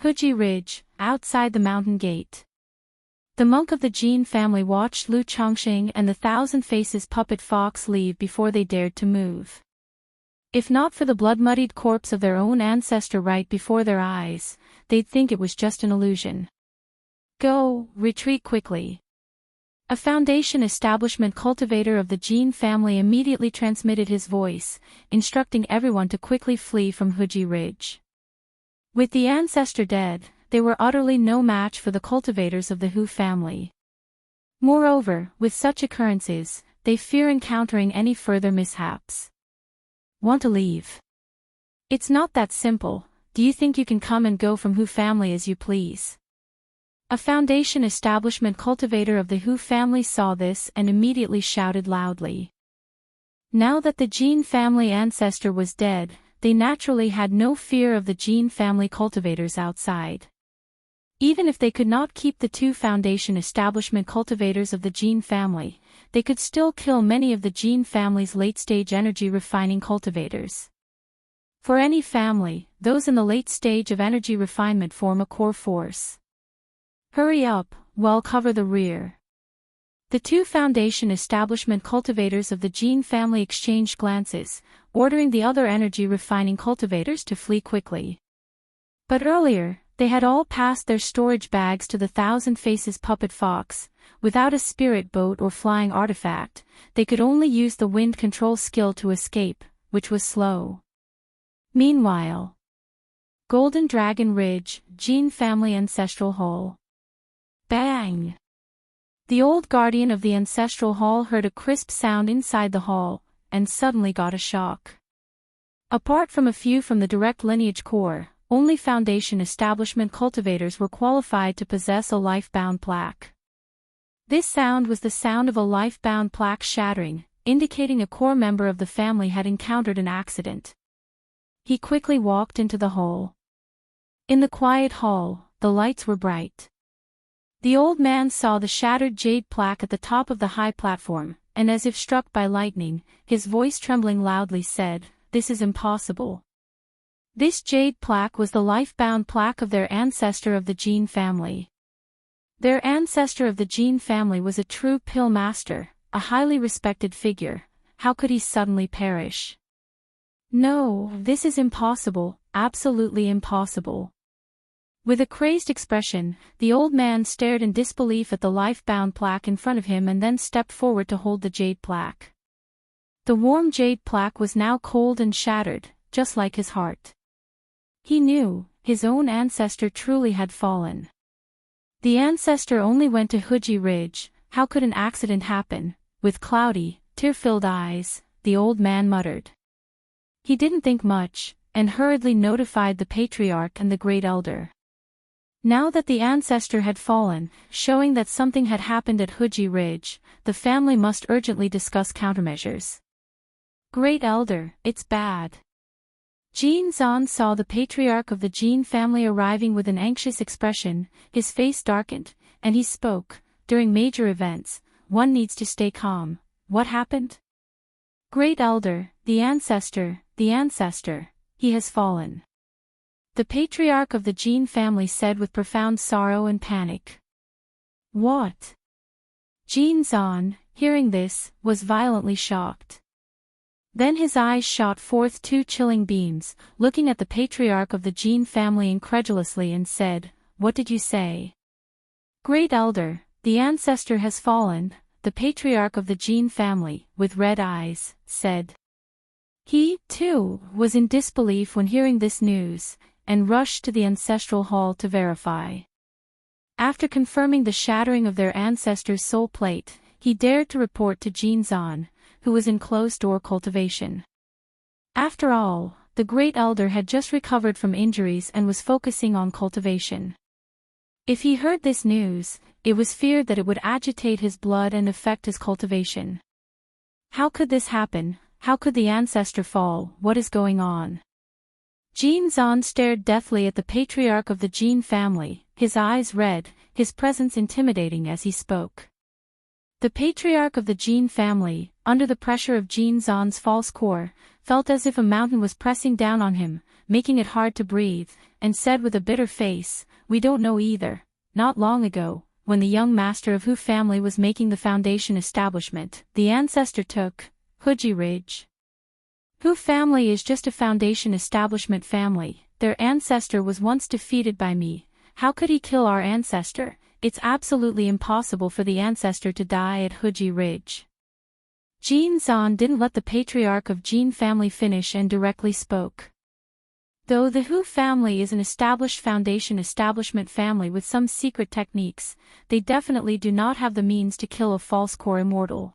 Huji Ridge, outside the mountain gate. The monk of the Jin family watched Lu Chongqing and the Thousand Faces puppet fox leave before they dared to move. If not for the blood-muddied corpse of their own ancestor right before their eyes, they'd think it was just an illusion. Go, retreat quickly. A foundation establishment cultivator of the Jin family immediately transmitted his voice, instructing everyone to quickly flee from Huji Ridge. With the ancestor dead, they were utterly no match for the cultivators of the Hu family. Moreover, with such occurrences, they fear encountering any further mishaps. Want to leave? It's not that simple. Do you think you can come and go from Hu family as you please? A foundation establishment cultivator of the Hu family saw this and immediately shouted loudly. Now that the Jin family ancestor was dead, they naturally had no fear of the Jin family cultivators outside. Even if they could not keep the two foundation establishment cultivators of the Jin family, they could still kill many of the Jin family's late-stage energy refining cultivators. For any family, those in the late stage of energy refinement form a core force. Hurry up, well cover the rear. The two foundation establishment cultivators of the Jin family exchanged glances, ordering the other energy refining cultivators to flee quickly. But earlier, they had all passed their storage bags to the Thousand Faces puppet fox. Without a spirit boat or flying artifact, they could only use the wind control skill to escape, which was slow. Meanwhile, Golden Dragon Ridge, Jin family ancestral hall. Bang! The old guardian of the ancestral hall heard a crisp sound inside the hall, and suddenly got a shock. Apart from a few from the direct lineage core, only foundation establishment cultivators were qualified to possess a life-bound plaque. This sound was the sound of a life-bound plaque shattering, indicating a core member of the family had encountered an accident. He quickly walked into the hall. In the quiet hall, the lights were bright. The old man saw the shattered jade plaque at the top of the high platform, and as if struck by lightning, his voice trembling loudly said, "This is impossible." This jade plaque was the life-bound plaque of their ancestor of the Jin family. Their ancestor of the Jin family was a true pill master, a highly respected figure. How could he suddenly perish? No, this is impossible, absolutely impossible. With a crazed expression, the old man stared in disbelief at the life-bound plaque in front of him and then stepped forward to hold the jade plaque. The warm jade plaque was now cold and shattered, just like his heart. He knew, his own ancestor truly had fallen. The ancestor only went to Huji Ridge. How could an accident happen? With cloudy, tear-filled eyes, the old man muttered. He didn't think much, and hurriedly notified the patriarch and the great elder. Now that the ancestor had fallen, showing that something had happened at Huji Ridge, the family must urgently discuss countermeasures. Great elder, it's bad. Jin Zan saw the patriarch of the Jin family arriving with an anxious expression. His face darkened, and he spoke, "During major events, one needs to stay calm. What happened?" Great Elder, the ancestor, he has fallen. The patriarch of the Jin family said with profound sorrow and panic. What? Jin Zan, hearing this, was violently shocked. Then his eyes shot forth two chilling beams, looking at the patriarch of the Jin family incredulously and said, "What did you say?" Great Elder, the ancestor has fallen, the patriarch of the Jin family, with red eyes, said. He, too, was in disbelief when hearing this news, and rushed to the ancestral hall to verify. After confirming the shattering of their ancestor's soul plate, he dared to report to Jin Zan, who was in closed-door cultivation. After all, the Great Elder had just recovered from injuries and was focusing on cultivation. If he heard this news, it was feared that it would agitate his blood and affect his cultivation. How could this happen? How could the ancestor fall? What is going on? Jin Zan stared deathly at the patriarch of the Jin family, his eyes red, his presence intimidating as he spoke. The patriarch of the Jin family, under the pressure of Jin Zan's false core, felt as if a mountain was pressing down on him, making it hard to breathe, and said with a bitter face, "We don't know either. Not long ago, when the young master of Hu family was making the foundation establishment, the ancestor took Huji Ridge. Hu family is just a foundation establishment family. Their ancestor was once defeated by me. How could he kill our ancestor? It's absolutely impossible for the ancestor to die at Huji Ridge." Jin Zan didn't let the patriarch of Jin family finish and directly spoke. Though the Hu family is an established foundation establishment family with some secret techniques, they definitely do not have the means to kill a false core immortal.